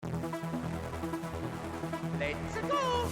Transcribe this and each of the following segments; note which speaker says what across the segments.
Speaker 1: Let's go!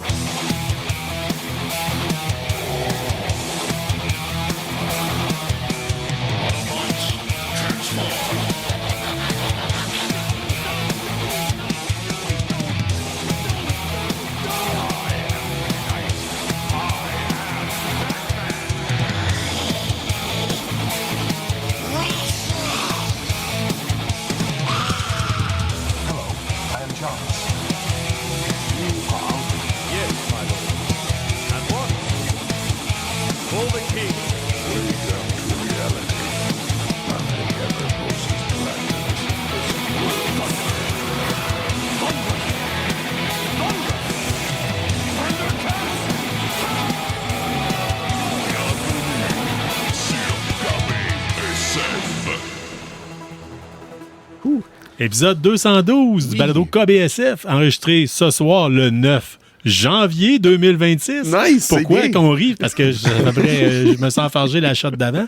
Speaker 2: Épisode 212 du balado KBSF, enregistré ce soir le 9 janvier 2026.
Speaker 3: Nice,
Speaker 2: pourquoi
Speaker 3: c'est bien.
Speaker 2: qu'on rit? Parce que je me sens enfargé la shot d'avant.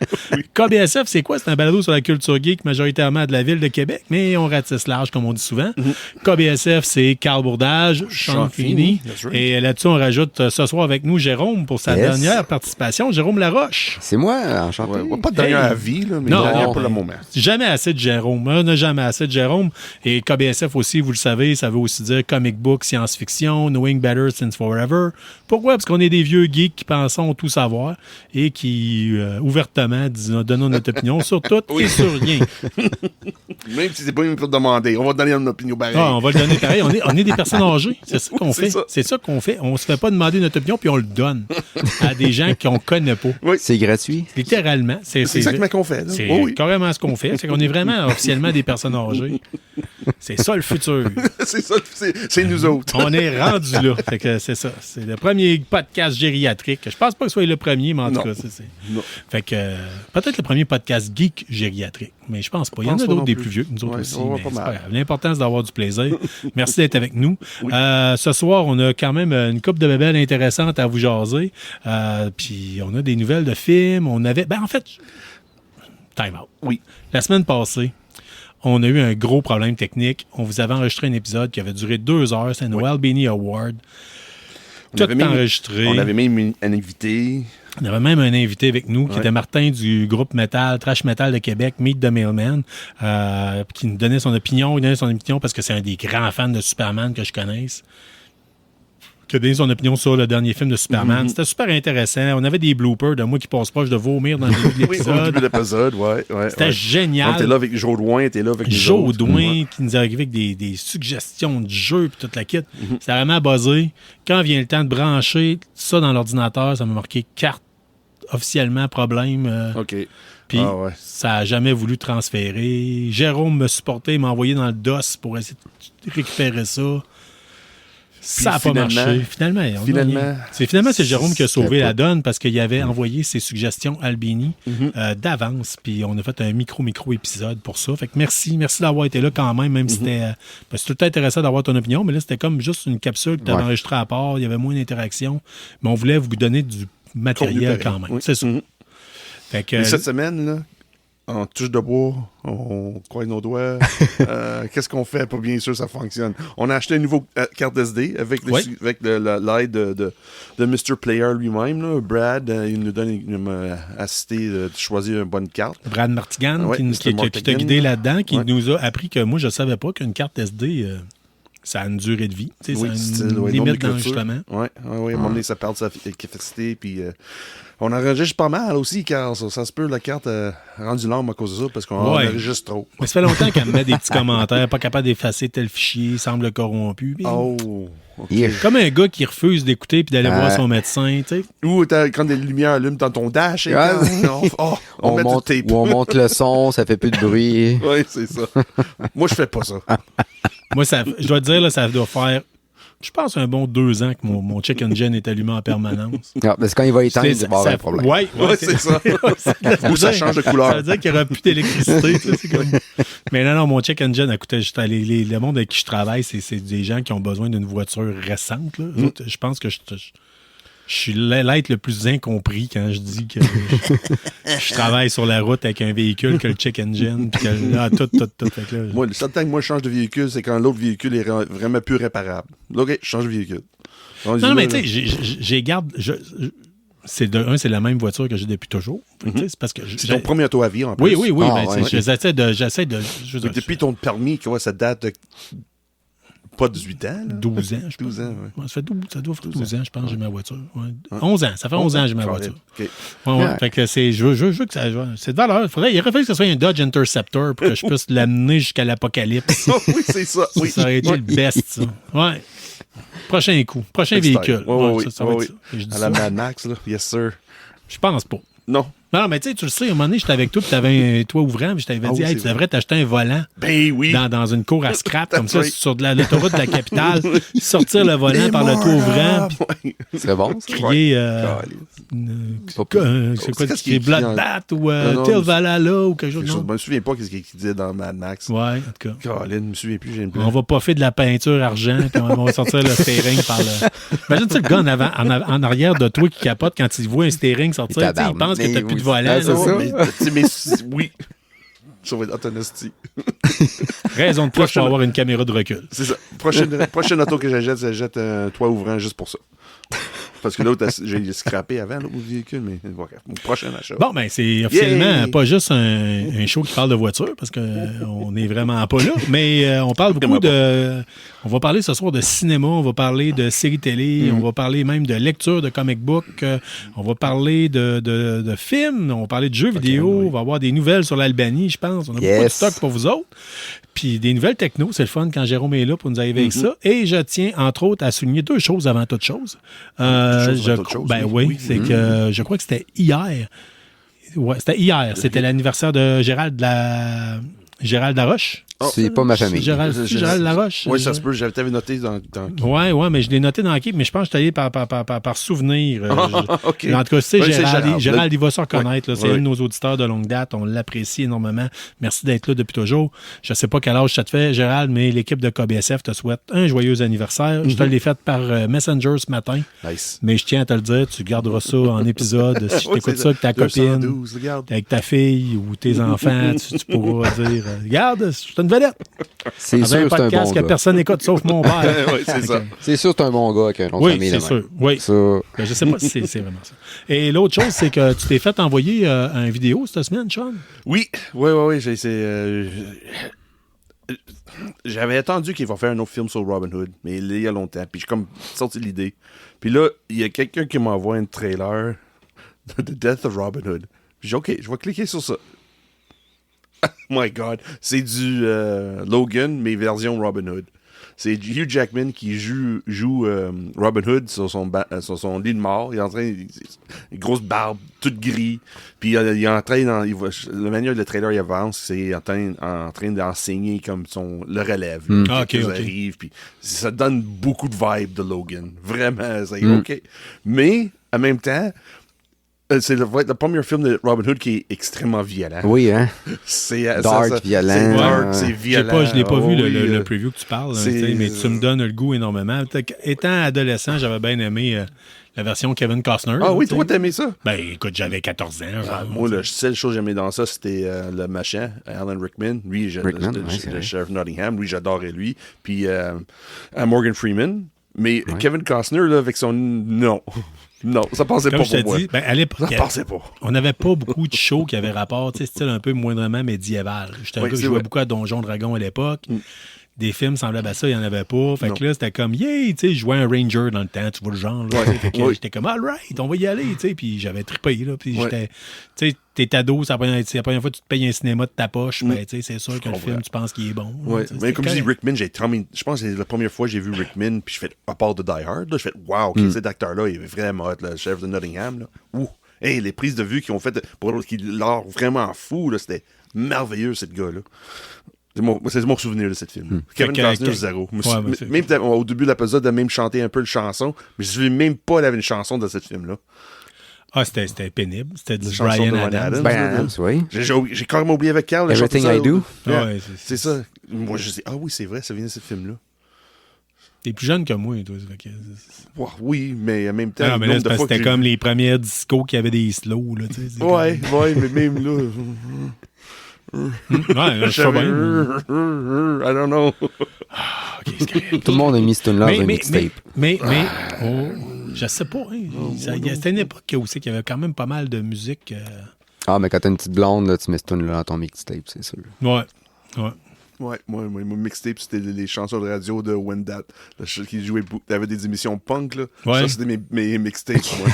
Speaker 2: KBSF, c'est quoi? C'est un balado sur la culture geek majoritairement de la ville de Québec, mais on ratisse large, comme on dit souvent. KBSF, c'est Carl Bourdage, Sean Feeney.
Speaker 3: That's right.
Speaker 2: Et là-dessus, on rajoute ce soir avec nous Jérôme pour sa dernière participation. Jérôme Laroche.
Speaker 4: C'est moi, enchanté.
Speaker 3: Ouais, pas de dernière à vie, là, mais
Speaker 2: Non,
Speaker 3: dernière
Speaker 2: non.
Speaker 3: pour le moment.
Speaker 2: Jamais assez de Jérôme. On n'a jamais assez de Jérôme. Et KBSF aussi, vous le savez, ça veut aussi dire comic book, science-fiction, knowing better since forever. Pourquoi? Parce qu'on est des vieux geeks qui pensons tout savoir et qui, ouvertement, donnons notre opinion sur tout et sur rien.
Speaker 3: Même si c'est pas une pour demander, on va te donner une opinion pareille.
Speaker 2: Ah, on va le donner pareil. On est des personnes âgées. C'est ça qu'on
Speaker 3: C'est
Speaker 2: fait.
Speaker 3: ça.
Speaker 2: C'est ça qu'on fait. On se fait pas demander notre opinion puis on le donne à des gens qu'on connaît pas.
Speaker 4: C'est gratuit.
Speaker 2: Littéralement.
Speaker 3: C'est exactement ce qu'on fait. Là.
Speaker 2: C'est
Speaker 3: Oh oui.
Speaker 2: carrément ce qu'on fait. C'est qu'on est vraiment officiellement des personnes âgées. C'est ça le futur.
Speaker 3: C'est ça, c'est nous autres.
Speaker 2: On est rendu là. Fait que c'est ça. C'est le premier podcast gériatrique. Je pense pas que ce soit le premier, mais en tout
Speaker 3: Non.
Speaker 2: cas,
Speaker 3: Non.
Speaker 2: Fait que peut-être le premier podcast geek gériatrique, mais je pense pas. Il y en a
Speaker 3: pense pas
Speaker 2: d'autres
Speaker 3: non
Speaker 2: des
Speaker 3: plus.
Speaker 2: plus vieux que nous autres
Speaker 3: Ouais,
Speaker 2: aussi.
Speaker 3: on va
Speaker 2: Mais
Speaker 3: pas
Speaker 2: c'est
Speaker 3: mal.
Speaker 2: pas grave. L'important, c'est d'avoir du plaisir. Merci d'être avec nous.
Speaker 3: Oui.
Speaker 2: Ce soir, on a quand même une couple de bébelles intéressantes à vous jaser. Puis on a des nouvelles de films. On avait. Ben en fait, time out.
Speaker 3: Oui.
Speaker 2: La semaine passée, on a eu un gros problème technique. On vous avait enregistré un épisode qui avait duré 2 heures. C'est un Noel Beanie Award. Tout enregistré.
Speaker 3: On avait même un invité.
Speaker 2: On avait même un invité avec nous qui était Martin du groupe metal, Trash Metal de Québec, Meet the Mailman, qui nous donnait son opinion. Il donnait son opinion parce que c'est un des grands fans de Superman que je connaisse. Qui a donné son opinion sur le dernier film de Superman. C'était super intéressant. On avait des bloopers de moi qui passe proche de vomir dans le début de
Speaker 3: Oui, au
Speaker 2: l'épisode.
Speaker 3: début de l'épisode, ouais.
Speaker 2: C'était génial.
Speaker 3: On était là avec Joe Douin, était là avec nous
Speaker 2: Joe
Speaker 3: autres.
Speaker 2: Douin qui nous arrivait avec des suggestions de jeux puis toute la kit. C'était vraiment buzzé. Quand vient le temps de brancher ça dans l'ordinateur, ça m'a marqué carte officiellement problème.
Speaker 3: OK.
Speaker 2: Puis
Speaker 3: Ah ouais.
Speaker 2: ça n'a jamais voulu transférer. Jérôme me supportait, il m'a envoyé dans le DOS pour essayer de récupérer ça. Ça n'a pas marché. Finalement, c'est Jérôme qui a sauvé la donne parce qu'il avait envoyé ses suggestions à Albini d'avance. Puis on a fait un micro épisode pour ça. Fait que merci d'avoir été là quand même si c'était. C'est tout le temps intéressant d'avoir ton opinion, mais là, c'était comme juste une capsule que tu avais enregistrée à part. Il y avait moins d'interaction. Mais on voulait vous donner du matériel quand même.
Speaker 3: Oui.
Speaker 2: C'est ça. Fait que,
Speaker 3: Mais cette semaine, là, en touche de bois, on croise nos doigts. Qu'est-ce qu'on fait pour bien sûr ça fonctionne? On a acheté une nouvelle carte SD avec l'aide de Mr. Player lui-même. Là. Brad, il m'a assisté de choisir une bonne carte.
Speaker 2: Brad Martigan
Speaker 3: Ouais,
Speaker 2: qui
Speaker 3: Mr.
Speaker 2: t'a
Speaker 3: Martigan.
Speaker 2: guidé là-dedans, qui
Speaker 3: Ouais.
Speaker 2: nous a appris que moi, je ne savais pas qu'une carte SD, ça a une durée de vie. Tu sais,
Speaker 3: Oui,
Speaker 2: ça a
Speaker 3: c'est
Speaker 2: une
Speaker 3: le nombre
Speaker 2: limite
Speaker 3: d'écritures.
Speaker 2: d'enregistrement.
Speaker 3: Oui, à un moment donné, ça perd sa capacité. Puis on enregistre pas mal aussi, car ça se peut, la carte a rendu l'âme à cause de ça, parce qu'on enregistre trop.
Speaker 2: Mais ça fait longtemps qu'elle me met des petits commentaires, pas capable d'effacer tel fichier, semble corrompu. Puis
Speaker 3: Oh! OK.
Speaker 2: comme un gars qui refuse d'écouter puis d'aller voir son médecin, tu sais.
Speaker 3: Ou quand les lumières allument dans ton dash, et
Speaker 4: Ah,
Speaker 3: on met
Speaker 4: monte,
Speaker 3: du tape.
Speaker 4: ou on monte le son, ça fait plus de bruit.
Speaker 3: Oui, c'est ça. Moi, je fais pas ça.
Speaker 2: Moi, je dois te dire, là, ça doit faire, je pense, un bon 2 ans que mon check engine est allumé en permanence.
Speaker 4: Non, parce que quand il va éteindre, il va y avoir un problème.
Speaker 2: Oui,
Speaker 3: Ouais, c'est ça. Ou ça change de couleur.
Speaker 2: Ça veut dire qu'il n'y aura plus d'électricité. Tu sais, c'est comme... Mais non, mon check engine, écoutez, le monde avec qui je travaille, c'est des gens qui ont besoin d'une voiture récente. Là. Eux autres, je pense que je Je suis l'être le plus incompris quand je dis que je travaille sur la route avec un véhicule que le check engine. Puis que, tout. Fait que là,
Speaker 3: Moi, le seul temps que moi je change de véhicule, c'est quand l'autre véhicule est vraiment plus réparable. Là, OK, je change de véhicule.
Speaker 2: Non, mais tu sais, j'ai garde. C'est la même voiture que j'ai depuis toujours. C'est parce que
Speaker 3: c'est ton premier auto à vie, en plus.
Speaker 2: Oui. J'essaie de.
Speaker 3: Depuis ton permis, ça date de. Pas 18 ans, là.
Speaker 2: 12 ans, je pense.
Speaker 3: 12 ans, oui.
Speaker 2: Ça doit faire 12 ans, je pense, j'ai ma voiture. Ouais. 11 ans, ça fait 11 ans que j'ai ma voiture.
Speaker 3: OK.
Speaker 2: Ouais. Fait que je veux que ça. C'est de valeur. Il aurait fallu que ce soit un Dodge Interceptor pour que je puisse l'amener jusqu'à l'apocalypse.
Speaker 3: Oui, c'est ça. Oui.
Speaker 2: Ça aurait été le best, ça. Ouais. Prochain coup. Prochain véhicule.
Speaker 3: Oui.
Speaker 2: Ça va être ça.
Speaker 3: À la Mad Max, là. Yes, sir.
Speaker 2: Je pense pas.
Speaker 3: Non.
Speaker 2: Non, mais tu sais, à un moment donné, j'étais avec toi, puis t'avais un toit ouvrant, puis je t'avais dit, hey, tu devrais t'acheter un volant.
Speaker 3: Ben oui.
Speaker 2: Dans une cour à scrap, comme ça, sur l'autoroute de la capitale, sortir le volant par le toit ouvrant, puis
Speaker 4: c'est bon, ça.
Speaker 2: Crier, c'est quoi, tu cries Bloodbath ou Till Valhalla ou quelque chose.
Speaker 3: Je me souviens pas ce qu'il disait dans Mad Max.
Speaker 2: Ouais, en tout cas.
Speaker 3: Colin, je me souviens plus, j'ai une
Speaker 2: On va puffer de la peinture argent, puis on va sortir le steering par le. Imagine le gars en arrière de toi qui capote quand il voit un steering sortir, il pense que t'as plus de volant.
Speaker 4: C'est ça.
Speaker 3: Mais oui. Ça va être autonestie.
Speaker 2: Raison de plus pour avoir une caméra de recul.
Speaker 3: C'est ça. Prochaine auto que j'achète un toit ouvrant juste pour ça. Parce que l'autre, j'ai scrappé avant l'autre véhicule, mais bref, mon prochain achat.
Speaker 2: Bon, ben c'est officiellement pas juste un show qui parle de voiture, parce qu'on n'est vraiment pas là, mais on parle beaucoup de... On va parler ce soir de cinéma, on va parler de séries télé, on va parler même de lecture de comic book, on va parler de films, on va parler de jeux vidéo, on va avoir des nouvelles sur l'Albanie, je pense. On a beaucoup de stock pour vous autres. Puis des nouvelles techno, c'est le fun quand Jérôme est là pour nous arriver avec ça. Et je tiens, entre autres, à souligner deux choses avant toute chose. C'est que je crois que c'était hier. Ouais, c'était hier. C'était l'anniversaire de Gérald Laroche.
Speaker 4: C'est pas ma famille.
Speaker 2: Gérald Laroche.
Speaker 3: Oui, ça se peut. J'avais noté dans...
Speaker 2: Oui, mais je l'ai noté dans l'équipe, mais je pense que je suis allé par souvenir.
Speaker 3: Okay.
Speaker 2: En tout cas, c'est Gérald, il va se reconnaître. C'est un de nos auditeurs de longue date. On l'apprécie énormément. Merci d'être là depuis toujours. Je ne sais pas quel âge ça te fait, Gérald, mais l'équipe de KBSF te souhaite un joyeux anniversaire. Je te l'ai fait par Messenger ce matin.
Speaker 3: Nice.
Speaker 2: Mais je tiens à te le dire, tu garderas ça en épisode. Si tu écoutes ça avec ta copine, avec ta fille ou tes enfants, tu pourras dire regarde, je suis une vedette.
Speaker 4: C'est sûr que c'est un bon gars.
Speaker 2: Que personne n'écoute sauf mon père.
Speaker 3: Oui, c'est ça.
Speaker 4: C'est sûr que c'est un bon gars avec un nom de famille.
Speaker 2: Oui, c'est sûr. Oui. Ça... Ben, je sais pas si c'est vraiment ça. Et l'autre chose, c'est que tu t'es fait envoyer une vidéo cette semaine, Sean?
Speaker 3: Oui. J'avais attendu qu'il va faire un autre film sur Robin Hood, mais il y a longtemps. Puis j'ai comme sorti l'idée. Puis là, il y a quelqu'un qui m'envoie un trailer de The Death of Robin Hood. J'ai dit, OK, je vais cliquer sur ça. Oh my God. C'est du Logan, mais version Robin Hood. C'est Hugh Jackman qui joue Robin Hood sur son lit de mort. Il est en train... Une grosse barbe, toute gris. Puis il est en train... la manière le trailer il avance, c'est en train d'enseigner comme le relève. Arrive, puis ça donne beaucoup de vibes de Logan. Vraiment, c'est OK. Mais, en même temps... C'est le premier film de Robin Hood qui est extrêmement violent.
Speaker 4: Oui, hein?
Speaker 3: C'est
Speaker 4: dark, violent.
Speaker 3: C'est violent.
Speaker 2: Je l'ai pas vu, le preview que tu parles, mais tu me donnes le goût énormément. Étant adolescent, j'avais bien aimé la version Kevin Costner.
Speaker 3: Ah oui, toi, t'aimais ça?
Speaker 2: Ben, écoute, j'avais 14 ans.
Speaker 3: Moi, la seule chose que j'aimais dans ça, c'était le machin, Alan Rickman. Lui, le sheriff Nottingham. Lui, j'adorais lui. Puis Morgan Freeman. Mais Kevin Costner, là, avec son... Non, ça passait
Speaker 2: comme
Speaker 3: pas pour moi.
Speaker 2: Ben, à l'époque,
Speaker 3: ça passait pas.
Speaker 2: On n'avait pas beaucoup de shows qui avaient rapport, style un peu moindrement médiéval. Je jouais beaucoup à Donjons Dragons à l'époque. Des films semblables à ça, il n'y en avait pas. Fait que là, c'était comme, tu sais, je jouais un Ranger dans le temps, tu vois le genre. J'étais comme, all right, on va y aller, tu sais. Puis j'avais trippé, là. Puis j'étais, tu sais, t'es ado, c'est la première fois que tu te payes un cinéma de ta poche, ben, tu sais, c'est sûr que le film, tu penses qu'il est bon.
Speaker 3: Ouais. Mais comme je dis, Rickman, je pense que c'est la première fois que j'ai vu Rickman, puis je fais, à part de Die Hard, là, je fais, wow, cet acteur-là, il est vraiment hot, le chef de Nottingham, là. Ouh. Hey, les prises de vue qu'ils ont faites qui l'ont vraiment fou, là, c'était merveilleux, ce gars-là. C'est mon souvenir de cette film. Kevin Costner, zéro. Même au début de l'épisode, de même chanter un peu le chanson, mais je ne savais même pas qu'il y avait une chanson de cette film-là.
Speaker 2: Ah, c'était pénible. C'était du
Speaker 3: Bryan
Speaker 2: Adams.
Speaker 4: Bryan Adams, oui.
Speaker 3: J'ai carrément oublié avec Carl.
Speaker 4: Everything I Do.
Speaker 3: C'est ça. Moi, je dis, ah oui, c'est vrai, ça vient de ce film-là.
Speaker 2: T'es plus jeune que moi, toi.
Speaker 3: Oui, mais en même temps...
Speaker 2: Non, mais là, c'était comme les premiers discos qui avaient des slows, là, tu sais.
Speaker 3: Ouais, mais même là...
Speaker 2: Ouais, je sais bien.
Speaker 3: I don't know.
Speaker 2: OK, c'est correct.
Speaker 4: Tout le monde a mis ce tune-là dans un mixtape.
Speaker 2: Mais je sais pas. C'était une époque où il y avait quand même pas mal de musique.
Speaker 4: Ah, mais quand t'as une petite blonde, là, tu mets ce tune-là dans ton mixtape, c'est sûr.
Speaker 2: Ouais.
Speaker 3: Ouais, moi, mon mixtape, c'était les chansons de radio de Wendat. Qui jouait, avait des émissions punk, là.
Speaker 2: Ouais.
Speaker 3: Ça, c'était mes mixtapes, moi.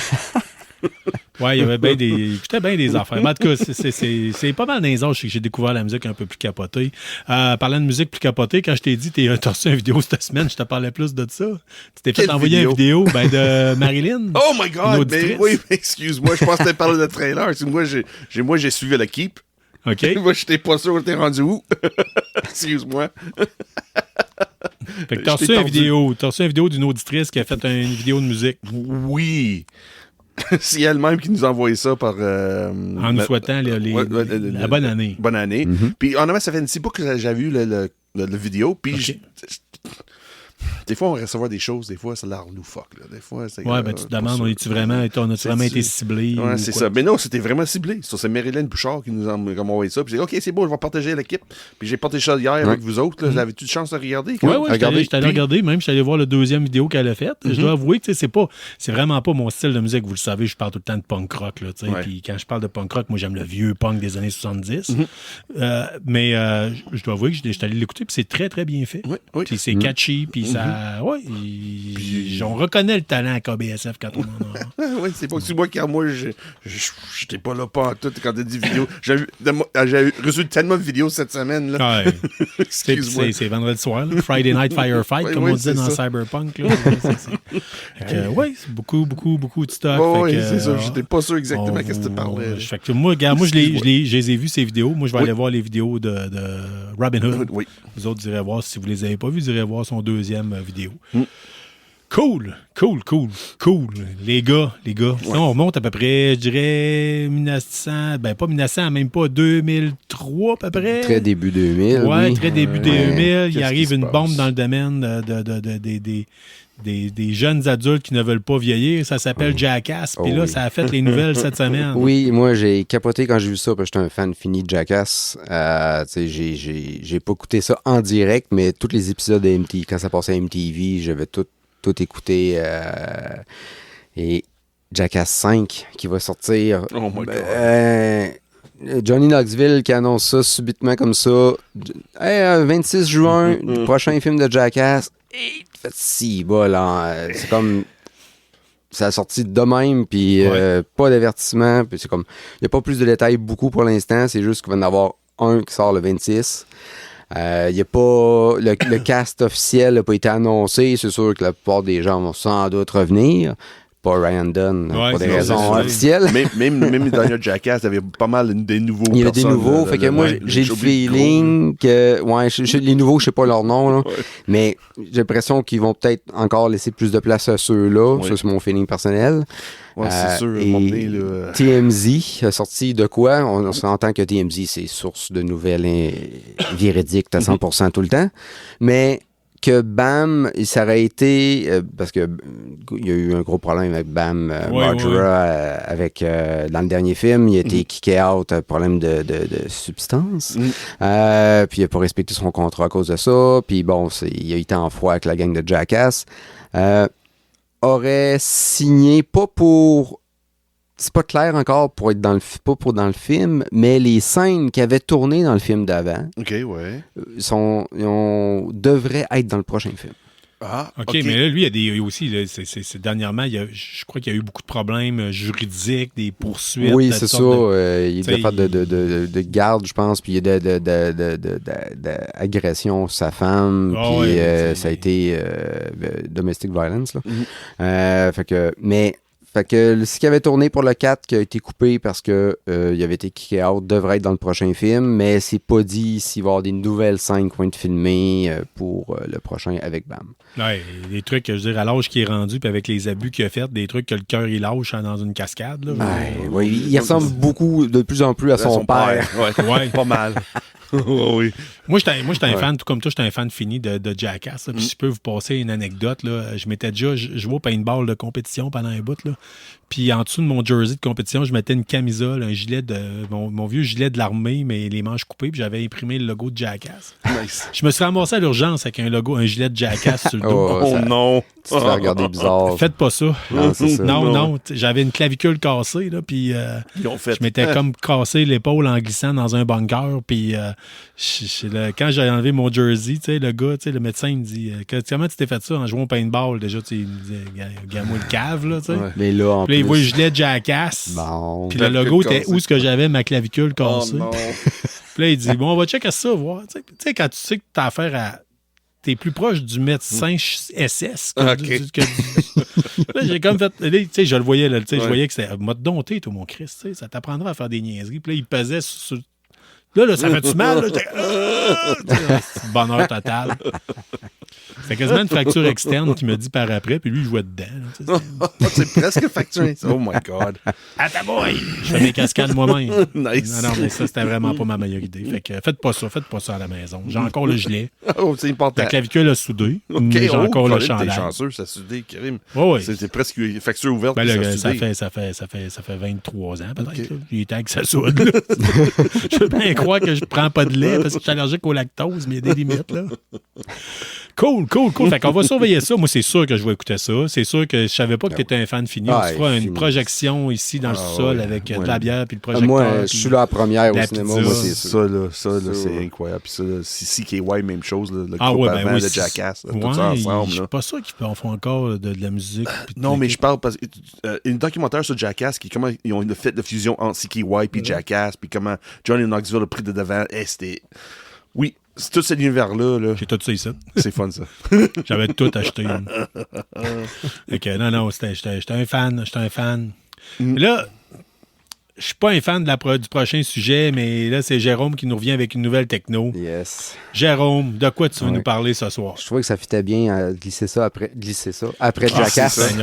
Speaker 2: Ouais, il y avait bien des affaires. Mais en tout cas, c'est pas mal dans les âges que j'ai découvert la musique un peu plus capotée. Parlant de musique plus capotée, quand je t'ai dit t'as reçu une vidéo cette semaine, je te parlais plus de ça. Tu t'es fait envoyer une vidéo de Marilyn.
Speaker 3: Oh my God! Mais excuse-moi, je pense que tu parlais de trailer. Moi, j'ai suivi le Keep.
Speaker 2: OK.
Speaker 3: Moi, j'étais pas sûr que t'es rendu où. Excuse-moi.
Speaker 2: Fait que t'as reçu une vidéo d'une auditrice qui a fait une vidéo de musique.
Speaker 3: Oui. C'est elle-même qui nous a envoyé ça par...
Speaker 2: en nous souhaitant la bonne année.
Speaker 3: Bonne année.
Speaker 4: Mm-hmm.
Speaker 3: Puis, honnêtement, ça fait un petit peu que j'avais vu le vidéo. Puis,
Speaker 2: okay.
Speaker 3: Des fois, on va recevoir des choses. Des fois, ça a l'air loufoque. Des fois, c'est...
Speaker 2: Ouais, ben tu te demandes, on a-tu vraiment été ciblé?
Speaker 3: Ouais, c'est ça. Mais non, c'était vraiment ciblé. C'est Marilyn Bouchard qui nous a envoyé ça. Puis j'ai dit, OK, c'est beau, je vais partager l'équipe. Puis j'ai partagé ça hier avec vous autres. Là. J'avais-tu de chance de regarder?
Speaker 2: Oui, j'étais allé regarder. Même, j'étais allé voir la deuxième vidéo qu'elle a faite. Je dois avouer que c'est vraiment pas mon style de musique. Vous le savez, je parle tout le temps de punk rock. Là, puis quand je parle de punk rock, moi, j'aime le vieux punk des années 70. Mais je dois avouer que j'étais allé l'écouter. Puis c'est très, très bien fait.
Speaker 3: Oui.
Speaker 2: Puis c'est catchy. Puis ça... Ouais, puis on reconnaît le talent à KBSF quand on en a.
Speaker 3: Oui, c'est pas que moi, car moi, j'étais pas là pas en tout quand t'as dit vidéo. J'ai reçu tellement de vidéos cette semaine. Là.
Speaker 2: Ouais. Excuse-moi. C'est vendredi soir, là. Friday Night Firefight, comme on disait dans Cyberpunk. Oui, c'est beaucoup de stock.
Speaker 3: Oui, c'est ça. J'étais pas sûr exactement qu'est-ce que tu parlais.
Speaker 2: Fait que moi, je les ai vus, ces vidéos. Moi, je vais aller voir les vidéos de Robin Hood.
Speaker 3: Oui.
Speaker 2: Vous autres, vous irez voir, si vous les avez pas vus, vous irez voir son deuxième vidéo. Cool. Les gars. Ouais. Là, on remonte à peu près, je dirais, 1900, pas 1900, même pas 2003 à peu près.
Speaker 4: Très début 2000.
Speaker 2: Ouais,
Speaker 4: oui.
Speaker 2: très début 2000. Il arrive une
Speaker 3: passe?
Speaker 2: bombe dans le domaine des jeunes adultes qui ne veulent pas vieillir. Ça s'appelle Jackass. Puis là, ça a fait les nouvelles cette semaine.
Speaker 4: Oui, moi, j'ai capoté quand j'ai vu ça, parce que j'étais un fan fini de Jackass. J'ai pas écouté ça en direct, mais tous les épisodes de MTV, quand ça passait à MTV, j'avais tout écouté. Et Jackass 5 qui va sortir.
Speaker 3: Oh my God.
Speaker 4: Johnny Knoxville qui annonce ça subitement comme ça. 26 juin, prochain film de Jackass. Et fait si bas là. C'est comme. Ça a sorti de même, puis pas d'avertissement. Puis c'est comme. Il n'y a pas plus de détails beaucoup pour l'instant. C'est juste qu'il va y en avoir un qui sort le 26. Il y a pas le cast officiel n'a pas été annoncé. C'est sûr que la plupart des gens vont sans doute revenir. Pas Ryan Dunn, pour des raisons officielles.
Speaker 3: Même dans le Jackass, il y avait pas mal des nouveaux.
Speaker 4: Il y avait des nouveaux. Fait que moi, j'ai le feeling que. Ouais, les nouveaux, je sais pas leur nom, là, mais j'ai l'impression qu'ils vont peut-être encore laisser plus de place à ceux-là. Ça, c'est mon feeling personnel.
Speaker 3: Ouais, c'est sûr.
Speaker 4: Et TMZ a sorti de quoi? On s'entend que TMZ, c'est source de nouvelles véridiques à 100% tout le temps. Mais que Bam, ça aurait été... parce que il y a eu un gros problème avec Bam Margera avec dans le dernier film. Il a été kické out, problème de substance. Puis il n'a pas respecté son contrat à cause de ça. Puis bon, il a été en froid avec la gang de Jackass. Aurait signé pas pour... C'est pas clair encore pour être dans le film, mais les scènes qu'il avait tournées dans le film d'avant devraient être dans le prochain film.
Speaker 3: Ah,
Speaker 2: OK, mais là, lui, il y a aussi, là, dernièrement, je crois qu'il y a eu beaucoup de problèmes juridiques, des poursuites.
Speaker 4: Oui, c'est ça. Il y a de garde, je pense, puis il y a d'agression sur sa femme, puis ça a été domestic violence. Là. Fait que ce qui avait tourné pour le 4 qui a été coupé parce que il avait été kické out devrait être dans le prochain film, mais c'est pas dit s'il va y avoir des nouvelles scènes qui vont être filmées pour le prochain avec Bam.
Speaker 2: Ouais, des trucs, je veux dire, à l'âge qui est rendu, puis avec les abus qu'il a fait, des trucs que le cœur il lâche dans une cascade. Là,
Speaker 4: il ressemble beaucoup de plus en plus à son père.
Speaker 3: Ouais, pas mal. Oui.
Speaker 2: Moi, j'étais un fan, tout comme toi, j'étais un fan fini de Jackass. Puis si je peux vous passer une anecdote, là, je m'étais déjà joué au paintball de compétition pendant un bout. Là. Puis en dessous de mon jersey de compétition, je mettais une camisole, un gilet mon vieux gilet de l'armée, mais les manches coupées, puis j'avais imprimé le logo de Jackass.
Speaker 3: Nice.
Speaker 2: Je me suis ramassé à l'urgence avec un gilet de Jackass sur le dos.
Speaker 3: Oh non!
Speaker 4: Tu te fais regarder bizarre.
Speaker 2: Faites pas ça.
Speaker 4: Non, c'est ça.
Speaker 2: Non. J'avais une clavicule cassée, là, puis je m'étais comme cassé l'épaule en glissant dans un bunker, puis quand j'ai enlevé mon jersey, tu sais, le gars, le médecin, il me dit comment tu t'es fait ça en jouant au paintball? Déjà, il me disait, gagne-moi le cave, là, tu sais.
Speaker 4: Ouais. Mais là, en plus...
Speaker 2: il voit le gilet de Jackass.
Speaker 4: Bon.
Speaker 2: Puis le logo était où ce que j'avais ma clavicule cassée.
Speaker 3: Oh non!
Speaker 2: Puis là, il dit, bon, on va checker ça, voir. Tu sais, quand tu sais que t'as affaire à... T'es plus proche du médecin SS que Là, j'ai comme fait... Là, tu sais, je le voyais, là, tu sais, je voyais que c'était... Mode dompté, toi, mon Christ, tu sais, ça t'apprendra à faire des niaiseries. Puis là, il pesait sur... Là, ça fait-tu mal? Là, c'est bonheur total. C'était quasiment une fracture externe qui me dit par après, puis lui, il jouait dedans.
Speaker 3: C'est presque facturé. Oh my God.
Speaker 2: À ta boy! Je fais mes cascades moi-même.
Speaker 3: Nice.
Speaker 2: Non, mais ça, c'était vraiment pas ma meilleure idée. Fait que faites pas ça à la maison. J'ai encore le gilet.
Speaker 3: Oh, c'est important.
Speaker 2: La clavicule a soudé.
Speaker 3: Okay.
Speaker 2: J'ai encore le chandail.
Speaker 3: T'es chanceux, ça a soudé, Karim.
Speaker 2: Oui.
Speaker 3: C'était presque une facture ouverte.
Speaker 2: Ben là, ça fait 23 ans, peut-être. Okay. Il est temps que ça soude. Je veux bien croire que je prends pas de lait parce que je suis allergique au lactose, mais il y a des limites, là. Cool. Fait qu'on va surveiller ça. Moi, c'est sûr que je vais écouter ça. C'est sûr que je savais pas que tu étais un fan fini. On se fera une projection ici dans le sol avec de la bière puis le projecteur.
Speaker 4: Moi, je suis là à première au cinéma. Moi, c'est
Speaker 3: ça, c'est incroyable. Puis ça, CKY, même chose. Là, le groupe avant de Jackass. Tout ça ensemble.
Speaker 2: Je suis pas sûr qu'ils font encore de la musique.
Speaker 3: Non, mais je parle parce une documentaire sur Jackass qui comment ils ont fait de fusion entre CKY puis Jackass puis comment Johnny Knoxville a pris de devant. C'était... Oui. C'est tout cet univers-là. Là.
Speaker 2: J'ai tout ça ici.
Speaker 3: C'est fun, ça.
Speaker 2: J'avais tout acheté. OK, non, j'étais un fan. Là, je suis pas un fan du prochain sujet, mais là, c'est Jérôme qui nous revient avec une nouvelle techno.
Speaker 4: Yes.
Speaker 2: Jérôme, de quoi tu veux nous parler ce soir?
Speaker 4: Je trouvais que ça fitait bien à glisser ça après Jackass.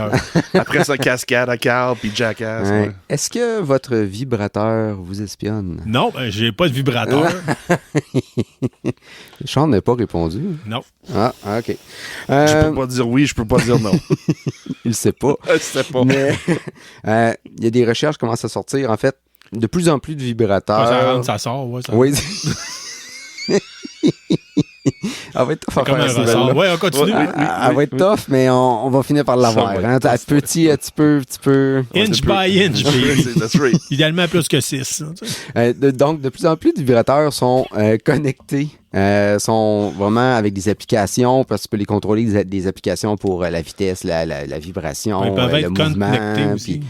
Speaker 3: Après ça, cascade à Carl puis Jackass. Ouais.
Speaker 4: Est-ce que votre vibrateur vous espionne?
Speaker 2: Non, j'ai pas de vibrateur.
Speaker 4: Sean n'a pas répondu.
Speaker 2: Non.
Speaker 4: Ah, OK.
Speaker 3: Je peux pas dire oui, je peux pas dire non.
Speaker 4: Il le sait pas.
Speaker 3: Je sais pas.
Speaker 4: Mais il y a des recherches qui commencent à sortir. En fait, de plus en plus de vibrateurs.
Speaker 2: Ça rentre, ça sort. Ouais, ça...
Speaker 4: Oui. Elle va être tough à faire, cette nouvelle-là.
Speaker 2: Ouais, on continue.
Speaker 4: Elle va être tough, mais on va finir par l'avoir. Hein? Petit peu.
Speaker 2: Inch by inch, baby.
Speaker 3: That's right.
Speaker 2: Idéalement plus que 6.
Speaker 4: Donc, de plus en plus de vibrateurs sont connectés. Sont vraiment avec des applications, parce que tu peux les contrôler, des applications pour la vitesse, la vibration,
Speaker 2: ils peuvent être
Speaker 4: le mouvement.
Speaker 2: Aussi.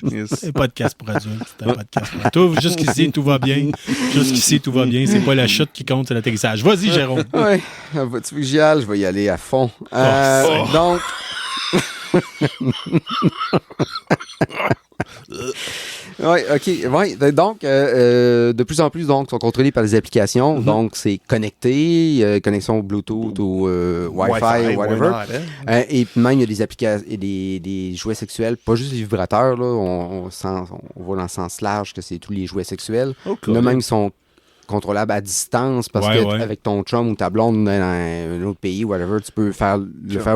Speaker 3: Yes.
Speaker 2: Un podcast pour adultes. C'est un podcast pour adultes. Jusqu'ici, tout va bien. C'est pas la chute qui compte, c'est l'atterrissage. Vas-y, Jérôme.
Speaker 4: Oui. Tu veux que j'y aille? Je vais y aller à fond. Donc... Oui, OK. Ouais, donc, de plus en plus, donc, sont contrôlés par des applications. Donc, c'est connecté, connexion Bluetooth ou Wi-Fi, whatever. Et même, il y a des applications et des jouets sexuels, pas juste les vibrateurs. Là, on va dans le sens large que c'est tous les jouets sexuels.
Speaker 3: Okay.
Speaker 4: Là, même, ils sont contrôlable à distance parce que avec ton chum ou ta blonde dans un autre pays, whatever, tu peux le faire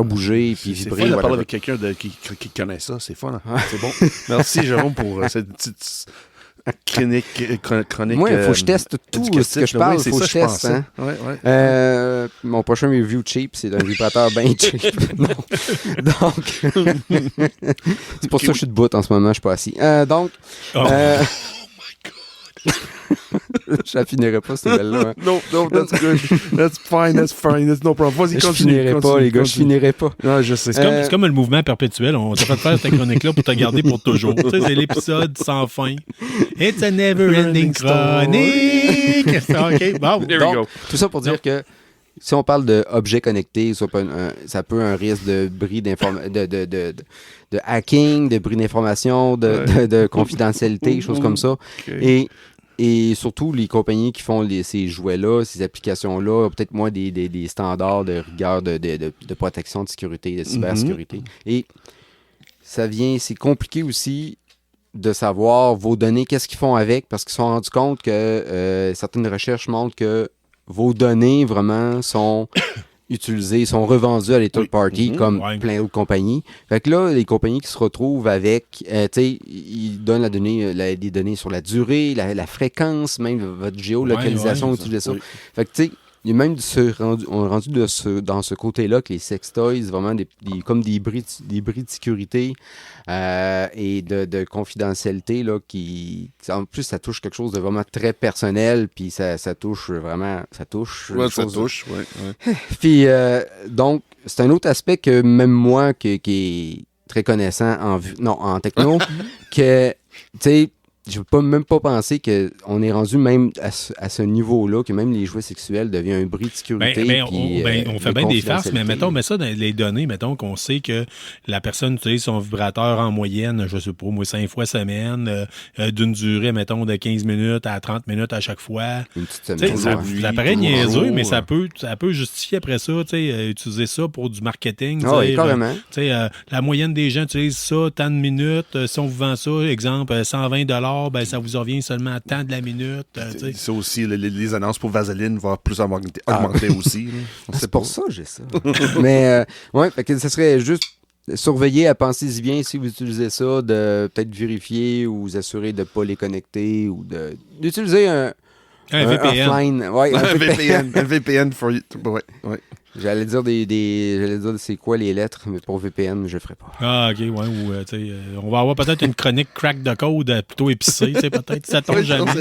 Speaker 4: bouger puis vibrer.
Speaker 3: C'est fun de parler avec quelqu'un qui connaît ça, c'est fun. Hein? C'est bon. Merci Jérôme pour cette petite chronique.
Speaker 4: Moi, il faut que je teste tout ce que je parle, il faut que je teste. Hein?
Speaker 3: Ouais.
Speaker 4: Mon prochain review cheap, c'est un vibrateur bien cheap. Donc, c'est pour ça que je suis debout en ce moment, je suis pas assis. Donc, je la finirai pas, cette nouvelle-là. Hein.
Speaker 3: No, that's good. That's fine, that's no problem. Vas-y, continue.
Speaker 4: Je finirai pas, les gars, je finirai pas.
Speaker 3: Non, je sais.
Speaker 2: C'est comme le mouvement perpétuel. On t'a fait faire cette chronique-là pour te garder pour toujours. Tu sais, c'est l'épisode sans fin. It's a never-ending chronique. OK, bon.
Speaker 3: There we go.
Speaker 4: Tout ça pour dire que si on parle d'objets connectés, ça peut un risque de bris d'information, de hacking, de bris d'information, de confidentialité, choses comme ça. Okay. Et surtout, les compagnies qui font ces jouets-là, ces applications-là, ont peut-être moins des standards de rigueur de protection, de sécurité, de cybersécurité. Et c'est compliqué aussi de savoir vos données, qu'est-ce qu'ils font avec, parce qu'ils se sont rendus compte que certaines recherches montrent que vos données, vraiment, sont utilisées, sont revendues à les third parties, comme plein d'autres compagnies. Fait que là, les compagnies qui se retrouvent avec, tu sais, ils donnent des données sur la durée, la fréquence, même votre géolocalisation, utiliser ça. Fait que, tu sais, il y a même on est rendu dans ce côté-là que les sex toys, vraiment comme des bris de sécurité et de confidentialité, là, en plus, ça touche quelque chose de vraiment très personnel, puis ça touche vraiment... Ça touche. Puis, donc, c'est un autre aspect que même moi, qui est très connaissant en techno, que, tu sais, je ne peux même pas penser qu'on est rendu même à ce niveau-là, que même les jouets sexuels deviennent un bris de sécurité.
Speaker 2: On fait bien des farces, mais mettons, mais ça dans les données, mettons qu'on sait que la personne utilise son vibrateur en moyenne, je sais pas, moi, 5 fois semaine, d'une durée, mettons, de 15 minutes à 30 minutes à chaque fois.
Speaker 4: Une petite semaine.
Speaker 2: Ça paraît niaiseux, mais ça peut justifier après ça, utiliser ça pour du marketing.
Speaker 4: Oui, carrément.
Speaker 2: La moyenne des gens utilisent ça, tant de minutes. Si on vous vend ça, exemple, $120, ben, ça vous revient seulement à tant de la minute.
Speaker 3: C'est aussi, les annonces pour Vaseline vont plus augmenter aussi.
Speaker 4: C'est pour ça que j'ai ça. Mais, ouais, fait que ça serait juste surveiller, à penser-y bien si vous utilisez ça, de peut-être vérifier ou vous assurer de ne pas les connecter ou d'utiliser un
Speaker 2: VPN.
Speaker 4: Offline. Ouais,
Speaker 3: un VPN for you. Ouais.
Speaker 4: J'allais dire c'est quoi les lettres, mais pour VPN, je le ferai pas.
Speaker 2: Ah, OK, ouais. Ou, on va avoir peut-être une chronique crack de code plutôt épicée, peut-être. Ça tombe jamais.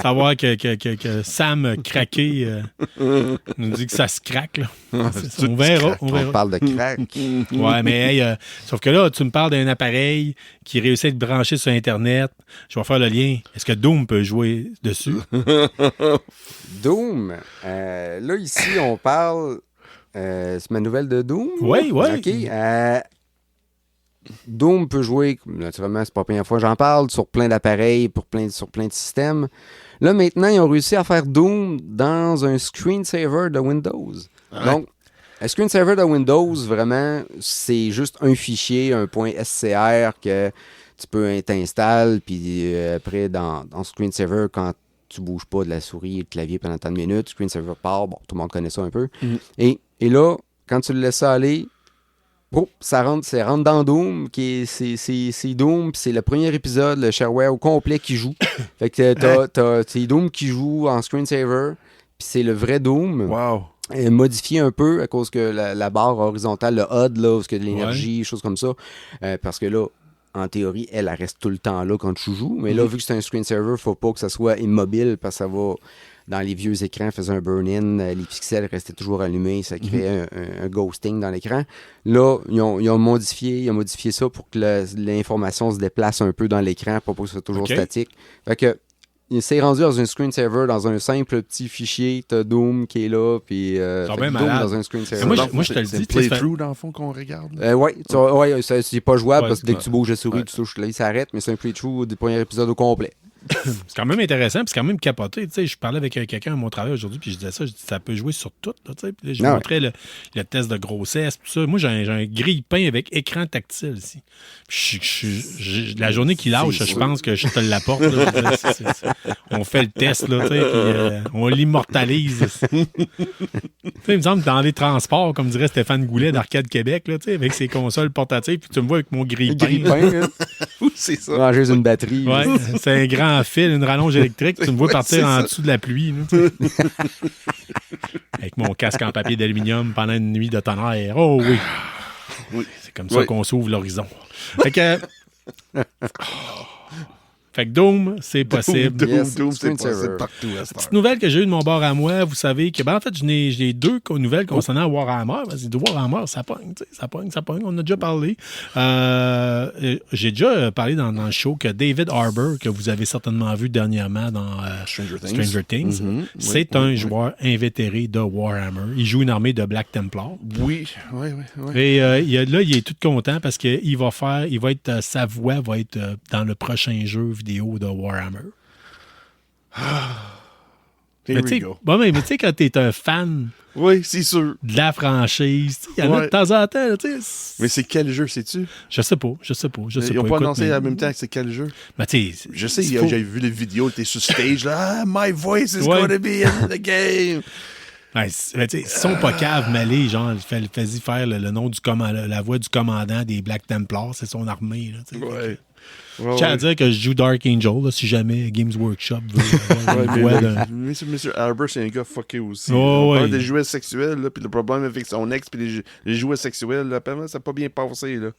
Speaker 2: Savoir que Sam craqué nous dit que ça se craque, là. On verra.
Speaker 4: On parle de crack.
Speaker 2: Ouais, mais hey, sauf que là, tu me parles d'un appareil qui réussit à être branché sur Internet. Je vais faire le lien. Est-ce que Doom peut jouer dessus?
Speaker 4: Doom? Là, ici, on parle... c'est ma nouvelle de Doom?
Speaker 2: Oui.
Speaker 4: OK. Doom peut jouer, naturellement, c'est pas la première fois que j'en parle, sur plein d'appareils, sur plein de systèmes. Là, maintenant, ils ont réussi à faire Doom dans un screensaver de Windows. Ouais. Donc, un screensaver de Windows, vraiment, c'est juste un fichier, un .scr que tu peux t'installes, puis après, dans screensaver, quand tu bouges pas de la souris et le clavier pendant tant de minutes, screensaver part, bon, tout le monde connaît ça un peu. Et là, quand tu le laisses aller, ça rentre dans Doom, c'est Doom, puis c'est le premier épisode, le shareware au complet qui joue. Fait que c'est Doom qui joue en screensaver, puis c'est le vrai Doom.
Speaker 3: Wow.
Speaker 4: Modifié un peu à cause que la barre horizontale, le HUD, là, parce que de l'énergie, choses comme ça. Parce que là, en théorie, elle reste tout le temps là quand tu joues. Mais là, vu que c'est un screensaver, faut pas que ça soit immobile parce que ça va, dans les vieux écrans, faisait un burn-in, les pixels restaient toujours allumés, ça créait un ghosting dans l'écran. Là, ils ont modifié ça pour que l'information se déplace un peu dans l'écran, pour pas que ce soit toujours statique. Fait que il s'est rendu dans un screensaver, dans un simple petit fichier, t'as Doom qui est là, puis Doom dans un screensaver.
Speaker 2: Moi, je te le dis.
Speaker 3: C'est playthrough, dans le fond, qu'on regarde.
Speaker 4: C'est pas jouable parce que dès que tu bouges la souris, tu touches, là, il s'arrête, mais c'est un playthrough du premier épisode au complet.
Speaker 2: C'est quand même intéressant, puis c'est quand même capoté. Tu sais, je parlais avec quelqu'un à mon travail aujourd'hui, puis je disais ça, ça peut jouer sur tout. Là, puis là, je montrais le test de grossesse, tout ça. Moi, j'ai un grille-pain avec écran tactile ici. La journée qu'il lâche, je pense que je te l'apporte. On fait le test, là, puis on l'immortalise. Il me semble que dans les transports, comme dirait Stéphane Goulet d'Arcade Québec, là, avec ses consoles portatives, puis tu me vois avec mon grille-pain.
Speaker 3: Oui, c'est ça.
Speaker 4: Ranger une batterie.
Speaker 2: Ouais, c'est un grand fil, une rallonge électrique. Tu me vois partir en dessous de la pluie. Là, avec mon casque en papier d'aluminium pendant une nuit de tonnerre. Oh oui. C'est comme ça qu'on s'ouvre l'horizon. Fait que Doom, c'est possible.
Speaker 3: Doom, c'est possible partout.
Speaker 2: Petite nouvelle que j'ai eue de mon bord à moi, vous savez que, en fait, j'ai deux nouvelles concernant Warhammer. De Warhammer, ça pogne, ça pogne. On a déjà parlé. J'ai déjà parlé dans le show que David Harbour, que vous avez certainement vu dernièrement dans Stranger Things, c'est un joueur invétéré de Warhammer. Il joue une armée de Black Templar.
Speaker 3: Oui.
Speaker 2: Et là, il est tout content parce que sa voix va être dans le prochain jeu vidéo de Warhammer.
Speaker 3: Here
Speaker 2: Mais
Speaker 3: we
Speaker 2: tu
Speaker 3: go.
Speaker 2: sais, quand t'es un fan
Speaker 3: Oui, c'est sûr.
Speaker 2: de la franchise, il y en a de temps en temps. Tu sais.
Speaker 3: Mais c'est quel jeu, sais-tu?
Speaker 2: Je sais pas.
Speaker 3: Ils n'ont pas annoncé en même temps que c'est quel jeu.
Speaker 2: Ben, tu sais,
Speaker 3: Je sais, j'avais vu les vidéos, t'es sur stage, là, my voice is going to be in the game.
Speaker 2: Ouais, ils sont pas caves mêlés, genre, fais-y faire le nom du commandant, la voix du commandant des Black Templars, c'est son armée. Là,
Speaker 3: Ouais.
Speaker 2: Je tiens à dire que je joue Dark Angel, là, si jamais Games Workshop veut avoir une voix de...
Speaker 3: Mr. Albert, c'est un gars fucké aussi.
Speaker 2: Oh,
Speaker 3: On parle
Speaker 2: ouais.
Speaker 3: des jouets sexuels, là, puis le problème avec son ex, puis les jouets sexuels, là, apparemment, ça n'a pas bien passé. Là.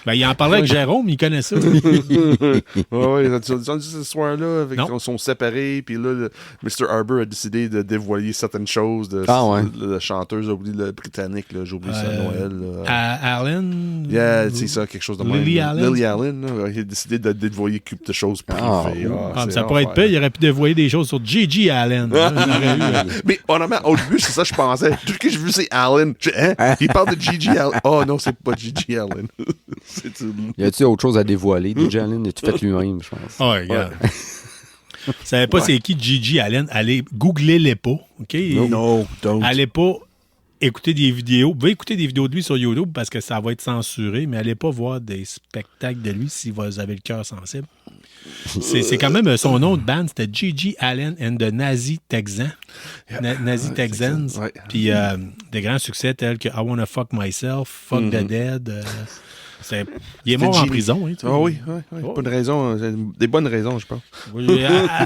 Speaker 2: Ben, il en parlait avec Jérôme, il connaît ça.
Speaker 3: Oui, ils ont dit ce soir-là, avec ils sont séparés, puis là, Mr. Arbor a décidé de dévoiler certaines choses de la chanteuse, j'ai oublié le britannique, là, j'ai oublié ça, Noël.
Speaker 2: Allen?
Speaker 3: Yeah, c'est ça, quelque chose de même.
Speaker 2: Lily Allen?
Speaker 3: Lily Allen, là, il a décidé de dévoiler couple de choses privées.
Speaker 2: Ça pourrait être pire, il aurait pu dévoiler des choses sur Gigi Allen.
Speaker 3: Mais honnêtement, au début, c'est ça que je pensais. Tout ce que j'ai vu, c'est Allen. Il parle de Gigi Allen. Oh non, c'est pas Gigi Allen.
Speaker 4: Y a-t-il autre chose à dévoiler? DJ Allen, il a tout fait lui-même, je pense.
Speaker 2: Oh, regarde. Vous savez pas c'est qui Gigi Allen? Allez, googlez-les pas. OK?
Speaker 3: No, don't.
Speaker 2: Allez pas écouter des vidéos. Vous pouvez écouter des vidéos de lui sur YouTube parce que ça va être censuré, mais allez pas voir des spectacles de lui si vous avez le cœur sensible. C'est quand même son nom de band, c'était Gigi Allen and the Nazi Texans. Nazi Texans.
Speaker 3: Ouais.
Speaker 2: Puis des grands succès tels que I Wanna Fuck Myself, Fuck the Dead. Il est mort en prison. Hein,
Speaker 3: oui. Pas de raison, des bonnes raisons, je pense.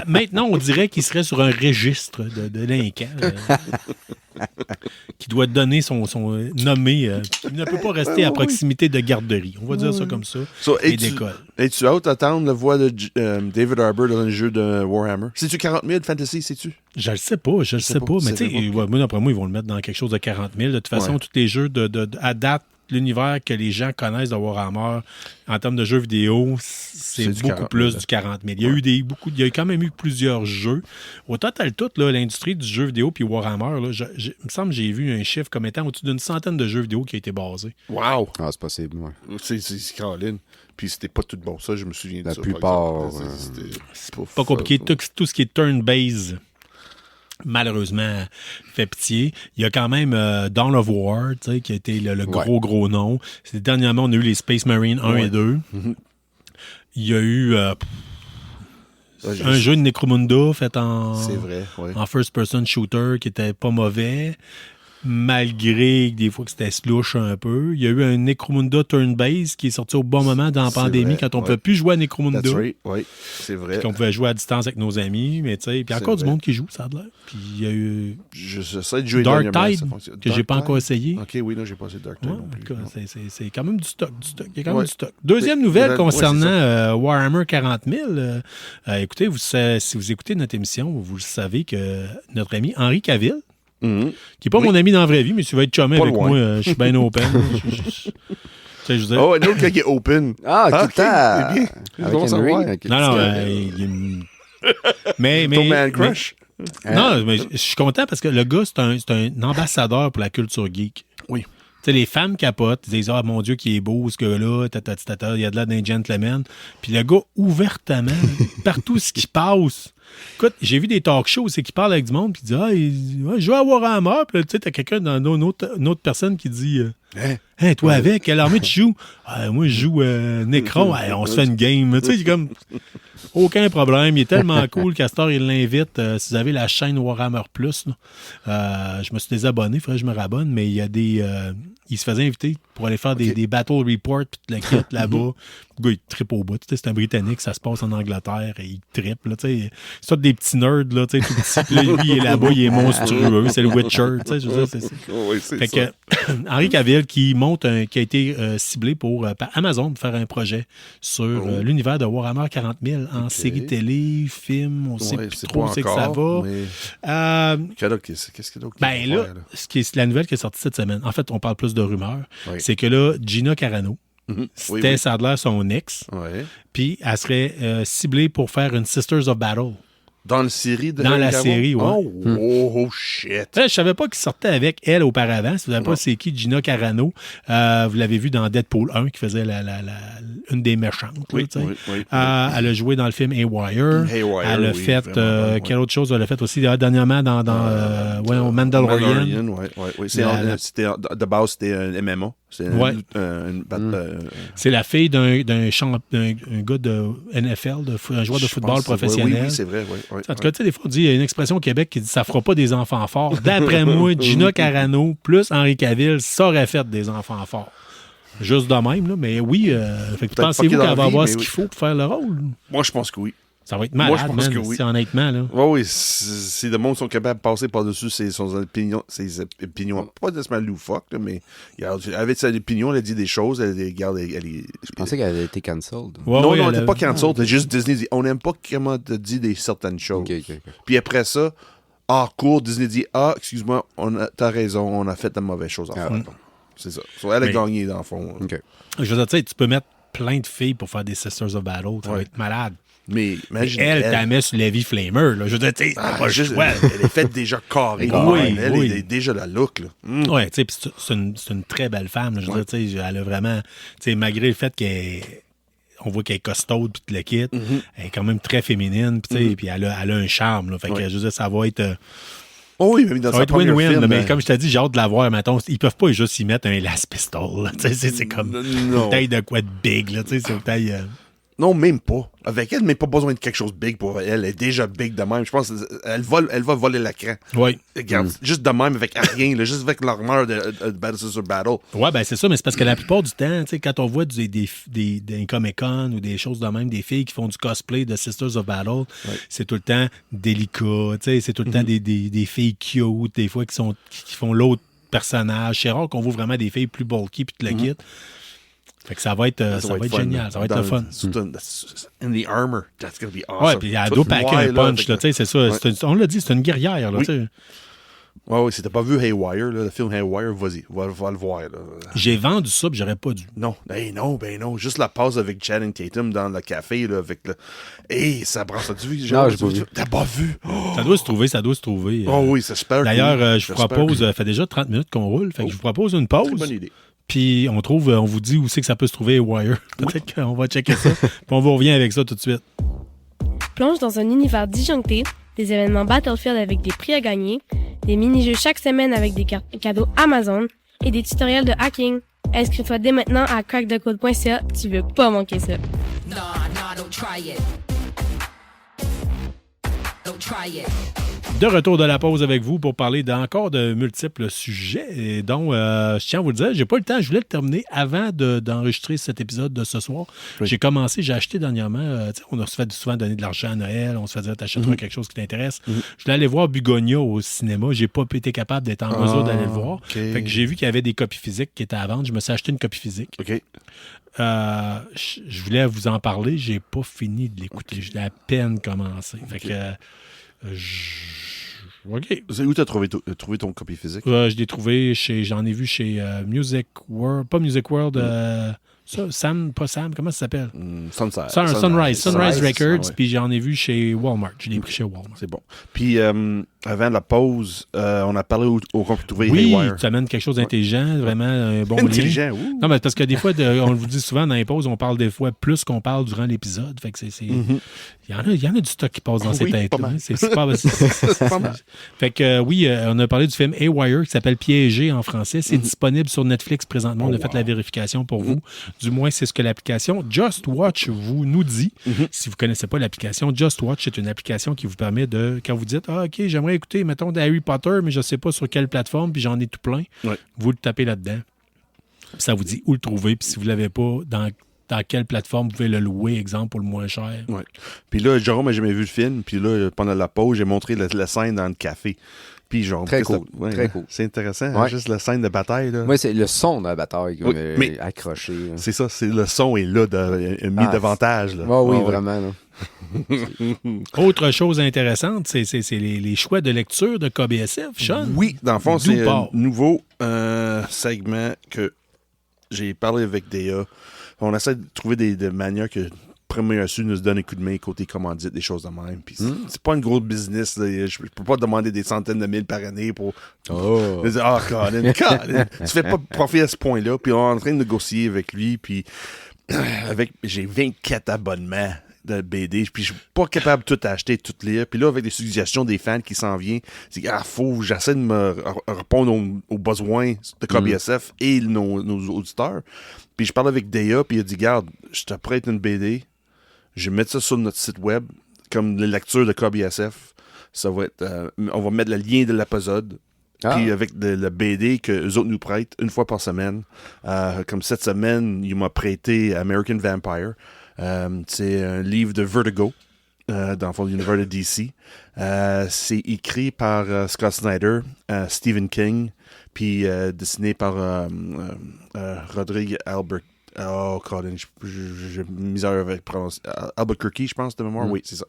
Speaker 2: Maintenant, on dirait qu'il serait sur un registre de délinquants qui doit donner son nommé. Il ne peut pas rester à proximité de garderie. On va dire ça comme ça. Et d'école.
Speaker 3: Es-tu hâte d'attendre la voix de David Harbour dans le jeu de Warhammer? C'est-tu 40 000 Fantasy, sais-tu?
Speaker 2: Je le sais pas. Mais tu sais, moi, d'après moi, ils vont le mettre dans quelque chose de 40 000. De toute façon, tous les jeux à date, l'univers que les gens connaissent de Warhammer en termes de jeux vidéo, c'est beaucoup plus du 40 000. Il y a quand même eu plusieurs jeux. Au total, l'industrie du jeu vidéo puis Warhammer, là, il me semble que j'ai vu un chiffre comme étant au-dessus d'une centaine de jeux vidéo qui a été basé.
Speaker 3: Wow!
Speaker 4: Ah, c'est possible, ouais.
Speaker 3: C'est Caroline. Puis c'était pas tout bon, ça, je me souviens de ça.
Speaker 4: La plupart.
Speaker 2: C'est pas compliqué. Tout ce qui est turn-based, malheureusement, fait pitié. Il y a quand même Dawn of War, qui a été le gros nom. Dernièrement, on a eu les Space Marine 1 et 2. Mm-hmm. Il y a eu un jeu de Necromunda fait en first-person shooter qui était pas mauvais, malgré des fois que c'était slush un peu. Il y a eu un Necromunda turn-based qui est sorti au bon moment dans la pandémie quand on ne pouvait plus jouer à Necromunda.
Speaker 3: Oui, c'est vrai.
Speaker 2: Qu'on pouvait jouer à distance avec nos amis, mais tu sais, puis encore du monde qui joue, ça a l'air. Puis il y a eu
Speaker 3: j'essaie de jouer
Speaker 2: Dark Tide, que j'ai pas encore essayé.
Speaker 3: OK, oui, non, j'ai pas essayé Dark Tide non plus.
Speaker 2: C'est quand même du stock. Il y a quand même du stock. Deuxième nouvelle concernant Warhammer 40 000. Écoutez, si vous écoutez notre émission, vous le savez que notre ami Henry Cavill, qui n'est pas mon ami dans la vraie vie, mais tu vas être chumé avec moi, je suis bien open.
Speaker 3: Un autre gars qui est open.
Speaker 4: Ah, tout
Speaker 3: Avec
Speaker 4: Henry.
Speaker 2: Non, mais
Speaker 3: ton man crush.
Speaker 2: Non, mais je suis content parce que le gars, c'est un ambassadeur pour la culture geek.
Speaker 3: Oui.
Speaker 2: Tu sais, les femmes capotent, ils disent « Ah, mon Dieu, qui est beau, ce gars-là, il y a de là d'un gentleman. » Puis le gars, ouvertement, partout ce qui passe. Écoute, j'ai vu des talk shows, c'est qu'il parle avec du monde, puis il dit « Ah, je joue à Warhammer. » Puis tu sais, t'as quelqu'un, une autre personne qui dit Hey, toi avec, quelle armée tu joues? Moi, je joue Necron. On se fait une game. Tu sais, comme aucun problème. Il est tellement cool, Castor, il l'invite. Si vous avez la chaîne Warhammer Plus, je me suis désabonné, il faudrait que je me rabonne, mais il y a des. Il se faisait inviter pour aller faire des battle reports puis la quête là-bas. Le gars, il trippe au bout. C'est un Britannique, ça se passe en Angleterre et il trippe. C'est tout des petits nerds, là, tout petit. Là, lui, il est là-bas, il est monstrueux. C'est le Witcher. Je veux dire, fait que Henry Cavill qui a été ciblé par Amazon pour faire un projet sur l'univers de Warhammer 40 000 en série télé, film, on sait plus trop où c'est que ça va.
Speaker 3: Mais... Qu'est-ce que d'autre?
Speaker 2: Ben là, c'est la nouvelle qui est sortie cette semaine. En fait, on parle plus de rumeurs. C'est que là, Gina Carano, c'était Sadler son ex, puis elle serait ciblée pour faire une Sisters of Battle.
Speaker 3: Dans la série de
Speaker 2: Dans la
Speaker 3: Cavill?
Speaker 2: série, oui.
Speaker 3: Oh, shit.
Speaker 2: Je savais pas qu'il sortait avec elle auparavant. Si vous ne savez pas c'est qui, Gina Carano, vous l'avez vu dans Deadpool 1, qui faisait une des méchantes.
Speaker 3: Oui.
Speaker 2: Elle a joué dans le film Haywire. Elle a fait... quelle autre chose elle a fait aussi dernièrement dans Mandalorian.
Speaker 3: C'était de base, c'était un MMA.
Speaker 2: C'est la fille d'un gars de NFL, un joueur de football professionnel.
Speaker 3: Oui, c'est vrai.
Speaker 2: En tout cas, tu sais, des fois, on dit, il y a une expression au Québec qui dit ça fera pas des enfants forts. D'après moi, Gina Carano plus Henry Cavill, ça aurait fait des enfants forts. Juste de même, là. Mais oui, pensez-vous qu'elle va avoir ce qu'il faut pour faire le rôle?
Speaker 3: Moi, je pense que oui.
Speaker 2: Ça va être malade,
Speaker 3: moi, je pense que oui.
Speaker 2: Honnêtement. Là.
Speaker 3: Oui, si le monde sont capables de passer par-dessus ses opinions, pas nécessairement loufoque, là, mais avec ses opinions, elle a dit des choses,
Speaker 4: Je pensais qu'elle avait été cancelled.
Speaker 3: Non, elle n'était pas cancelled, c'est juste Disney dit, on n'aime pas comment tu dis certaines choses.
Speaker 4: Okay.
Speaker 3: Puis après ça, hors cours, Disney dit, excuse-moi, t'as raison, on a fait de mauvaises choses à faire. C'est ça. Elle a gagné, dans le fond.
Speaker 4: Okay.
Speaker 2: Je veux dire, tu peux mettre plein de filles pour faire des Sisters of Battle, ça va être malade.
Speaker 3: Mais imagine.
Speaker 2: Elle t'a mis sur Levi Flamer. Là. Je veux dire, tu sais,
Speaker 3: elle est faite déjà carrée. Elle est déjà la look.
Speaker 2: Oui, tu sais, c'est une très belle femme. Là. Je veux dire, tu sais, elle a vraiment. Tu sais, malgré le fait on voit qu'elle est costaude puis le quitte, elle est quand même très féminine, puis elle a un charme. Là. Fait que je veux dire, ça va être.
Speaker 3: Oui, mais dans
Speaker 2: ça va être win-win, mais comme je t'ai dit, j'ai hâte de la voir, mettons. Ils peuvent pas juste y mettre un last pistol. C'est comme une taille de quoi de big. Là, c'est une taille.
Speaker 3: Non, même pas. Avec elle, mais pas besoin de quelque chose de big pour elle. Elle est déjà big de même. Je pense qu'elle va voler l'écran.
Speaker 2: Oui.
Speaker 3: Regarde, juste de même, avec rien, là, juste avec l'armure de Battle Sister Battle.
Speaker 2: Ouais, ben c'est ça, mais c'est parce que la plupart du temps, tu sais, quand on voit des Comic-Con ou des choses de même, des filles qui font du cosplay de Sisters of Battle, c'est tout le temps délicat, tu sais, c'est tout le temps des filles cute, des fois qui font l'autre personnage. C'est rare qu'on voit vraiment des filles plus bulky puis tout le kit. Fait que ça va être génial, ça va être le fun.
Speaker 3: In the armor, that's gonna be awesome.
Speaker 2: Ouais, puis elle doit packer un punch, là, tu sais, c'est ça. On l'a dit, c'est une guerrière, là, tu sais.
Speaker 3: Oui, si t'as pas vu Haywire, là, le film Haywire, vas-y, va le voir. Là.
Speaker 2: J'ai vendu ça, puis j'aurais pas dû.
Speaker 3: Non, non. Juste la pause avec Channing Tatum dans le café, là, avec le... ça prend ça du vu.
Speaker 4: Non, j'ai pas vu.
Speaker 3: T'as pas vu?
Speaker 2: Oh. Ça doit se trouver.
Speaker 3: Oh oui, c'est super.
Speaker 2: D'ailleurs, je vous propose, ça fait déjà 30 minutes qu'on roule, fait que je vous propose une pause.
Speaker 3: C'est une bonne idée.
Speaker 2: Puis on vous dit où c'est que ça peut se trouver, Wire. Peut-être qu'on va checker ça. Puis on vous revient avec ça tout de suite.
Speaker 5: Plonge dans un univers disjoncté, des événements Battlefield avec des prix à gagner, des mini-jeux chaque semaine avec des cadeaux Amazon et des tutoriels de hacking. Inscris-toi dès maintenant à crackthecode.ca, tu veux pas manquer ça.
Speaker 6: Don't try it. Don't try it.
Speaker 2: De retour de la pause avec vous pour parler d'encore de multiples sujets. Et donc, je tiens à vous le dire, j'ai pas eu le temps. Je voulais le terminer avant d'enregistrer cet épisode de ce soir. Oui. J'ai acheté dernièrement. On se fait souvent donner de l'argent à Noël. On se fait dire, t'achèteras quelque chose qui t'intéresse. Je voulais aller voir Bugonia au cinéma. J'ai pas été capable d'être en mesure d'aller le voir.
Speaker 3: Okay.
Speaker 2: Fait que j'ai vu qu'il y avait des copies physiques qui étaient à vendre. Je me suis acheté une copie physique.
Speaker 3: OK.
Speaker 2: Je voulais vous en parler. J'ai pas fini de l'écouter. Okay. J'ai à peine commencé. Fait que... OK.
Speaker 3: Où t'as trouvé ton copie physique?
Speaker 2: Je l'ai trouvé j'en ai vu chez Music World, pas Music World, comment ça s'appelle? Sunrise Records, puis j'en ai vu chez Walmart. Je l'ai pris chez Walmart.
Speaker 3: C'est bon. Puis avant la pause, on a parlé où on peut trouver
Speaker 2: Haywire. Tu amènes quelque chose d'intelligent, vraiment un bon
Speaker 3: intelligent,
Speaker 2: lien. Non, mais parce que des fois, on vous dit souvent dans les pauses, on parle des fois plus qu'on parle durant l'épisode. Fait que il y en a du stock qui passe dans ces têtes-là. C'est pas mal. Fait que on a parlé du film Haywire qui s'appelle Piégé en français. C'est disponible sur Netflix présentement. On a fait la vérification pour vous. Du moins, c'est ce que l'application Just Watch nous dit. Si vous ne connaissez pas l'application, Just Watch, c'est une application qui vous permet de, quand vous dites « Ah, OK, j'aimerais écouter, mettons, de Harry Potter, mais je ne sais pas sur quelle plateforme, puis j'en ai tout plein. » Vous le tapez là-dedans. Puis ça vous dit où le trouver. Puis si vous ne l'avez pas, dans quelle plateforme vous pouvez le louer, exemple, pour le moins cher.
Speaker 3: Ouais. Puis là, Jérôme n'a jamais vu le film. Puis là, pendant la pause, j'ai montré la scène dans le café. Puis genre,
Speaker 4: très cool. Très cool.
Speaker 3: C'est intéressant, juste la scène de bataille. Là.
Speaker 4: Moi, c'est le son de la bataille qui m'a accroché. Là.
Speaker 3: C'est ça, le son est là, mis davantage. Là.
Speaker 4: Oui, vraiment. Là.
Speaker 2: Autre chose intéressante, c'est les choix de lecture de KBSF, Sean.
Speaker 3: Oui, dans le fond, c'est un nouveau segment que j'ai parlé avec Déa. On essaie de trouver des manières que premier assu nous donne un coup de main côté commandite, des choses de même. Puis c'est pas une grosse business. Là. Je peux pas demander des centaines de mille par année pour dire Colin, tu fais pas profit à ce point-là. Puis on est en train de négocier avec lui. Puis j'ai 24 abonnements de BD, puis je suis pas capable de tout acheter, de tout lire. Puis là, avec les suggestions des fans qui s'en viennent, c'est j'essaie de me répondre aux besoins de KBSF et nos auditeurs. Puis je parle avec Dea, puis il a dit, garde, je te prête une BD, je vais mettre ça sur notre site web, comme les lectures de KBSF. Ça va être, on va mettre le lien de l'épisode. Puis avec le BD que eux autres nous prêtent une fois par semaine. Comme cette semaine, il m'a prêté American Vampire. C'est un livre de Vertigo, dans l'univers de DC. C'est écrit par Scott Snyder, Stephen King, puis dessiné par Rodrigue Albert. Oh, Colin, j'ai misère avec prononcer. Albuquerque, je pense, de mémoire. Oui, c'est ça.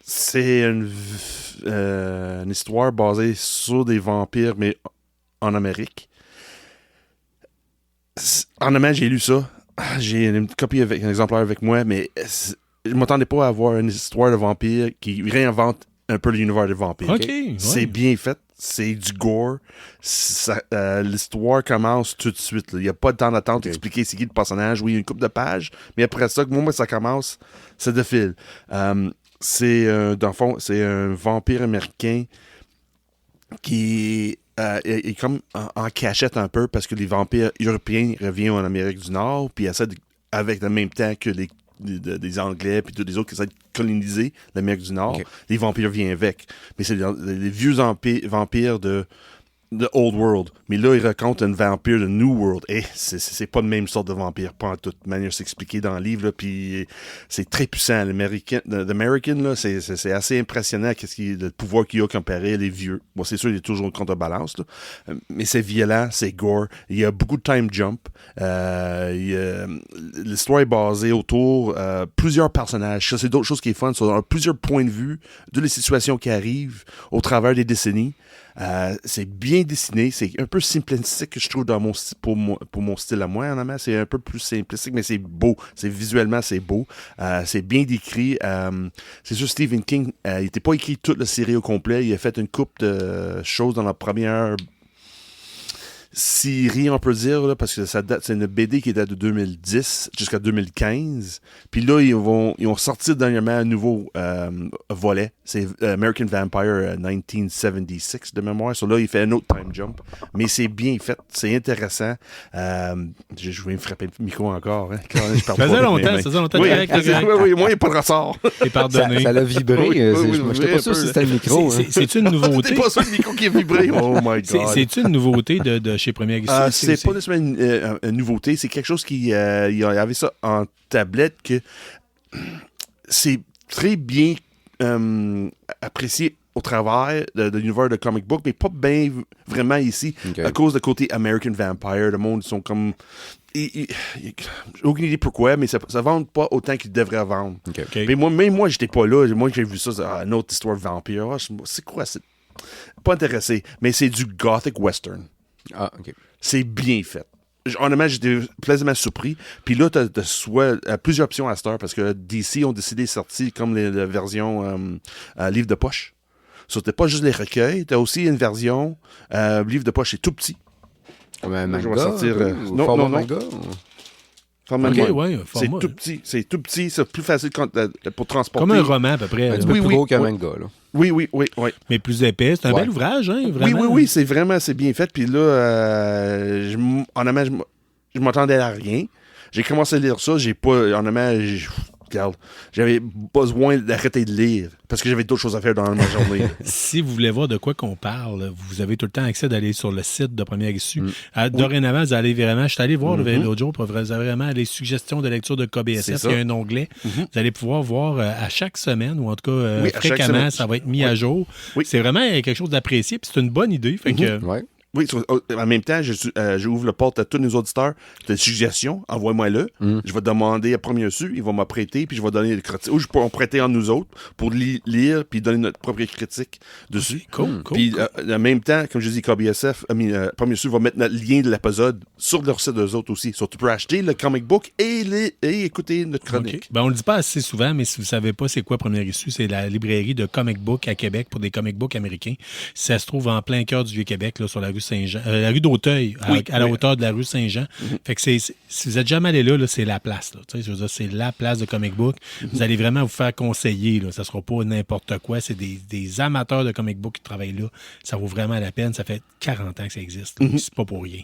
Speaker 3: C'est une histoire basée sur des vampires, mais en Amérique. En Amérique, j'ai lu ça. J'ai une copie avec un exemplaire avec moi, mais je m'attendais pas à avoir une histoire de vampire qui réinvente un peu l'univers des vampires.
Speaker 2: Okay,
Speaker 3: c'est bien fait, c'est du gore. L'histoire commence tout de suite. Il n'y a pas de temps d'attente d'expliquer c'est qui le personnage. Oui, il y a une couple de pages, mais après ça, moi, ça commence, ça défile. C'est dans le fond, c'est un vampire américain qui est comme en cachette un peu parce que les vampires européens reviennent en Amérique du Nord puis essaient avec le même temps que des Anglais puis tous les autres qui essaient de coloniser l'Amérique du Nord. Les vampires viennent avec. Mais c'est les vieux vampires de Old World. Mais là, il raconte un vampire de New World. Et c'est pas la même sorte de vampire, pas en toute manière s'expliquer dans le livre. Puis c'est très puissant. L'American, là, c'est assez impressionnant le pouvoir qu'il a comparé à les vieux. Bon, c'est sûr, il est toujours en contrebalance. Là. Mais c'est violent, c'est gore. Il y a beaucoup de time jump. L'histoire est basée autour plusieurs personnages. Ça, c'est d'autres choses qui est fun. Sur plusieurs points de vue de les situations qui arrivent au travers des décennies. C'est bien dessiné, c'est un peu simplistique que je trouve dans pour mon style à moi, en amont. C'est un peu plus simplistique, mais c'est beau. Visuellement, c'est beau. C'est bien décrit. C'est sûr, Stephen King, il n'était pas écrit toute la série au complet. Il a fait une couple de choses dans la première série, on peut dire, là, parce que c'est une BD qui date de 2010 jusqu'à 2015. Puis là, ils ont sorti dernièrement un nouveau volet. C'est American Vampire 1976 de mémoire. Là, il fait un autre time jump. Mais c'est bien fait. C'est intéressant. Je vais me frapper le micro encore. Hein,
Speaker 2: ça faisait longtemps.
Speaker 3: Oui, moi, il n'y a pas de ressort.
Speaker 2: C'est pardonné.
Speaker 4: Ça l'a vibré. Je n'étais pas sûr si c'était le micro.
Speaker 2: C'est-tu une nouveauté?
Speaker 3: C'est pas ça le micro qui a vibré. Oh my God.
Speaker 2: C'est-tu une nouveauté de chez Premier Agriculture?
Speaker 3: C'est pas nécessairement une nouveauté. C'est quelque chose il y avait ça en tablette que c'est très bien apprécié au travers de l'univers de comic book, mais pas bien vraiment ici, à cause du côté American Vampire. Le monde, ils sont comme... J'ai aucune idée pourquoi, mais ça ne vend pas autant qu'ils devraient vendre. Mais moi, j'étais pas là. Moi, j'ai vu ça, une autre histoire de vampire. C'est quoi? C'est pas intéressé. Mais c'est du gothic western.
Speaker 4: Ah, OK.
Speaker 3: C'est bien fait. Honnêtement, j'étais plaisamment surpris. Puis là, tu as plusieurs options à cette heure parce que DC ont décidé de sortir comme la version livre de poche. C'était pas juste les recueils. Tu as aussi une version livre de poche, c'est tout petit.
Speaker 4: Comme un manga?
Speaker 3: Je vais sortir.
Speaker 4: Non. Manga?
Speaker 3: C'est tout petit. C'est tout petit. C'est plus facile pour transporter.
Speaker 2: Comme un roman, à peu près.
Speaker 4: Un petit peu plus gros qu'un manga, là.
Speaker 3: Oui.
Speaker 2: Mais plus épais. C'est un bel ouvrage, hein, vraiment.
Speaker 3: Oui, c'est bien fait. Puis là, honnêtement, je m'attendais à rien. J'ai commencé à lire ça. J'avais besoin d'arrêter de lire parce que j'avais d'autres choses à faire dans ma journée.
Speaker 2: Si vous voulez voir de quoi qu'on parle, vous avez tout le temps accès d'aller sur le site de Première Issue. Dorénavant, vous allez vraiment... Je suis allé voir l'autre jour, vous avez vraiment les suggestions de lecture de KBSF. Il y a un onglet. Vous allez pouvoir voir à chaque semaine, ou en tout cas fréquemment, ça va être mis à jour. Oui. C'est vraiment quelque chose d'apprécié, puis c'est une bonne idée. Fait que,
Speaker 3: Oui, en même temps, j'ouvre le porte à tous nos auditeurs. Des suggestions, envoie-moi-le. Je vais demander à Premier Su, il va m'apprêter, puis je vais donner le critique. Ou je peux en prêter en nous autres pour lire, puis donner notre propre critique dessus.
Speaker 2: Cool.
Speaker 3: Puis en même temps, comme je dis, KBSF, Premier Su va mettre le lien de l'épisode sur leur site d'eux autres aussi. So, tu peux acheter le comic book et écouter notre chronique.
Speaker 2: Okay. Ben, on le dit pas assez souvent, mais si vous savez pas c'est quoi Première Issue, c'est la librairie de comic book à Québec pour des comic books américains. Ça se trouve en plein cœur du Vieux-Québec, là, sur la rue Saint-Jean, la rue d'Auteuil, à la hauteur de la rue Saint-Jean. Fait que si vous êtes jamais allé là, c'est la place. Là. Je veux dire, c'est la place de comic book. Vous allez vraiment vous faire conseiller. Là. Ça sera pas n'importe quoi. C'est des amateurs de comic book qui travaillent là. Ça vaut vraiment la peine. Ça fait 40 ans que ça existe. C'est pas pour rien.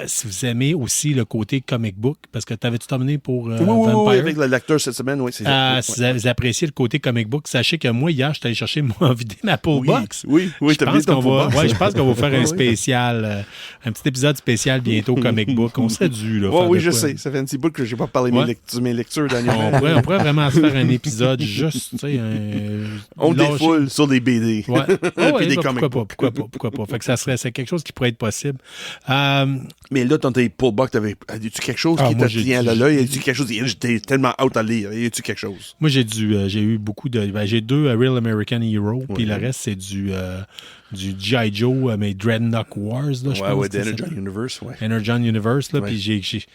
Speaker 2: Si vous aimez aussi le côté comic book, parce que t'avais-tu terminé pour Vampire?
Speaker 3: Oui, avec le lecteur cette semaine, oui.
Speaker 2: Si vous appréciez le côté comic book, sachez que moi, hier, je suis allé chercher vider ma pull box.
Speaker 3: Oui,
Speaker 2: je pense qu'on va faire un spécial, un petit épisode spécial bientôt comic book. On serait dû. Là,
Speaker 3: oui, je sais. Ça fait un petit bout que je n'ai pas parlé de mes lectures dernièrement.
Speaker 2: On pourrait vraiment se faire un épisode juste, tu sais,
Speaker 3: on défoule sur des BD.
Speaker 2: Puis
Speaker 3: des comic books.
Speaker 2: Pourquoi pas. Fait que c'est quelque chose qui pourrait être possible.
Speaker 3: Mais là, dans tes pull box, as-tu quelque chose qui te tient à l'œil? As-tu quelque chose? J'étais tellement out à lire. As-tu quelque chose?
Speaker 2: Moi, j'ai eu beaucoup de... j'ai 2 Real American Hero, puis le reste, c'est du G.I. Joe, mais Dreadnought Wars, là, je pense.
Speaker 3: Ouais, Energon Universe, ouais.
Speaker 2: Energon Universe, là, puis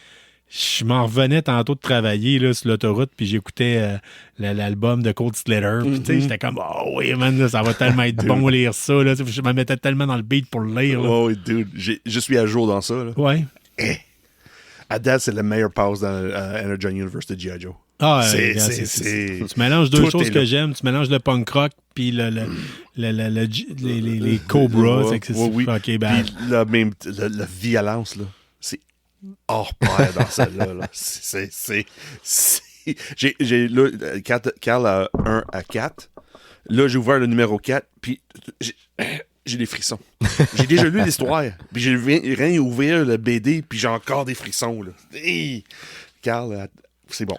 Speaker 2: je m'en revenais tantôt de travailler là, sur l'autoroute, puis j'écoutais l'album de Cold Slater, puis tu sais, j'étais comme, oh oui, man, là, ça va tellement être bon lire ça, là. Je me mettais tellement dans le beat pour le lire. Là.
Speaker 3: Oh, dude, je suis à jour dans ça. Là.
Speaker 2: Ouais.
Speaker 3: À date, c'est la meilleure pause dans Energon Universe de G.I. Joe.
Speaker 2: Ah, tu mélanges deux choses que j'aime. Tu mélanges le punk rock puis les Cobras.
Speaker 3: Oui.
Speaker 2: Okay, ben...
Speaker 3: Puis la violence, là, c'est hors pair dans celle-là. Là. J'ai là, Carl a 1 à 4. Là, j'ai ouvert le numéro 4, puis j'ai des frissons. J'ai déjà lu l'histoire, puis j'ai rien ouvert le BD, puis j'ai encore des frissons. Là. Hey! Carl, c'est bon.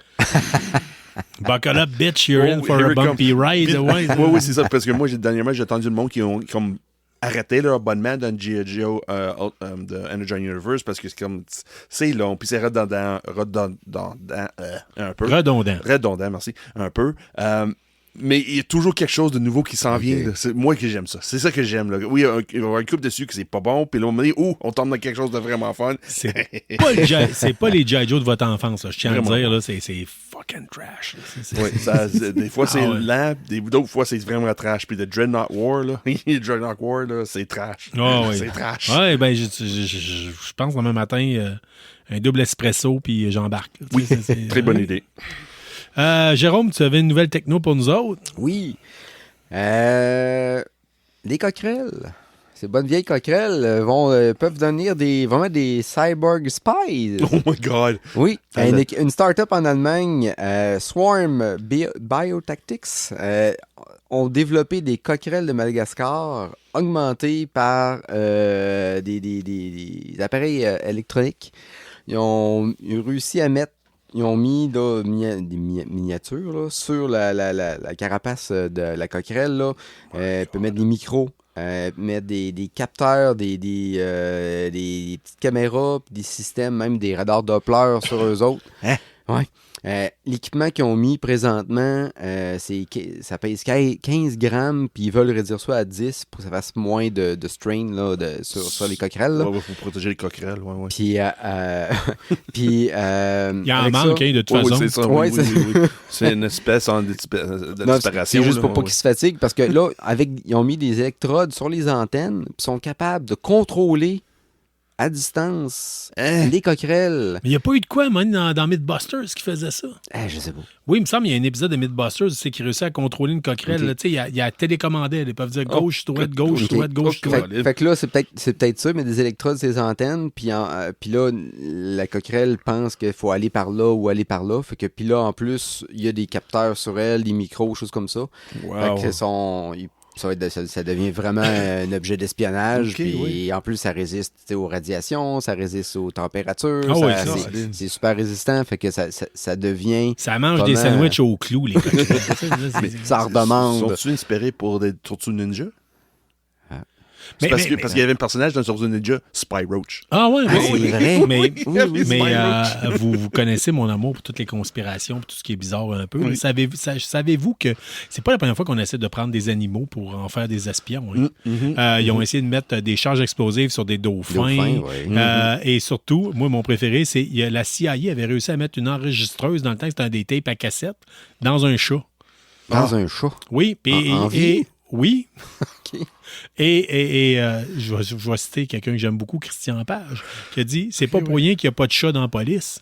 Speaker 2: Buckle up, bitch, you're in for a bumpy ride.
Speaker 3: Oui, c'est ça, parce que moi, dernièrement, j'ai entendu le monde qui ont comme arrêté leur abonnement dans G.I. Joe de Energon Universe parce que c'est long, puis c'est redondant un peu. Redondant, merci, un peu. Mais il y a toujours quelque chose de nouveau qui s'en vient. C'est moi qui j'aime ça. C'est ça que j'aime. Là. Oui, il va y avoir une couple dessus que c'est pas bon, puis là, on tombe dans quelque chose de vraiment fun.
Speaker 2: C'est pas les G.I. Joe de votre enfance. Là. Je tiens à le dire, là, c'est fucking trash.
Speaker 3: Oui, des fois, c'est lent, d'autres fois, c'est vraiment trash. Puis le Dreadnought War, là, Dreadnought War, là, c'est trash. C'est trash.
Speaker 2: Ouais, ben, je pense demain matin, un double espresso, puis j'embarque.
Speaker 3: Oui, très bonne idée.
Speaker 2: Jérôme, tu avais une nouvelle techno pour nous autres?
Speaker 4: Oui. Des coquerelles. Ces bonnes vieilles coquerelles peuvent devenir vraiment des cyborg spies.
Speaker 3: Oh my God!
Speaker 4: Oui. Une start-up en Allemagne, Swarm Biotactics, ont développé des coquerelles de Madagascar augmentées par des appareils électroniques. Ils ont réussi à mettre ils ont mis là, des miniatures là, sur la carapace de la coquerelle. Là. Peut mettre des micros, mettre des capteurs, des petites caméras, des systèmes, même des radars Doppler sur eux autres.
Speaker 3: Hein?
Speaker 4: Ouais. L'équipement qu'ils ont mis présentement, ça pèse 15 grammes, puis ils veulent réduire ça à 10 pour que ça fasse moins de strain là, sur les coquerelles.
Speaker 3: Il faut protéger les coquerelles. Ouais.
Speaker 4: Puis,
Speaker 2: il en manque, de toute façon.
Speaker 3: C'est ça, oui. C'est une espèce de disparition.
Speaker 4: C'est juste pour pas qu'ils se fatiguent, parce que là, ils ont mis des électrodes sur les antennes, puis sont capables de contrôler à distance les coquerelles.
Speaker 2: Mais il n'y a pas eu de quoi, man, dans Mythbusters qui faisait ça?
Speaker 4: Je sais pas.
Speaker 2: Oui, il me semble qu'il y a un épisode de Mythbusters qui réussit à contrôler une coquerelle. Okay. Il y a télécommandé. Ils peuvent dire gauche, droite, gauche, droite, gauche, droite.
Speaker 4: Fait que là, c'est peut-être ça, mais des électrodes sur les antennes. Puis là, la coquerelle pense qu'il faut aller par là ou aller par là. Fait que puis là, en plus, il y a des capteurs sur elle, des micros, choses comme ça.
Speaker 3: Wow.
Speaker 4: Fait que ça devient vraiment un objet d'espionnage. Puis en plus, ça résiste aux radiations, ça résiste aux températures. C'est super résistant. Fait que ça devient.
Speaker 2: Ça mange des sandwichs au clou, les coquerelles.
Speaker 4: Ça redemande.
Speaker 3: Sont-tu inspirés pour des Tortues Ninja? Parce qu'il y avait un personnage dans Tortue Ninja, Spy Roach.
Speaker 2: Ah ouais,
Speaker 4: c'est vrai.
Speaker 2: Mais vous connaissez mon amour pour toutes les conspirations, pour tout ce qui est bizarre un peu.
Speaker 3: Oui.
Speaker 2: Savez-vous que c'est pas la première fois qu'on essaie de prendre des animaux pour en faire des espions? Hein? Ils ont essayé de mettre des charges explosives sur des dauphins. Et surtout, moi, mon préféré, c'est la CIA avait réussi à mettre une enregistreuse dans le temps, c'était un des tapes à cassette, dans un chat.
Speaker 4: Dans un chat?
Speaker 2: Oui.
Speaker 4: En vie?
Speaker 2: Oui.
Speaker 4: OK.
Speaker 2: Et je vais citer quelqu'un que j'aime beaucoup, Christian Page, qui a dit « C'est pas pour rien qu'il n'y a pas de chat dans la police. »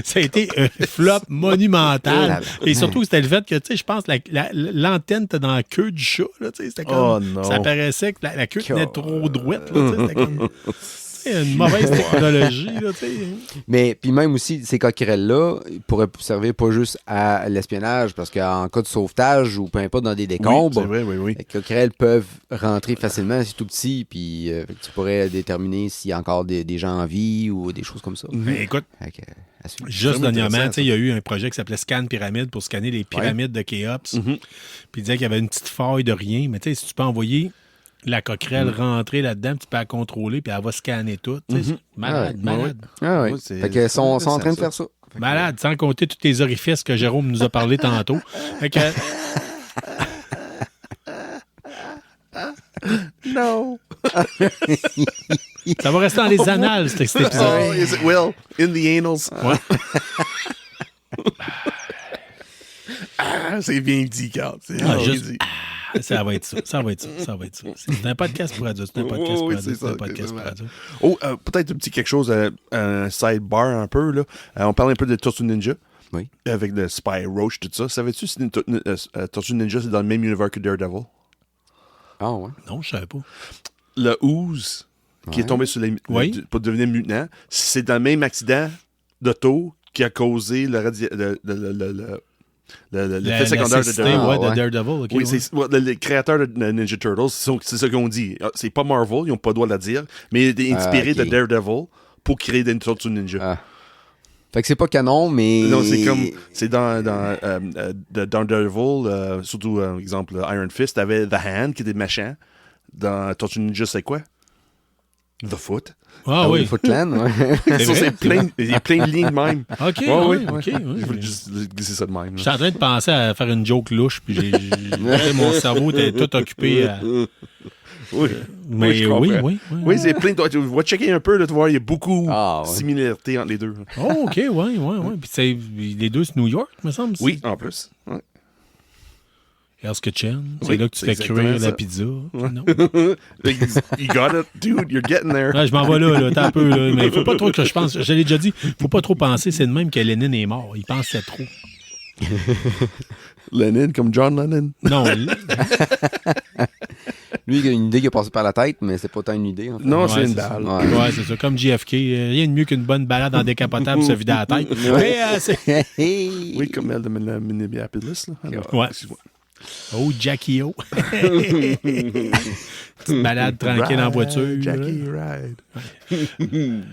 Speaker 2: Ça a été un flop monumental. Et surtout, c'était le fait que, tu sais, je pense, l'antenne était dans la queue du chat. Là, c'était comme, ça paraissait que la queue tenait trop droite. Là, c'était comme... une mauvaise technologie. Là,
Speaker 4: mais puis même aussi, ces coquerelles-là pourraient servir pas juste à l'espionnage, parce qu'en cas de sauvetage ou peu importe dans des décombres,
Speaker 3: c'est vrai, oui.
Speaker 4: Les coquerelles peuvent rentrer facilement, c'est tout petit, puis tu pourrais déterminer s'il y a encore des gens en vie ou des choses comme ça.
Speaker 2: Mais écoute, juste dernièrement, il y a eu un projet qui s'appelait Scan Pyramide pour scanner les pyramides de Khéops. Puis il disait qu'il y avait une petite faille de rien, mais si tu peux envoyer la coquerelle rentrer là-dedans, tu peux la contrôler, puis elle va scanner tout. Malade.
Speaker 4: Ah oui. Fait qu'ils sont en train de faire ça.
Speaker 2: Malade, sans compter tous les orifices que Jérôme nous a parlé tantôt. Fait que...
Speaker 3: No.
Speaker 2: Ça va rester dans les annales, cet épisode.
Speaker 3: Oh, is it will? In the annals.
Speaker 2: Ouais.
Speaker 3: C'est bien dit, Carl.
Speaker 2: Juste... Ça va être ça. C'est un podcast pour adultes.
Speaker 3: Oh, peut-être un petit quelque chose, un sidebar un peu. Là. On parle un peu de Tortue Ninja.
Speaker 4: Oui.
Speaker 3: Avec le Spy Roach, tout ça. Savais-tu si Tortue Ninja, c'est dans le même univers que Daredevil?
Speaker 4: Ah ouais?
Speaker 2: Non, je savais pas.
Speaker 3: Le Ooze, qui est tombé sur les... pour devenir mutant, c'est dans le même accident d'auto qui a causé l'effet secondaire de Daredevil.
Speaker 2: De Daredevil. Okay,
Speaker 3: oui, c'est les créateurs de Ninja Turtles, c'est ça qu'on dit. C'est pas Marvel, ils n'ont pas le droit de le dire, mais il est inspiré de Daredevil pour créer des Tortues Ninja.
Speaker 4: Fait que c'est pas canon, mais...
Speaker 3: Non, c'est dans Daredevil, surtout, exemple, Iron Fist, t'avais The Hand, qui était méchant. Dans Tortue Ninja, c'est quoi? The Foot.
Speaker 2: Ah oui.
Speaker 4: The Foot Clan, ouais.
Speaker 3: Il y a plein de lignes même.
Speaker 2: OK, OK.
Speaker 3: Je voulais juste glisser ça de même.
Speaker 2: J'étais en train de penser à faire une joke louche, puis mon cerveau était tout occupé à...
Speaker 3: Oui.
Speaker 2: Mais oui.
Speaker 3: Oui, c'est plein de... Va checker un peu, là, tu vois, il y a beaucoup de similarités entre les deux.
Speaker 2: Oh, OK, oui. Puis les deux, c'est New York, me semble.
Speaker 3: Oui, en plus. Ouais.
Speaker 2: Hell's Kitchen, c'est là que tu fais cuire la pizza. Non?
Speaker 3: You got it, dude, you're getting there.
Speaker 2: Ouais, je m'en vais là, t'as un peu, là. Mais il faut pas trop que je pense. Je l'ai déjà dit, faut pas trop penser, c'est de même que Lénine est mort. Il pensait trop.
Speaker 3: Lennon, comme John Lennon?
Speaker 2: Non.
Speaker 4: Lui, il a une idée qui a passé par la tête, mais c'est pas tant une idée. En fait.
Speaker 3: Non, c'est une balle.
Speaker 2: Ouais, c'est ça. Comme JFK. Rien de mieux qu'une bonne balade en décapotable pour se vider la tête.
Speaker 3: Oui, comme elle de Minneapolis.
Speaker 2: Ouais. Oh, Jackie O. Petite balade tranquille en voiture.
Speaker 3: Jackie Ride.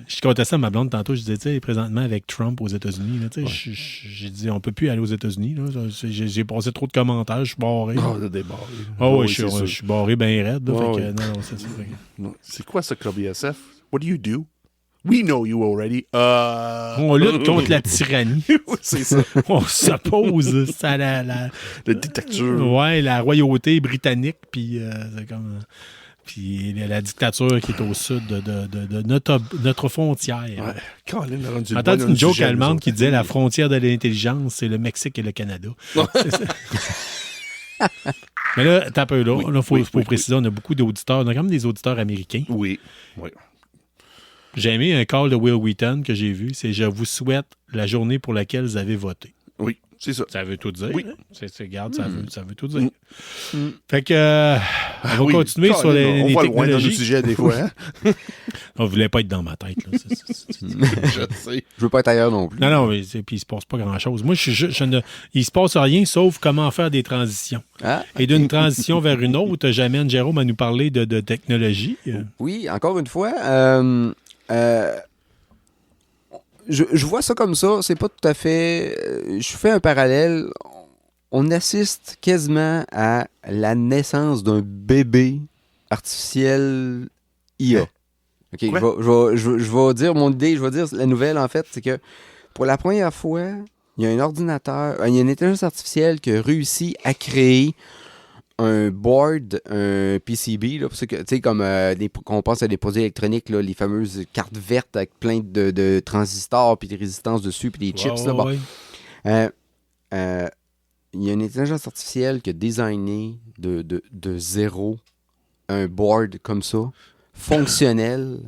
Speaker 2: Je comptais ça à ma blonde tantôt. Je disais, tu sais, présentement avec Trump aux États-Unis, j'ai dit, on peut plus aller aux États-Unis. Là. J'ai passé trop de commentaires. Je suis barré.
Speaker 3: Débarré.
Speaker 2: Oui, je suis barré bien raide.
Speaker 3: C'est quoi ce club ISF? What do you do? We know you already.
Speaker 2: On lutte contre la tyrannie.
Speaker 3: C'est ça.
Speaker 2: On s'oppose à la
Speaker 3: dictature.
Speaker 2: Ouais, la royauté britannique, puis c'est comme... Puis la dictature qui est au sud de notre frontière.
Speaker 3: Ouais. Colin,
Speaker 2: j'ai entendu une joke allemande qui disait la frontière de l'intelligence, c'est le Mexique et le Canada. C'est ça. Mais là, t'as un peu là. Il faut préciser, on a beaucoup d'auditeurs. On a quand même des auditeurs américains.
Speaker 3: Oui.
Speaker 2: J'ai aimé un call de Will Wheaton que j'ai vu. C'est « Je vous souhaite la journée pour laquelle vous avez voté ».
Speaker 3: Oui, c'est ça.
Speaker 2: Ça veut tout dire.
Speaker 3: Oui.
Speaker 2: Hein? Regarde, ça veut tout dire. Fait que on va continuer sur les technologies. On va loin dans le sujet des fois. Hein? On ne voulait pas être dans ma tête. Là.
Speaker 3: Je sais.
Speaker 4: Je veux pas être ailleurs non plus.
Speaker 2: Non, mais puis il se passe pas grand-chose. Moi, il se passe rien sauf comment faire des transitions. Et d'une transition vers une autre, j'amène Jérôme à nous parler de technologie.
Speaker 4: Oui, encore une fois... je vois ça comme ça, c'est pas tout à fait... je fais un parallèle. On assiste quasiment à la naissance d'un bébé artificielle IA. OK, je vais dire mon idée, je vais dire la nouvelle, en fait, c'est que pour la première fois, il y a un ordinateur, il y a une intelligence artificielle qui a réussi à créer un board, un PCB, là, pour ceux que, tu sais, comme quand on pense à des produits électroniques, là, les fameuses cartes vertes avec plein de transistors, puis des résistances dessus, puis des chips. Là, bon. Il y a une intelligence artificielle qui a designé de zéro un board comme ça, fonctionnel,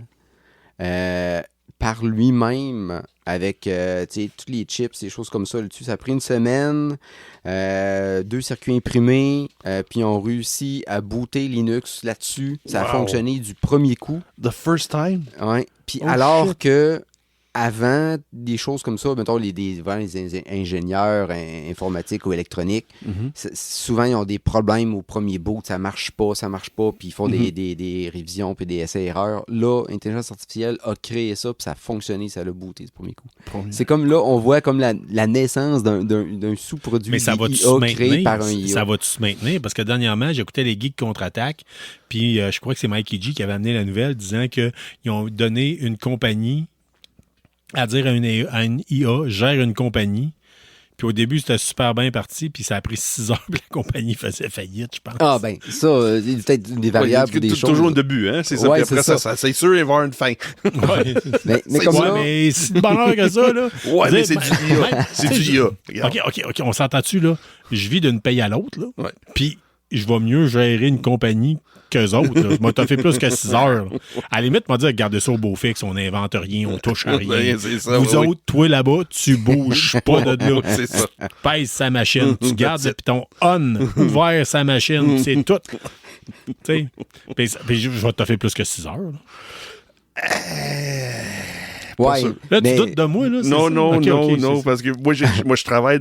Speaker 4: par lui-même, avec tous les chips, des choses comme ça là-dessus. Ça a pris une semaine, 2 circuits imprimés, puis on réussi à booter Linux là-dessus. Ça a fonctionné du premier coup.
Speaker 3: The first time?
Speaker 4: Ouais. Puis alors que avant des choses comme ça, mettons les ingénieurs informatiques ou électroniques, souvent ils ont des problèmes au premier boot, ça marche pas, puis ils font des révisions puis des essais-erreurs. Là, l'intelligence artificielle a créé ça, puis ça a fonctionné, ça l'a booté du premier coup. C'est comme là, on voit comme la naissance d'un sous-produit
Speaker 2: mais ça
Speaker 4: IA créé par un IA.
Speaker 2: Ça va-tu se maintenir? Parce que dernièrement, j'écoutais les Geeks contre-attaque, puis je crois que c'est Mikey G qui avait amené la nouvelle disant qu'ils ont donné une compagnie à dire à une IA, gère une compagnie. Puis au début, c'était super bien parti, puis ça a pris 6 heures, puis la compagnie faisait faillite, je pense.
Speaker 4: Ah ben, ça, il y a peut-être des variables ou des choses.
Speaker 3: Toujours un début, hein? C'est ça.
Speaker 4: Ouais,
Speaker 3: puis après ça, c'est sûr, il va y avoir une fin.
Speaker 2: mais
Speaker 4: comme ça...
Speaker 2: mais c'est de bonheur que ça, là.
Speaker 3: Ouais, mais c'est du IA. C'est du IA.
Speaker 2: OK, on s'entend-tu, là? Je vis d'une paye à l'autre, là.
Speaker 3: Ouais.
Speaker 2: Puis je vais mieux gérer une compagnie qu'eux autres. Là. Je m'en fait plus que 6 heures. Là. À la limite, m'a dit, regardez ça au beau fixe, on n'invente rien, on touche à rien.
Speaker 3: Ça,
Speaker 2: vous autres, toi là-bas, tu bouges pas de là.
Speaker 3: C'est ça.
Speaker 2: Pèse sa machine, tu gardes puis ton on ouvert sa machine, c'est tout. Tu sais, puis je vais te faire plus que 6 heures. Là.
Speaker 4: Ouais,
Speaker 2: là, tu doutes de moi, là?
Speaker 3: Non, parce que moi, je travaille,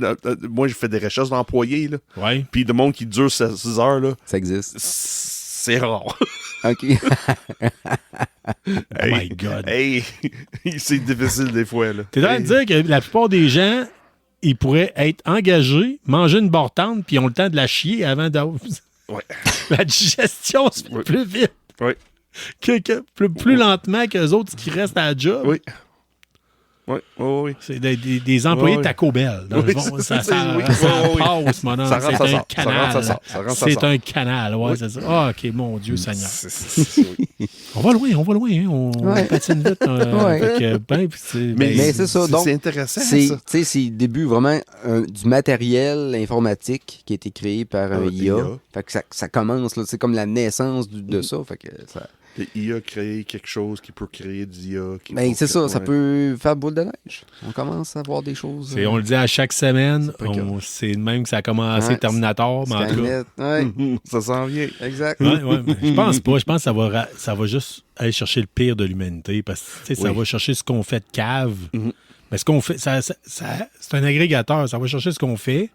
Speaker 3: moi, je fais des recherches d'employés, là.
Speaker 2: Ouais.
Speaker 3: Puis le monde qui dure 6 heures, là.
Speaker 4: Ça existe.
Speaker 3: C'est rare.
Speaker 4: OK.
Speaker 2: Oh my God.
Speaker 3: Hey, c'est difficile des fois, là.
Speaker 2: T'es en train de dire que la plupart des gens, ils pourraient être engagés, manger une bartende, puis ils ont le temps de la chier avant de...
Speaker 3: Ouais.
Speaker 2: La digestion se fait plus vite.
Speaker 3: Oui.
Speaker 2: Plus lentement qu'eux autres qui restent à la job.
Speaker 3: Oui. Oui.
Speaker 2: C'est des employés de Taco Bell. Dans le fond, ça passe, mon homme. C'est un canal. C'est un canal, ouais, c'est ça. Ah, OK, mon Dieu Seigneur. On va loin, hein. On patine vite.
Speaker 4: Mais c'est ça. Donc,
Speaker 3: c'est intéressant, ça.
Speaker 4: C'est le début vraiment du matériel informatique qui a été créé par un IA. Fait que ça commence, là, c'est comme la naissance de ça. Fait que ça...
Speaker 3: L'IA a créé quelque chose qui peut créer du IA.
Speaker 4: C'est ça, ça peut faire boule de neige. On commence à voir des choses.
Speaker 2: On le dit à chaque semaine. C'est même que ça a commencé Terminator. Mais en tout cas,
Speaker 3: ça s'en vient.
Speaker 4: Exact.
Speaker 2: Je pense pas. Je pense que ça va juste aller chercher le pire de l'humanité. Parce que ça va chercher ce qu'on fait de cave. Mais ce qu'on fait, c'est un agrégateur. Ça va chercher ce qu'on fait.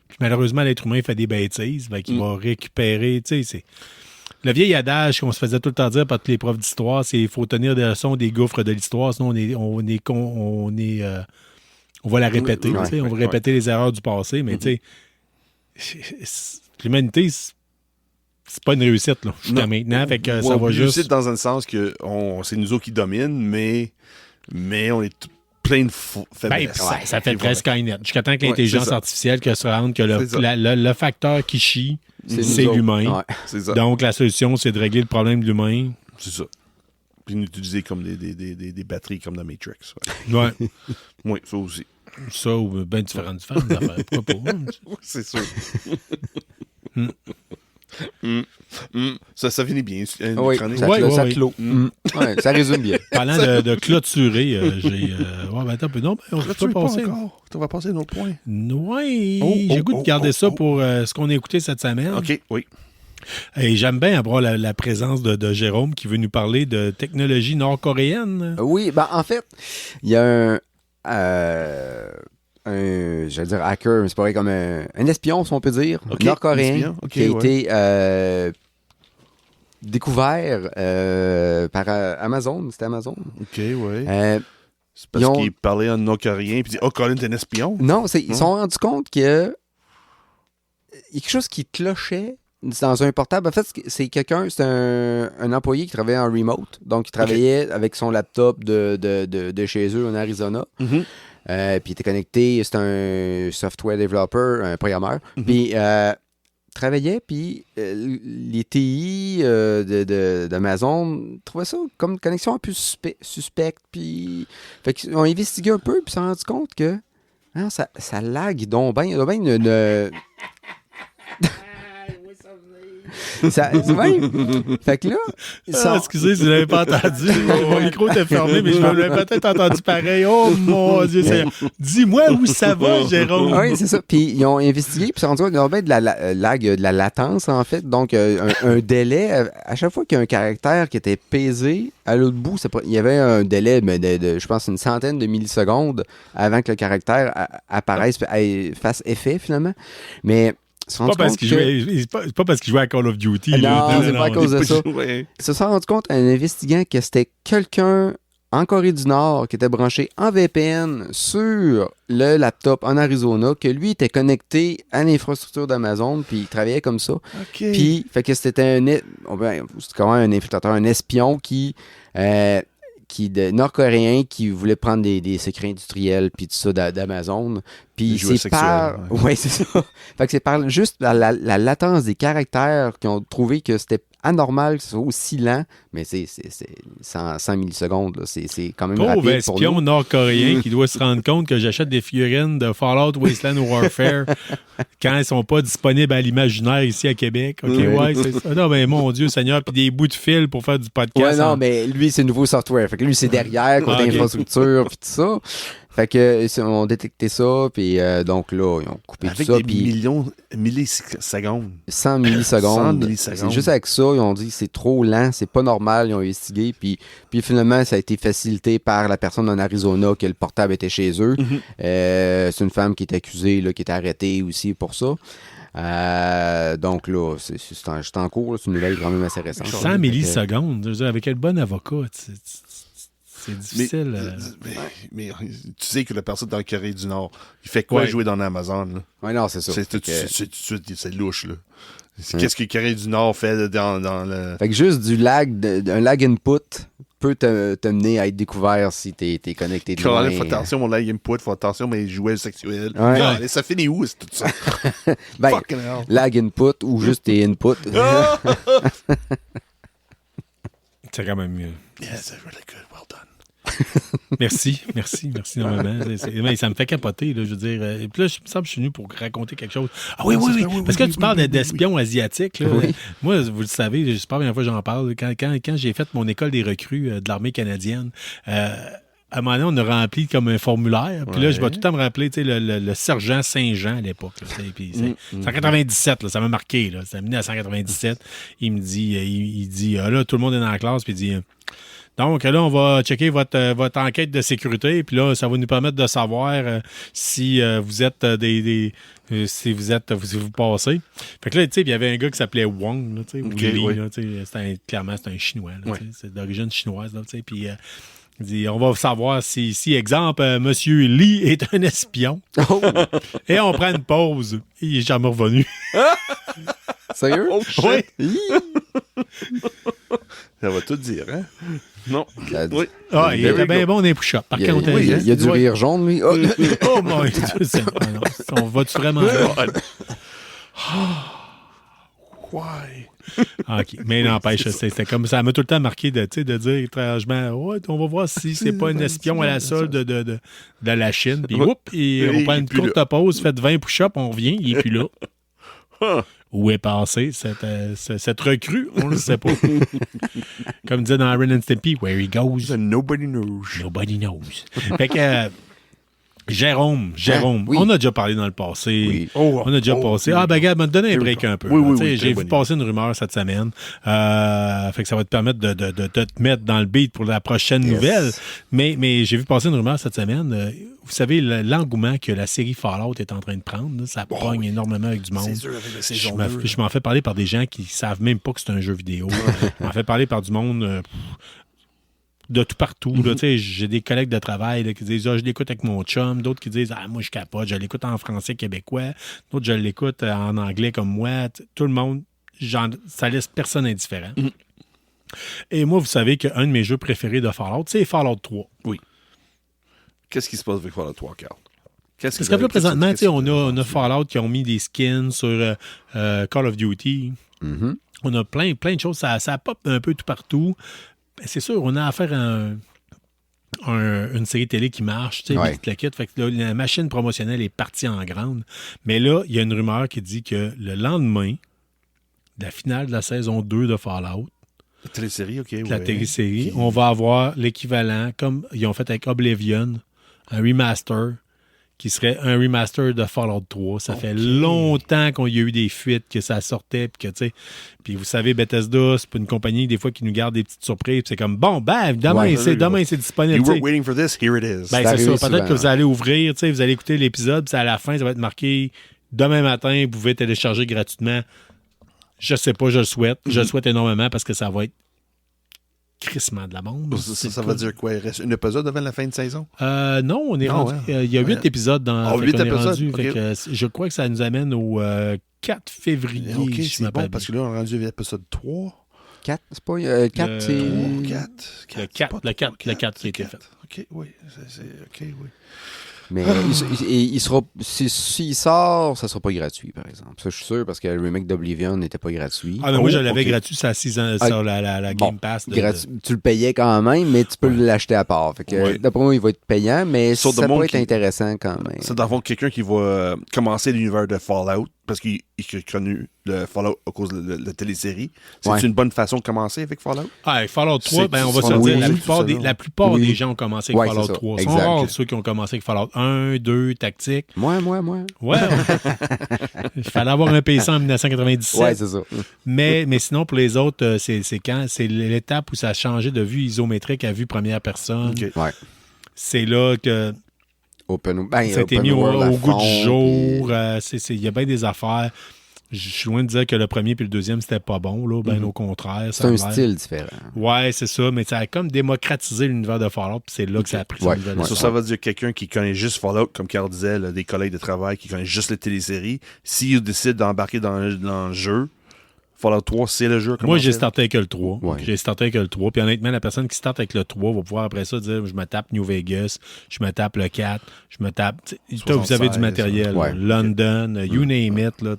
Speaker 2: Puis malheureusement, l'être humain fait des bêtises. Il va récupérer. Le vieil adage qu'on se faisait tout le temps dire par tous les profs d'histoire, c'est qu'il faut tenir des leçons des gouffres de l'histoire, sinon on va la répéter. On va répéter les erreurs du passé, mais l'humanité, c'est pas une réussite là, jusqu'à maintenant. Fait que ça va juste.
Speaker 3: Réussite dans un sens que c'est nous autres qui dominent, mais on est plein de faiblesses.
Speaker 2: Ça fait très Skynet. Jusqu'à temps que l'intelligence artificielle se rende que le facteur qui chie, c'est l'humain.
Speaker 3: Ouais. C'est ça.
Speaker 2: Donc, la solution, c'est de régler le problème de l'humain.
Speaker 3: C'est ça. Puis l'utiliser comme des batteries comme dans Matrix.
Speaker 2: Ouais.
Speaker 3: Oui, ça aussi.
Speaker 2: Ça, ou bien différentes affaires. Pourquoi pas?
Speaker 3: C'est sûr. Ça finit bien.
Speaker 4: Ça clôt. Ouais, ça résume bien.
Speaker 2: Parlant de clôturer, j'ai... attends un peu. Non, on va passer.
Speaker 3: On va passer à un autre point.
Speaker 2: Oui, j'ai goût de garder ça pour ce qu'on a écouté cette semaine.
Speaker 3: OK, oui.
Speaker 2: Et j'aime bien avoir la présence de Jérôme qui veut nous parler de technologie nord-coréenne.
Speaker 4: Oui, en fait, il y a j'allais dire hacker, mais c'est pareil comme un espion, si on peut dire, nord-coréen, qui a été découvert par Amazon. C'était Amazon.
Speaker 3: OK, oui.
Speaker 4: C'est
Speaker 3: parce qu'il parlait en nord-coréen et dit « Oh, Colin, t'es un espion? »
Speaker 4: Non, ils se sont rendus compte qu'il y a quelque chose qui clochait dans un portable. En fait, c'est un employé qui travaillait en remote. Donc, il travaillait avec son laptop de chez eux en Arizona.
Speaker 3: Mm-hmm.
Speaker 4: Puis il était connecté, c'est un software developer, un programmeur.
Speaker 3: Mm-hmm.
Speaker 4: Puis travaillait, puis les TI d'Amazon trouvaient ça comme une connexion un peu suspecte. Puis fait qu'ils ont investigué un peu, puis ils se sont rendus compte que ça lag donc bien. Il y a bien une... C'est vrai. Fait que là...
Speaker 2: excusez si vous l'avez pas entendu. Mon micro était fermé, mais je l'avais peut-être entendu pareil. Oh mon Dieu, dis-moi où ça va, Jérôme.
Speaker 4: Oui, c'est ça. Puis ils ont investigué, puis ils se sont rendus compte qu'il y avait de la lag, de la latence, en fait. Donc, un délai. À chaque fois qu'il y a un caractère qui était pesé, à l'autre bout, il y avait un délai de je pense, une centaine de millisecondes avant que le caractère apparaisse, fasse effet, finalement. Mais...
Speaker 2: C'est pas parce qu'il jouait à Call of Duty.
Speaker 4: Non, c'est pas à cause de ça. Ils se sont rendus compte en investiguant que c'était quelqu'un en Corée du Nord qui était branché en VPN sur le laptop en Arizona, que lui était connecté à l'infrastructure d'Amazon, puis il travaillait comme ça.
Speaker 3: Okay.
Speaker 4: Puis, fait que c'était quand même un infiltrateur, un espion nord-coréen qui voulait prendre des secrets industriels puis tout ça d'Amazon. Puis c'est par... Oui, c'est ça. Fait que c'est par juste la latence des caractères qu'ils ont trouvé que c'était anormal que ce soit aussi lent, mais c'est 100 millisecondes. Là. C'est quand même rapide pour nous.
Speaker 2: Pauvre espion nord-coréen qui doit se rendre compte que j'achète des figurines de Fallout, Wasteland ou Warfare quand elles sont pas disponibles à l'imaginaire ici à Québec. OK, ouais, c'est ça. Non, mais mon Dieu Seigneur, puis des bouts de fil pour faire du podcast.
Speaker 4: Ouais, non, mais lui, c'est nouveau software. Fait que lui, c'est derrière, côté infrastructure, puis tout ça. Fait que on détecté ça, puis donc là, ils ont coupé
Speaker 3: avec
Speaker 4: tout ça.
Speaker 3: Avec des millisecondes.
Speaker 4: 100 millisecondes. C'est juste avec ça, ils ont dit que c'est trop lent, c'est pas normal, ils ont investigué, puis finalement, ça a été facilité par la personne en Arizona que le portable était chez eux.
Speaker 3: Mm-hmm.
Speaker 4: C'est une femme qui est accusée, là, qui est arrêtée aussi pour ça. Donc là, c'est en cours, c'est une nouvelle quand même assez récente.
Speaker 2: 100 millisecondes, je veux dire, avec quel bon avocat, c'est difficile.
Speaker 3: Mais tu sais que la personne dans la Corée du Nord, il fait quoi jouer dans Amazon?
Speaker 4: Oui, non, c'est ça.
Speaker 3: C'est louche, là. Qu'est-ce que la Corée du Nord fait dans le...
Speaker 4: Fait que juste un lag input peut te mener à être découvert si t'es connecté de loin.
Speaker 3: Faut attention, mon lag input, faut attention, mes jouets sexuels.
Speaker 4: Ouais.
Speaker 3: Allez, ça finit où, c'est tout ça? Fucking hell.
Speaker 4: Lag input ou juste tes inputs.
Speaker 2: C'est quand même mieux.
Speaker 3: Yeah, c'est really good. Well done.
Speaker 2: Merci énormément. Mais ça me fait capoter, là, je veux dire. Puis là, je me semble que je suis venu pour raconter quelque chose. Ah oui. Parce que tu parles d'espions asiatiques. Là. Oui. Moi, vous le savez, c'est pas la première fois que j'en parle. Quand j'ai fait mon école des recrues de l'armée canadienne, à un moment donné, on a rempli comme un formulaire. Puis là, je vais tout le temps me rappeler le sergent Saint-Jean à l'époque. Puis c'est en 97, là, ça m'a marqué. Là, ça m'a mené à 197. Il me dit, il dit, là, tout le monde est dans la classe. Puis il dit... Donc là, on va checker votre enquête de sécurité, puis là, ça va nous permettre de savoir si vous êtes si vous passez. Fait que là, tu sais, il y avait un gars qui s'appelait Wong, là, tu sais, ou Li, là, tu sais, clairement, c'est un Chinois, là, c'est d'origine chinoise, là, tu sais, puis il dit, on va savoir si exemple, Monsieur Li est un espion. Oh. Et on prend une pause. Il est jamais revenu.
Speaker 4: Sérieux?
Speaker 3: Oh, shit.
Speaker 4: Oui.
Speaker 3: Ça va tout dire, hein? Non.
Speaker 2: Oui. Ah, il était bien bon dans les push-ups. Par contre,
Speaker 4: il y a du rire jaune, lui. Oh,
Speaker 2: mon Dieu. On va-tu vraiment...
Speaker 3: Why?
Speaker 2: OK. Mais n'empêche, c'était comme ça. Ça m'a tout le temps marqué de dire étrangement, on va voir si c'est pas un espion à la solde de la Chine. Puis, on prend une courte pause, fait 20 push-ups, on revient, il est plus là. Où est passé cette recrue? On ne le sait pas. Comme disait dans Ren and Stimpy, where he goes,
Speaker 3: nobody knows.
Speaker 2: Nobody knows. Fait que Jérôme,
Speaker 4: oui.
Speaker 2: On a déjà parlé dans le passé.
Speaker 4: Oui.
Speaker 2: On a déjà passé. Ah, ben, regarde, me donner un break un peu.
Speaker 3: Oui,
Speaker 2: j'ai vu passer une rumeur cette semaine. Fait que ça va te permettre de te mettre dans le beat pour la prochaine nouvelle. Mais j'ai vu passer une rumeur cette semaine. Vous savez, l'engouement que la série Fallout est en train de prendre, là, ça pogne énormément avec du monde.
Speaker 3: C'est sûr, avec la saison 2.
Speaker 2: Je m'en fais parler par des gens qui savent même pas que c'est un jeu vidéo. Je m'en fais parler par du monde... de tout partout. Là, j'ai des collègues de travail là, qui disent je l'écoute avec mon chum, d'autres qui disent moi je capote, je l'écoute en français québécois, d'autres je l'écoute en anglais comme moi. Tout le monde, ça laisse personne indifférent. Et moi, vous savez qu'un de mes jeux préférés de Fallout, c'est Fallout 3.
Speaker 3: Oui. Qu'est-ce qui se passe avec Fallout 3, Carl?
Speaker 2: Parce que là, présentement, on a Fallout qui ont mis des skins sur Call of Duty.
Speaker 4: Mm-hmm.
Speaker 2: On a plein de choses. Ça pop un peu tout partout. C'est sûr, on a affaire à une série télé qui marche, tu sais,
Speaker 4: Ouais.
Speaker 2: fait que là, la machine promotionnelle est partie en grande. Mais là, il y a une rumeur qui dit que le lendemain de la finale de la saison 2 de Fallout,
Speaker 3: La télésérie, OK.
Speaker 2: la télésérie, on va avoir l'équivalent, comme ils ont fait avec Oblivion, un remaster qui serait un remaster de Fallout 3. Ça fait longtemps qu'il y a eu des fuites, que ça sortait, puis que, tu sais... Puis vous savez, Bethesda, c'est pas une compagnie, des fois, qui nous garde des petites surprises, puis c'est comme, bon, demain, c'est disponible.
Speaker 3: You
Speaker 2: t'sais.
Speaker 3: were waiting for this, here it is.
Speaker 2: Ben, c'est ça. Peut-être que vous allez ouvrir, tu sais, vous allez écouter l'épisode, puis à la fin, ça va être marqué, demain matin, vous pouvez télécharger gratuitement. Je sais pas, je le souhaite. Je le souhaite énormément, parce que ça va être crissement de la bombe.
Speaker 3: Ça veut dire quoi? Il reste une épisode avant la fin de saison?
Speaker 2: Non, on est rendu. Il y a 8 épisodes dans.
Speaker 3: 8 épisodes.
Speaker 2: Fait que, je crois que ça nous amène au 4 février.
Speaker 3: OK,
Speaker 2: je
Speaker 3: c'est
Speaker 2: m'appelle
Speaker 3: bon, parce que là, on est rendu à l'épisode 3.
Speaker 4: 4, c'est pas... 4, c'est...
Speaker 3: 4.
Speaker 2: Le 4 qui a été fait.
Speaker 3: OK, oui. OK, oui.
Speaker 4: Mais il sera... S'il sort, ça sera pas gratuit, par exemple. Ça, je suis sûr, parce que le remake d'Oblivion n'était pas gratuit.
Speaker 2: Ah, non, moi, je l'avais gratuit sur la Game Pass.
Speaker 4: Tu le payais quand même, mais tu peux l'acheter à part. Fait que, d'après moi, il va être payant, mais ça peut être intéressant quand même.
Speaker 3: C'est dans le fond quelqu'un qui va commencer l'univers de Fallout, parce qu'il a connu le Fallout à cause de la télésérie. C'est une bonne façon de commencer avec Fallout?
Speaker 2: Ah, Fallout 3, on va se dire, la plupart des gens ont commencé avec Fallout 3. Ce sont rares ceux qui ont commencé avec Fallout 1, 2, Tactique.
Speaker 4: Moi.
Speaker 2: Ouais. Il fallait avoir un PC en 1997.
Speaker 4: Ouais, c'est ça.
Speaker 2: Mais sinon, pour les autres, c'est l'étape où ça a changé de vue isométrique à vue première personne.
Speaker 3: Okay.
Speaker 4: Ouais.
Speaker 2: C'est là que ça a été mis au goût du jour. Il y a bien des affaires. Je suis loin de dire que le premier puis le deuxième, c'était pas bon. Là. Ben, au contraire.
Speaker 4: C'est un style différent.
Speaker 2: Ouais, c'est ça. Mais ça a comme démocratisé l'univers de Fallout. Puis c'est là que ça a pris
Speaker 3: Ça veut dire quelqu'un qui connaît juste Fallout, comme Carl disait, là, des collègues de travail qui connaissent juste les téléséries. S'ils décident d'embarquer dans le jeu, Fallout 3, c'est le jeu.
Speaker 2: Moi, j'ai starté avec le 3.
Speaker 4: Ouais.
Speaker 2: J'ai starté avec le 3. Puis honnêtement, la personne qui starte avec le 3 va pouvoir après ça dire je me tape New Vegas, je me tape le 4, je me tape. Toi, vous avez du matériel.
Speaker 4: Ouais.
Speaker 2: London, you name it. Là,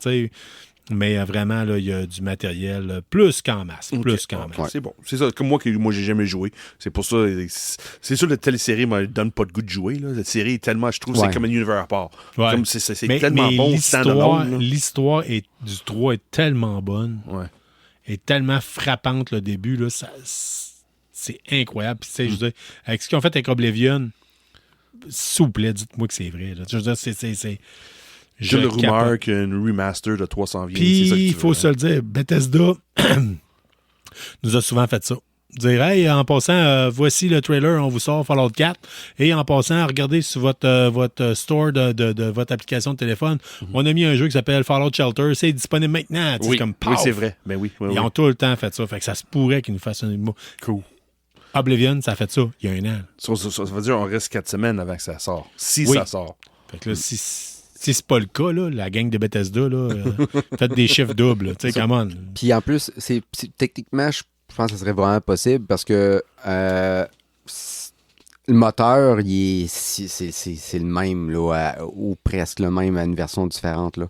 Speaker 2: mais vraiment, là, il y a du matériel plus qu'en masse. Plus qu'en masse.
Speaker 3: Ouais. C'est bon. C'est ça. Comme moi, j'ai jamais joué. C'est pour ça. C'est sûr, la télésérie me donne pas de goût de jouer. Là. La série est tellement, je trouve, c'est comme un univers à part.
Speaker 2: Ouais.
Speaker 3: Comme c'est tellement bon stand-alone.
Speaker 2: L'histoire du 3 est tellement bonne.
Speaker 3: Ouais.
Speaker 2: Est tellement frappante le début. Là, c'est incroyable. Puis, je veux dire, avec ce qu'ils ont fait avec Oblivion, s'il vous plaît, dites-moi que c'est vrai. Là. Je veux dire, c'est
Speaker 3: j'ai le rumeur qu'une remaster de 300 vient.
Speaker 2: Puis, il faut se le dire, Bethesda nous a souvent fait ça. Dire, hey, en passant, voici le trailer, on vous sort Fallout 4. Et en passant, regardez sur votre store de votre application de téléphone, on a mis un jeu qui s'appelle Fallout Shelter. C'est disponible maintenant.
Speaker 3: Oui,
Speaker 2: comme,
Speaker 3: c'est vrai. Ben oui,
Speaker 2: Ils ont tout le temps fait ça. Fait que ça se pourrait qu'ils nous fassent un mot.
Speaker 3: Cool.
Speaker 2: Oblivion, ça a fait ça il y a 1 an.
Speaker 3: Ça veut dire qu'on reste 4 semaines avant que ça sort. Si ça sort.
Speaker 2: Fait que là, si c'est pas le cas, là, la gang de Bethesda, faites des chiffres doubles. Tu sais, come on.
Speaker 4: Puis en plus, techniquement, je pense que ça serait vraiment possible parce que le moteur, c'est le même, là, ou presque le même à une version différente. Là.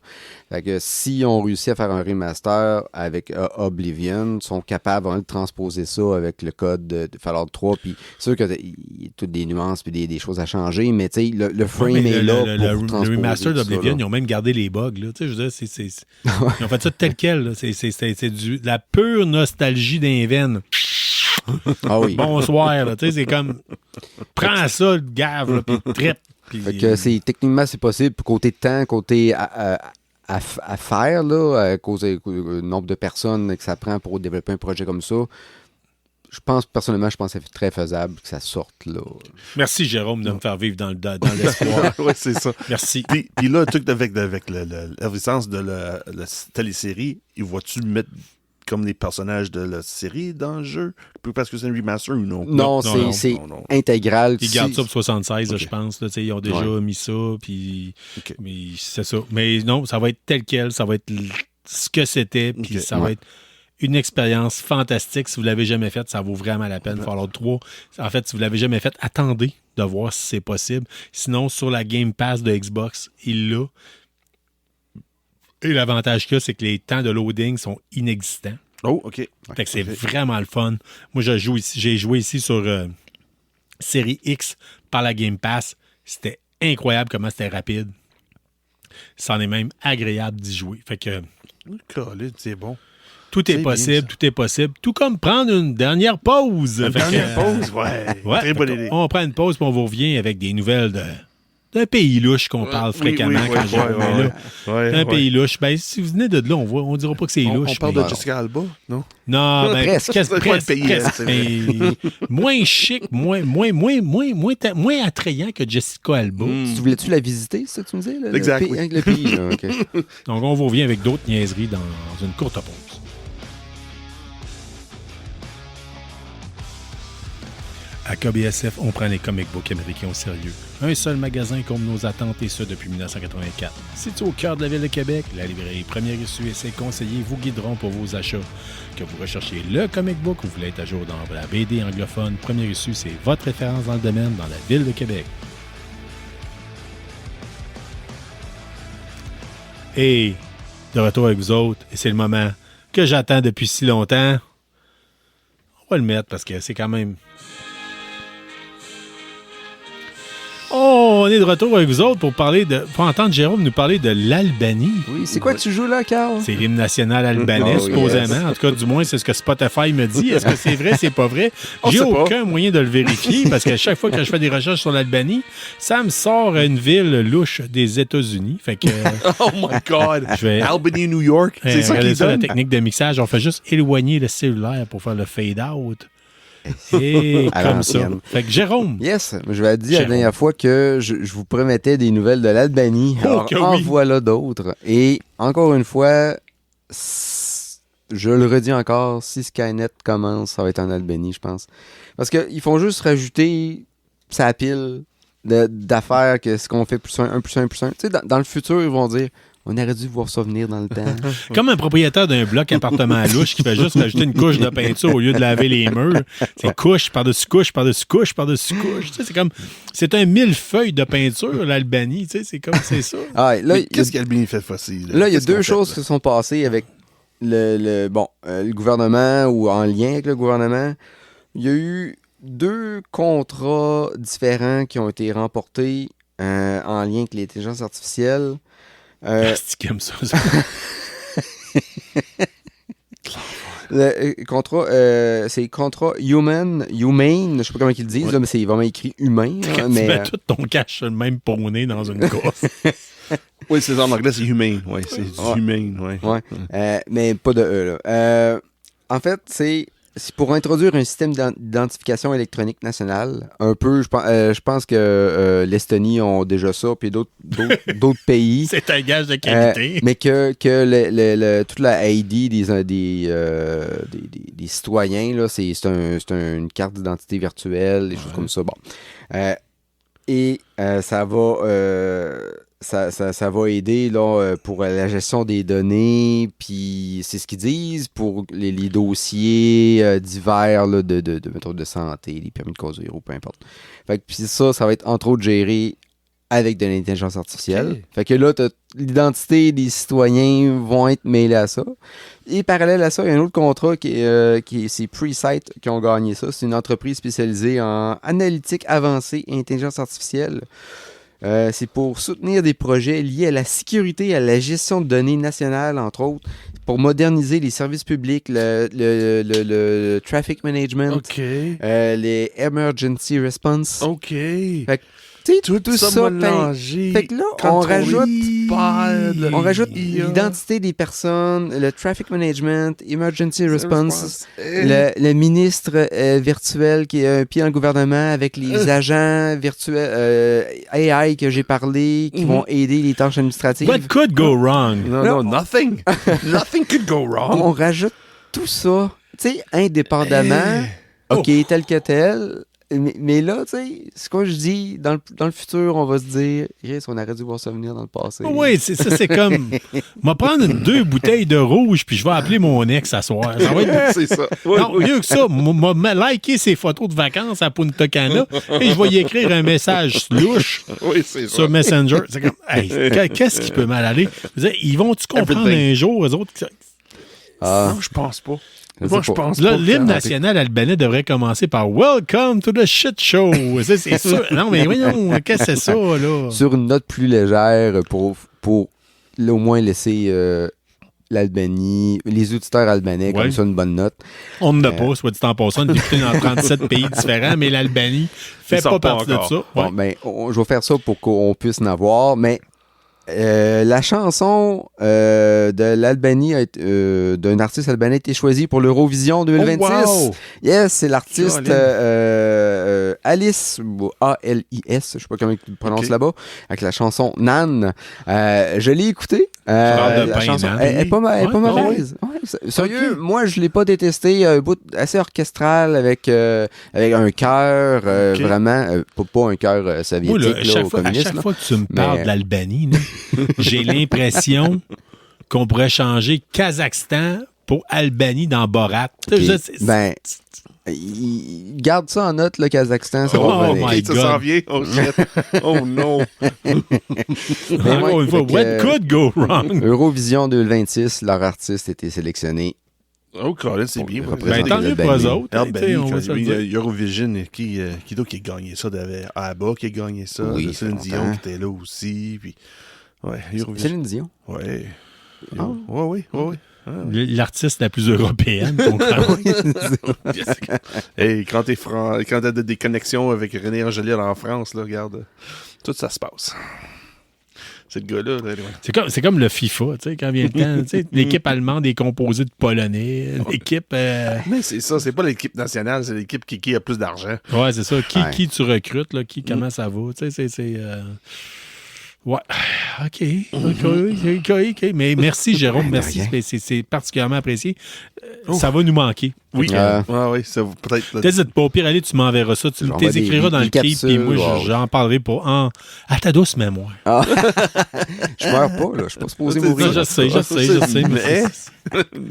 Speaker 4: Fait que si on réussit à faire un remaster avec Oblivion, ils sont capables de transposer ça avec le code de Fallout 3. Puis c'est sûr qu'il y a toutes des nuances et des choses à changer, mais tu sais, le frame est là pour transposer
Speaker 2: le remaster d'Oblivion,
Speaker 4: ça,
Speaker 2: ils ont même gardé les bugs. Là. Je veux dire, ils ont fait ça tel quel. Là. C'est de la pure nostalgie d'un veine.
Speaker 4: Ah oui.
Speaker 2: Bonsoir, là, tu sais, c'est comme prends ça, le gave, puis trippe.
Speaker 4: Fait que techniquement c'est possible, côté temps, côté à faire, là, à cause du nombre de personnes que ça prend pour développer un projet comme ça. Personnellement, je pense que c'est très faisable que ça sorte, là.
Speaker 2: Merci, Jérôme, de me faire vivre dans l'espoir.
Speaker 3: Oui, c'est ça.
Speaker 2: Merci.
Speaker 3: Puis là, tout avec la licence de la télésérie, il va-tu mettre comme les personnages de la série dans le jeu? Parce que c'est un remaster ou non?
Speaker 4: Non, c'est intégral.
Speaker 2: Ils gardent ça pour 76, là, je pense. Là, ils ont déjà mis ça, puis mais c'est ça. Mais non, ça va être tel quel. Ça va être ce que c'était, puis ça va être une expérience fantastique. Si vous ne l'avez jamais faite, ça vaut vraiment la peine. Fallout 3, en fait, si vous ne l'avez jamais fait, attendez de voir si c'est possible. Sinon, sur la Game Pass de Xbox, il l'a. Et l'avantage qu'il y a, c'est que les temps de loading sont inexistants.
Speaker 3: Oh, OK.
Speaker 2: Fait que c'est vraiment le fun. Moi, j'ai joué ici sur Série X par la Game Pass. C'était incroyable comment c'était rapide. C'en est même agréable d'y jouer. Fait que...
Speaker 3: c'est bon.
Speaker 2: Tout est possible, tout est possible. Tout comme prendre une dernière pause.
Speaker 3: Une dernière pause, ouais. Très bonne idée.
Speaker 2: On prend une pause puis on vous revient avec des nouvelles d'un pays louche qu'on parle fréquemment quand Jérôme est là. Un pays louche. Ben, si vous venez de là, on dira pas que c'est louche.
Speaker 3: On parle de Jessica Alba, non?
Speaker 2: Non, ben,
Speaker 3: presque.
Speaker 2: Moins chic, moins attrayant que Jessica Alba.
Speaker 4: Tu voulais-tu la visiter, ça, tu me dis?
Speaker 3: Exact.
Speaker 4: Le pays, là, OK.
Speaker 2: Donc, on vous revient avec d'autres niaiseries dans une courte pause. À KBSF, on prend les comic books américains au sérieux. Un seul magasin comble nos attentes et ce depuis 1984. Situé au cœur de la ville de Québec, la librairie Premier Issu et ses conseillers vous guideront pour vos achats. Que vous recherchiez le comic book ou vous voulez être à jour dans la BD anglophone, Premier Issu, c'est votre référence dans le domaine dans la ville de Québec. Et de retour avec vous autres, et c'est le moment que j'attends depuis si longtemps. On va le mettre parce que c'est quand même... Oh, on est de retour avec vous autres pour entendre Jérôme nous parler de l'Albanie.
Speaker 4: Oui, c'est quoi que tu joues là, Carl?
Speaker 2: C'est l'hymne national albanais, supposément. Yes. En tout cas, du moins, c'est ce que Spotify me dit. Est-ce que c'est vrai, c'est pas vrai? J'ai aucun moyen de le vérifier parce que chaque fois que je fais des recherches sur l'Albanie, ça me sort une ville louche des États-Unis. Fait que...
Speaker 3: oh my God! Albany, New York. C'est ça qui
Speaker 2: donne. La technique de mixage, on fait juste éloigner le cellulaire pour faire le fade-out. Et comme ça. Fait que Jérôme.
Speaker 4: Yes, je vous ai dit la dernière fois que je vous promettais des nouvelles de l'Albanie. Alors, en voilà d'autres. Et encore une fois, je le redis encore, si Skynet commence, ça va être en Albanie, je pense. Parce qu'ils font juste rajouter sa pile d'affaires que ce qu'on fait plus un. Tu sais, dans le futur, ils vont dire... On aurait dû voir ça venir dans le temps.
Speaker 2: Comme un propriétaire d'un bloc appartement à louche qui fait juste rajouter une couche de peinture au lieu de laver les murs. C'est couche par-dessus couche, par-dessus couche, par-dessus couche. Tu sais, c'est comme... C'est un millefeuille de peinture, l'Albanie. Tu sais, c'est ça.
Speaker 4: Ah, là,
Speaker 3: qu'est-ce qu'Albanie fait facile?
Speaker 4: Là, il y a deux choses qui se sont passées avec le gouvernement ou en lien avec le gouvernement. Il y a eu 2 contrats différents qui ont été remportés en lien avec l'intelligence artificielle.
Speaker 2: C'est comme ça.
Speaker 4: Le contrat, c'est le contrat humane, je sais pas comment ils le disent, là, mais c'est vraiment écrit humain.
Speaker 2: Quand tu mets tout ton cash sur le même poney dans une course.
Speaker 3: Oui, c'est en anglais, c'est humane. Oui, c'est humane.
Speaker 4: Ouais. Mais pas de E, là. En fait, c'est pour introduire un système d'identification électronique nationale. Un peu, je pense que l'Estonie ont déjà ça, puis d'autres pays.
Speaker 2: C'est un gage de qualité.
Speaker 4: Mais que toute la ID des citoyens, là, c'est une carte d'identité virtuelle, des choses comme ça. Bon. Et ça va... Ça va aider là, pour la gestion des données, puis c'est ce qu'ils disent pour les dossiers divers là, de santé, les permis de conduire ou peu importe. Fait que puis ça va être entre autres géré avec de l'intelligence artificielle. Okay. Fait que là, l'identité des citoyens vont être mêlés à ça. Et parallèle à ça, il y a un autre contrat c'est Presight qui ont gagné ça. C'est une entreprise spécialisée en analytique avancée et intelligence artificielle. C'est pour soutenir des projets liés à la sécurité et à la gestion de données nationales, entre autres, pour moderniser les services publics, le traffic management, les emergency response.
Speaker 3: OK.
Speaker 4: Fait que, tout ça mélangé. Fait que là, on rajoute l'identité des personnes, le traffic management, emergency response, le ministre virtuel qui est un pied dans le gouvernement avec les agents virtuels AI que j'ai parlé qui vont aider les tâches administratives.
Speaker 2: What could go wrong?
Speaker 3: No, nothing. Nothing could go wrong.
Speaker 4: On rajoute tout ça, tu sais, indépendamment, OK, tel que tel. Mais là, tu sais, c'est quoi je dis, dans le futur, on va se dire, Chris, on aurait dû voir ça venir dans le passé.
Speaker 2: Oui, c'est comme, m'a prendre 2 bouteilles de rouge, puis je vais appeler mon ex à soir. Ça va être...
Speaker 3: C'est ça.
Speaker 2: Non, mieux que ça, m'a liké ses photos de vacances à Punta Cana et je vais y écrire un message louche sur Messenger. C'est comme, hey, qu'est-ce qui peut mal aller? Je veux dire, ils vont-tu comprendre un jour, eux autres?
Speaker 3: Non, je pense pas. Moi, je pense
Speaker 2: là,
Speaker 3: pas.
Speaker 2: l'hymne national albanais devrait commencer par Welcome to the shit show. C'est sûr. Non, mais voyons, qu'est-ce que c'est ça, là?
Speaker 4: Sur une note plus légère, pour au moins laisser l'Albanie, les auditeurs albanais, comme ça, une bonne note.
Speaker 2: On n'a pas, soit dit en passant, d'écouter dans 37 pays différents, mais l'Albanie fait pas partie de ça.
Speaker 4: Bon, ben, je vais faire ça pour qu'on puisse en avoir, mais la chanson de l'Albanie, d'un artiste albanais a été choisie pour l'Eurovision 2026.
Speaker 2: Oh, wow.
Speaker 4: Yes, c'est l'artiste Alice, A-L-I-S, je sais pas comment tu prononces là-bas, avec la chanson Nan. Je l'ai écoutée. La chanson, elle est pas mauvaise. Ouais, sérieux, moi je l'ai pas détesté. Un bout assez orchestral avec un chœur, vraiment, pas un chœur soviétique,
Speaker 2: moi,
Speaker 4: communiste.
Speaker 2: À chaque fois que tu me parles de l'Albanie, j'ai l'impression qu'on pourrait changer Kazakhstan pour Albanie dans Borat.
Speaker 4: Ben, garde ça en note, le Kazakhstan, ça va
Speaker 2: revenir.
Speaker 3: Ça s'en vient. Oh shit. Oh non.
Speaker 2: Encore une fois, what could go wrong?
Speaker 4: Eurovision 2026, leur artiste a été sélectionné.
Speaker 3: Oh, Colin, c'est bien.
Speaker 2: Ben, tant mieux pour eux autres.
Speaker 3: Eurovision, qui d'autre qui a gagné ça? ABBA qui a gagné ça.
Speaker 4: Oui,
Speaker 3: Céline Dion qui était là aussi. Puis, ouais,
Speaker 4: Céline Dion?
Speaker 3: Ouais. Oui.
Speaker 2: L'artiste la plus européenne, concrètement.
Speaker 3: Hey, quand t'as des connexions avec René Angélil en France, là, regarde, tout ça se passe. C'est le gars-là.
Speaker 2: C'est comme le FIFA, tu sais, quand vient le temps. Tu sais, l'équipe allemande est composée de Polonais. L'équipe.
Speaker 3: Mais c'est ça, c'est pas l'équipe nationale, c'est l'équipe qui a plus d'argent.
Speaker 2: Ouais, c'est ça. Qui tu recrutes, là, comment ça va. Tu sais, c'est. Ouais. OK. Mais merci, Jérôme. Merci. C'est particulièrement apprécié. Ça va nous manquer.
Speaker 3: Oui. Oui, ça va peut-être.
Speaker 2: T'hésites pas. Au pire, allez, tu m'enverras ça. Tu t'écriras dans le clip, puis moi, j'en parlerai pas. À ta douce mémoire.
Speaker 4: Je meurs pas, là. Je suis pas supposé mourir.
Speaker 2: Je sais.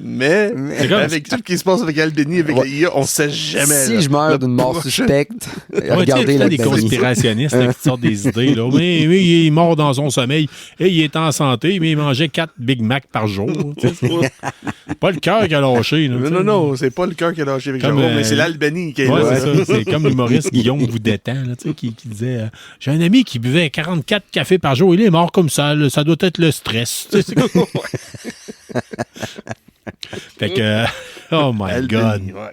Speaker 3: Mais avec tout ce qui se passe avec Albanie, avec les IA, on sait jamais.
Speaker 4: Si je meurs d'une mort suspecte, regardez
Speaker 2: des conspirationnistes qui sortent des idées. Là. Mais il est mort dans son sommeil et il est en santé, mais il mangeait 4 Big Mac par jour. Pas le cœur qui a lâché. Là,
Speaker 3: non, c'est pas le cœur qui a lâché avec Jérôme, mais c'est l'Albanie qui est là.
Speaker 2: C'est ça. C'est comme l'humoriste Guillaume Boudettan qui disait j'ai un ami qui buvait 44 cafés par jour, il est mort comme ça. Là, ça doit être le stress. Fait que, oh my
Speaker 3: Albanie,
Speaker 2: God.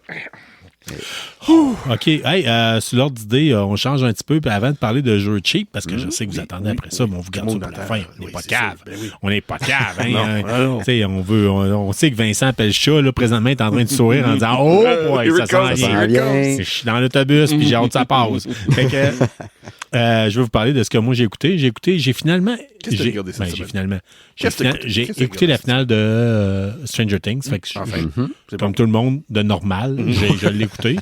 Speaker 2: OK. Hey, sur l'ordre d'idée, on change un petit peu. Puis avant de parler de jeux cheap, parce que je sais que vous attendez après ça, mais on vous garde ça pour la fin. On n'est pas cave. On n'est pas cave. On sait que Vincent Pelcha, là, présentement, est en train de sourire en disant oh, boy, ça s'en vient. Je suis dans l'autobus, puis j'ai hâte que ça passe. Fait que, je vais vous parler de ce que moi j'ai écouté. J'ai finalement. J'ai écouté la finale de Stranger Things. Fait que comme tout le monde, de normal, je l'ai écouté.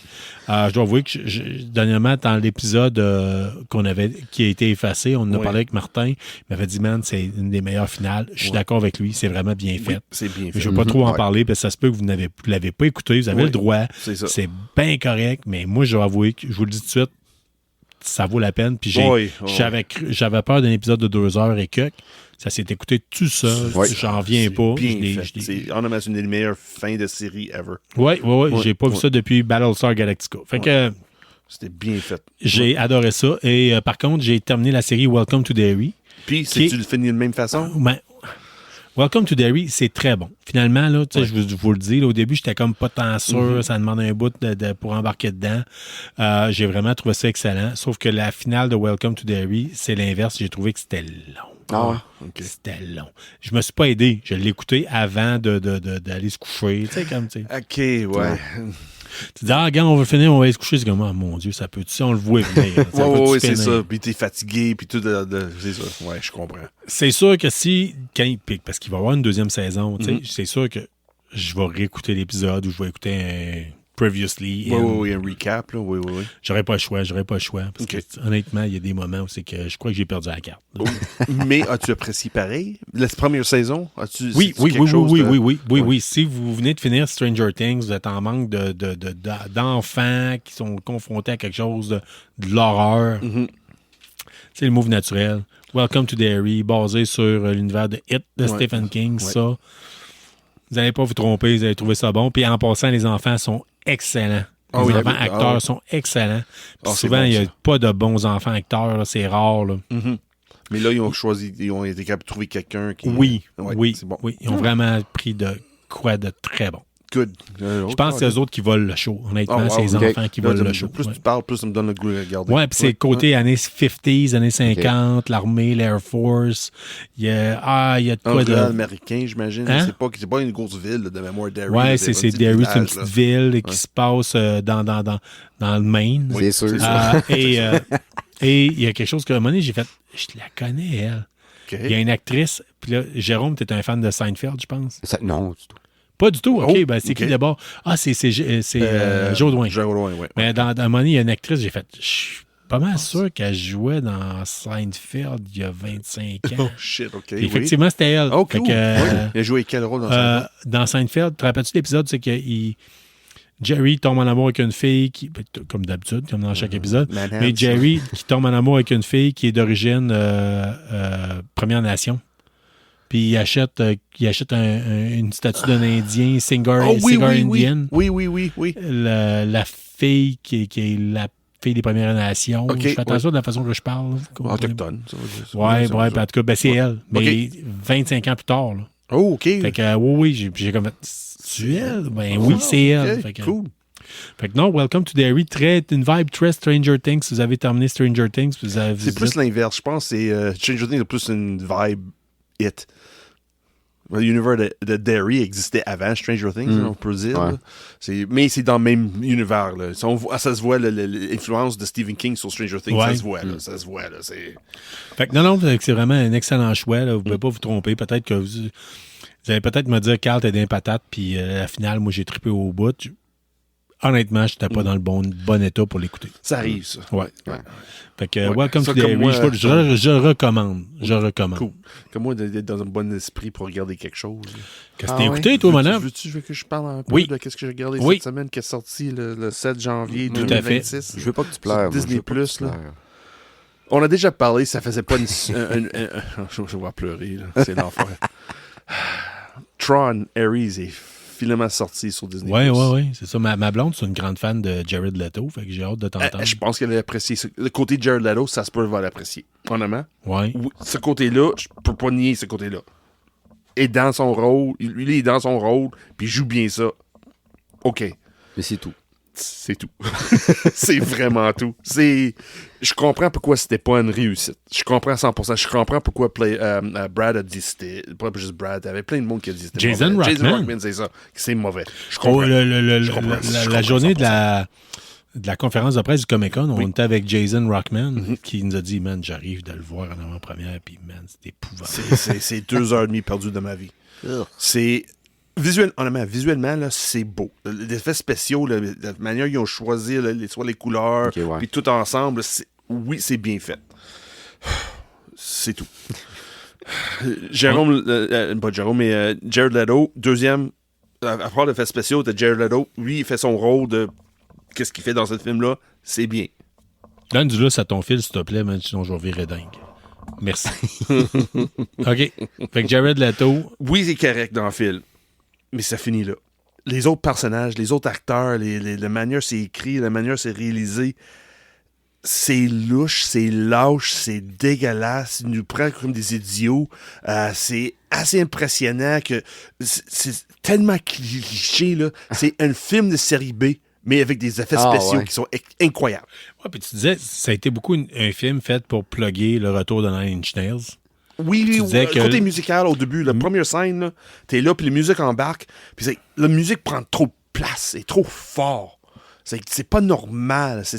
Speaker 2: Je dois avouer que dernièrement, dans l'épisode qui a été effacé, on en a parlé avec Martin. Il m'avait dit, man, c'est une des meilleures finales. Je suis d'accord avec lui. C'est vraiment bien fait.
Speaker 3: C'est bien fait.
Speaker 2: Je ne veux pas trop en parler parce que ça se peut que vous ne l'avez pas écouté. Vous avez le droit. C'est bien correct. Mais moi, je dois avouer que je vous le dis tout de suite, ça vaut la peine. Puis j'avais peur d'un épisode de 2 heures et quelques. Ça s'est écouté tout seul. J'en viens pas.
Speaker 3: C'est en une des meilleures fins de série ever.
Speaker 2: Oui. J'ai pas vu ça depuis Battlestar Galactica. Fait que
Speaker 3: c'était bien fait.
Speaker 2: J'ai adoré ça. Et par contre, j'ai terminé la série Welcome to Derry.
Speaker 3: Puis, tu le finis de la même façon?
Speaker 2: Welcome to Derry, c'est très bon. Finalement, là, je vous le dis, là, au début, j'étais comme pas tant sûr. Ça demande un bout pour embarquer dedans. J'ai vraiment trouvé ça excellent. Sauf que la finale de Welcome to Derry, c'est l'inverse. J'ai trouvé que c'était long. C'était long. Je me suis pas aidé. Je l'ai écouté avant d'aller se coucher. Tu sais, comme, tu sais.
Speaker 3: OK, ouais.
Speaker 2: Tu dis, regarde, on va finir, on va aller se coucher. C'est comme, oh mon Dieu, ça peut-tu, on le voit venir.
Speaker 3: Oui, c'est ça. Puis t'es fatigué, puis tout. C'est ça. Ouais, je comprends.
Speaker 2: C'est sûr que quand il pique, parce qu'il va y avoir une deuxième saison, c'est sûr que je vais réécouter l'épisode ou je vais écouter previously.
Speaker 3: Oui, un recap, là. Oui.
Speaker 2: J'aurais pas le choix. Parce que, honnêtement, il y a des moments où c'est que je crois que j'ai perdu la carte.
Speaker 3: Mais as-tu apprécié pareil? La première saison?
Speaker 2: Oui. Si vous venez de finir Stranger Things, vous êtes en manque d'enfants qui sont confrontés à quelque chose de l'horreur. C'est le move naturel. Welcome to Derry, basé sur l'univers de It de Stephen King. Ça, vous n'allez pas vous tromper, vous allez trouver ça bon. Puis en passant, les enfants sont excellents. Les enfants acteurs sont excellents. Souvent, il n'y a pas de bons enfants acteurs. Là, c'est rare. Là.
Speaker 3: Mais là, ils ont été capables de trouver quelqu'un qui...
Speaker 2: Oui.
Speaker 3: C'est bon.
Speaker 2: Ils ont vraiment pris de quoi de très bon.
Speaker 3: Good.
Speaker 2: Je pense que c'est eux autres qui volent le show. Honnêtement, c'est les enfants qui volent le show.
Speaker 3: Plus tu parles, plus ça me donne le goût de regarder.
Speaker 2: Ouais, puis c'est le côté années 50s, années 50, l'armée, l'Air Force. Il y a de quoi de...
Speaker 3: américain, j'imagine.
Speaker 2: Hein?
Speaker 3: C'est pas une grosse ville de mémoire, Derry.
Speaker 2: Ouais, c'est Derry, c'est une petite ville qui se passe dans le Maine.
Speaker 4: C'est sûr.
Speaker 2: Et il y a quelque chose que, à un moment donné, j'ai fait, je la connais, elle.
Speaker 3: Okay.
Speaker 2: Il y a une actrice, puis là, Jérôme, t'es un fan de Seinfeld, je pense.
Speaker 4: Non, du tout.
Speaker 2: Pas du tout, OK. C'est qui d'abord? C'est Jodoin.
Speaker 3: Jodoin, oui.
Speaker 2: Mais dans un moment donné, il y a une actrice, j'ai fait, je suis pas mal sûr qu'elle jouait dans Seinfeld il y a 25 ans.
Speaker 3: Oh shit, OK.
Speaker 2: Puis effectivement, c'était elle.
Speaker 3: Oh, cool. Il a joué quel rôle dans Seinfeld?
Speaker 2: Dans Seinfeld, te rappelles-tu l'épisode, c'est que Jerry tombe en amour avec une fille comme d'habitude, comme dans chaque épisode. Mais Jerry qui tombe en amour avec une fille qui est d'origine Première Nation. Puis il achète une statue d'un Indien, Singer Indian.
Speaker 3: Oui.
Speaker 2: La fille qui est la fille des Premières Nations. Je fais attention de la façon que je parle.
Speaker 3: Autochtone.
Speaker 2: Ouais, en tout cas, c'est elle. Mais 25 ans plus tard. Là.
Speaker 3: Oh, OK.
Speaker 2: Fait que oui, j'ai comme... C'est elle? Ben oui, c'est elle. Fait que,
Speaker 3: cool.
Speaker 2: Fait que non, Welcome to Derry, une vibe très Stranger Things. Si vous avez terminé Stranger Things, vous avez...
Speaker 3: C'est plus l'inverse. Je pense que c'est Stranger Things, c'est plus une vibe It. L'univers de Derry existait avant Stranger Things, on peut dire. Ouais. Mais c'est dans le même univers. Là. Ça se voit l'influence de Stephen King sur Stranger Things. Ça se voit. Ça se voit. Là.
Speaker 2: Fait que non, c'est vraiment un excellent choix. Là. Vous ne pouvez pas vous tromper. Peut-être que vous allez peut-être me dire, Carl, t'es d'un patate, puis à la finale, moi, j'ai trippé au bout. Honnêtement, je n'étais pas dans le bon état pour l'écouter.
Speaker 3: Ça arrive, ça.
Speaker 2: Ouais. Fait que Welcome to Derry, je recommande.
Speaker 3: Cool. Comme moi, d'être dans un bon esprit pour regarder quelque chose.
Speaker 2: Qu'est-ce que t'as écouté, toi, mon homme?
Speaker 3: Veux-tu que je parle un peu de ce que j'ai regardé cette semaine qui est sorti le 7 janvier 2026?
Speaker 4: Je veux pas que tu pleures.
Speaker 3: Disney Plus, là. On a déjà parlé, ça faisait pas je vais pleurer, là. C'est l'enfer. Tron Ares est finalement sorti sur Disney+.
Speaker 2: Oui, c'est ça. Ma blonde, c'est une grande fan de Jared Leto, fait que j'ai hâte de t'entendre.
Speaker 3: Je pense qu'elle a apprécié. Le côté Jared Leto, ça se peut va l'apprécier. Honnêtement.
Speaker 2: Oui.
Speaker 3: Ce côté-là, je peux pas nier ce côté-là. Et dans son rôle, lui, il est dans son rôle, puis il joue bien ça. OK.
Speaker 4: Mais c'est tout.
Speaker 3: C'est tout. C'est vraiment tout. Je comprends pourquoi c'était pas une réussite. Je comprends 100%. Je comprends pourquoi Brad a dit c'était... Pas juste Brad, il y avait plein de monde qui a dit c'était
Speaker 2: Jason
Speaker 3: mauvais.
Speaker 2: Rockman.
Speaker 3: Jason Rockman, c'est ça. C'est mauvais. Je comprends.
Speaker 2: La journée de la conférence de presse du Comic-Con, on était avec Jason Rockman qui nous a dit, man, j'arrive de le voir en avant-première, puis man, c'est épouvantable.
Speaker 3: C'est 2h30 perdues de ma vie. C'est... Visuellement, là, c'est beau. Les effets spéciaux, la manière ils ont choisi soit les couleurs, puis tout ensemble, c'est bien fait. C'est tout. Pas Jérôme, mais Jared Leto, deuxième, à part l'effet spéciaux de Jared Leto, lui, il fait son rôle de qu'est-ce qu'il fait dans ce film-là, c'est bien.
Speaker 2: Donne du lousse à ton fil, s'il te plaît, man, sinon je vais virer dingue. Merci. OK. Fait que Jared Leto...
Speaker 3: Oui, c'est correct dans le film. Mais ça finit là. Les autres personnages, les autres acteurs, la manière c'est écrit, la manière c'est réalisé, c'est louche, c'est lâche, c'est dégueulasse. Il nous prend comme des idiots. C'est assez impressionnant que c'est tellement cliché, là. C'est un film de série B, mais avec des effets spéciaux qui sont incroyables.
Speaker 2: Ouais, puis tu disais, ça a été beaucoup un film fait pour plugger le retour de Nine Inch Nails.
Speaker 3: Oui, côté musical, au début, la première scène, là, t'es là, puis la musique embarque, puis la musique prend trop de place, c'est trop fort. C'est pas normal. Ça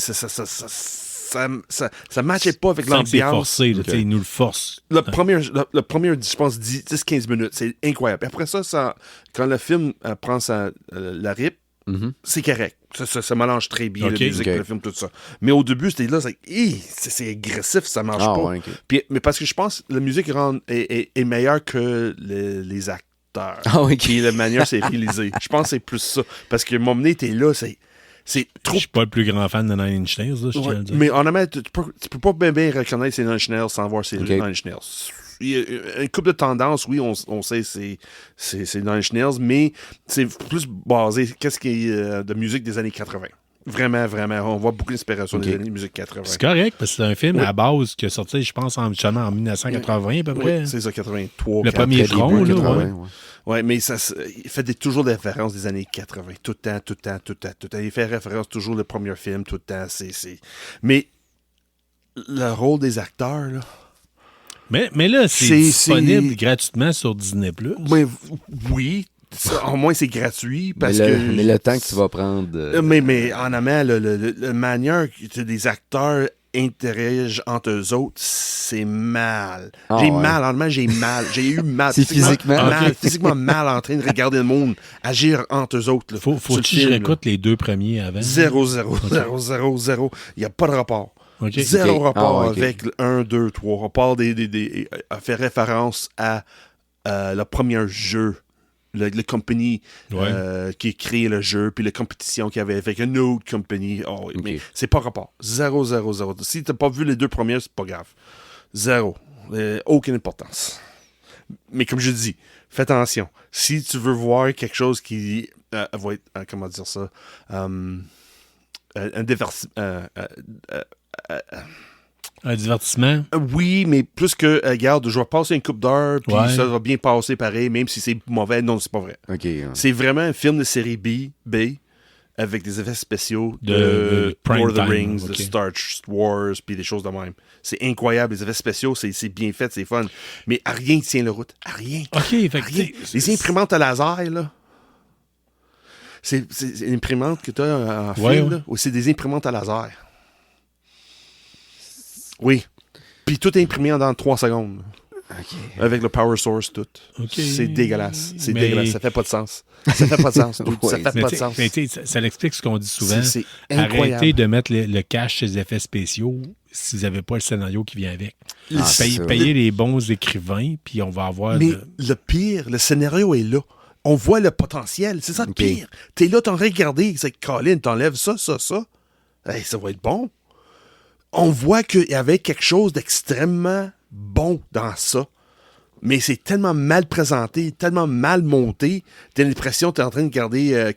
Speaker 3: matchait pas avec l'ambiance.
Speaker 2: C'est forcé, il nous le force.
Speaker 3: Le premier, je pense, 10-15 minutes, c'est incroyable. Et après ça, quand le film prend la rip, c'est correct. Ça mélange très bien, la musique, le film, tout ça. Mais au début, c'était là, c'est agressif, ça marche pas.
Speaker 4: Ouais, okay.
Speaker 3: Puis, mais parce que je pense que la musique est meilleure que les acteurs. Puis la manière c'est réalisé. Je pense que c'est plus ça. Parce que mon moment t'es là, c'est trop...
Speaker 2: Je suis pas le plus grand fan de Nine Inch Nails, là, je tiens à le dire.
Speaker 3: Mais honnêtement, tu peux pas bien reconnaître ces Nine Inch Nails sans voir ces Nine Inch Nails. Il y a une couple de tendances, oui, on sait c'est Nine Inch Nails, mais c'est plus basé qu'est-ce qui est de musique des années 80. Vraiment, on voit beaucoup d'inspiration des années musique 80.
Speaker 2: C'est correct, parce que c'est un film à base qui est sorti, je pense, en 1980 à peu près.
Speaker 3: Oui, c'est ça, 83.
Speaker 2: Le premier tronc, là,
Speaker 3: ouais, mais il fait toujours des références des années 80. Tout le temps. Il fait référence toujours au premier film, tout le temps. Mais le rôle des acteurs, là...
Speaker 2: Mais là, c'est disponible gratuitement sur Disney+.
Speaker 3: Mais, oui, au moins c'est gratuit. Mais
Speaker 4: le temps que tu vas prendre...
Speaker 3: Mais en amont, la manière que des acteurs interagissent entre eux autres, c'est mal. J'ai mal. J'ai eu mal.
Speaker 4: C'est
Speaker 3: physiquement mal en train de regarder le monde agir entre eux autres.
Speaker 2: Faut que je réécoute les deux premiers avant.
Speaker 3: 0. Il n'y a pas de rapport. Zéro rapport avec le 1, 2, 3. Rapport fait référence à le premier jeu. Le compagnie qui a créé le jeu, puis la compétition qu'il y avait avec une autre compagnie. Mais c'est pas rapport. 0. Si t'as pas vu les deux premiers, c'est pas grave. 0. Aucune importance. Mais comme je dis, fais attention. Si tu veux voir quelque chose qui va être, comment dire ça, un
Speaker 2: divertissement?
Speaker 3: Oui, mais plus que, regarde, je vais passer une couple d'heures, puis ça va bien passer pareil, même si c'est mauvais. Non, c'est pas vrai. C'est vraiment un film de série B, avec des effets spéciaux de Lord of the Rings, de Star Wars, puis des choses de même. C'est incroyable, les effets spéciaux, c'est bien fait, c'est fun. Mais à rien ne tient le route. À rien.
Speaker 2: Rien.
Speaker 3: Les imprimantes à laser, là. C'est une imprimante que tu as en film, là, ou c'est des imprimantes à laser? Oui. Puis tout est imprimé dans 3 secondes. Avec le power source, tout. C'est dégueulasse. Dégueulasse. Ça fait pas de sens. Ça fait pas de sens.
Speaker 2: Ça l'explique ce qu'on dit souvent.
Speaker 3: C'est incroyable.
Speaker 2: Arrêtez de mettre le cash sur les effets spéciaux si vous n'avez pas le scénario qui vient avec. Payez les bons écrivains, puis on va avoir...
Speaker 3: Mais le pire, le scénario est là. On voit le potentiel. C'est ça le pire. T'es là, t'en regardes. C'est Colin, t'enlèves ça. Hey, ça va être bon. On voit qu'il y avait quelque chose d'extrêmement bon dans ça. Mais c'est tellement mal présenté, tellement mal monté. T'as l'impression que t'es en train de regarder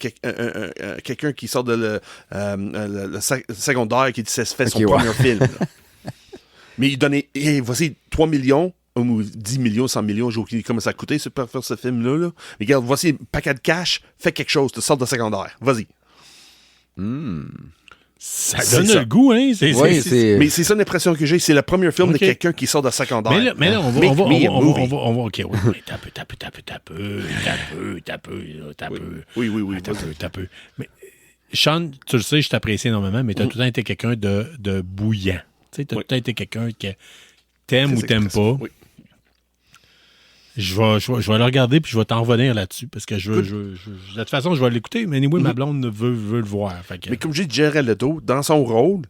Speaker 3: quelqu'un qui sort de le secondaire qui fait son premier film. Mais il donnait, voici 3 millions, ou 10 millions, 100 millions, j'ai oublié comment ça a coûté pour faire ce film-là. Là. Mais regarde, voici un paquet de cash, fais quelque chose, tu sors de secondaire. Vas-y.
Speaker 2: Ça donne le goût, hein?
Speaker 3: Mais c'est ça l'impression que j'ai. C'est le premier film de quelqu'un qui sort de secondaire.
Speaker 2: Mais là, on va. OK, oui. T'as peu. Mais, Sean, tu le sais, je t'apprécie énormément, mais t'as tout le temps été quelqu'un de bouillant. Tu sais, t'as tout le temps été quelqu'un que t'aimes ou t'aimes pas. Oui. Je vais le regarder puis je vais t'en revenir là-dessus parce que de toute façon, je vais l'écouter, mais anyway, ma blonde veut le voir.
Speaker 3: Mais comme j'ai dit, Jared Leto, dans son rôle,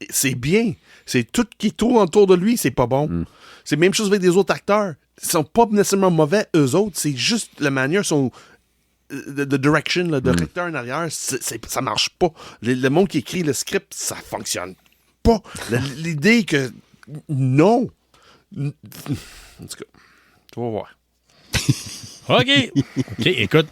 Speaker 3: c'est bien. C'est tout qui tourne autour de lui, c'est pas bon. C'est la même chose avec des autres acteurs. Ils sont pas nécessairement mauvais, eux autres. C'est juste la manière, the direction, le directeur en arrière, ça marche pas. Le monde qui écrit le script, ça fonctionne pas. L'idée que... Non. En tout cas... Tu vas voir.
Speaker 2: OK, écoute.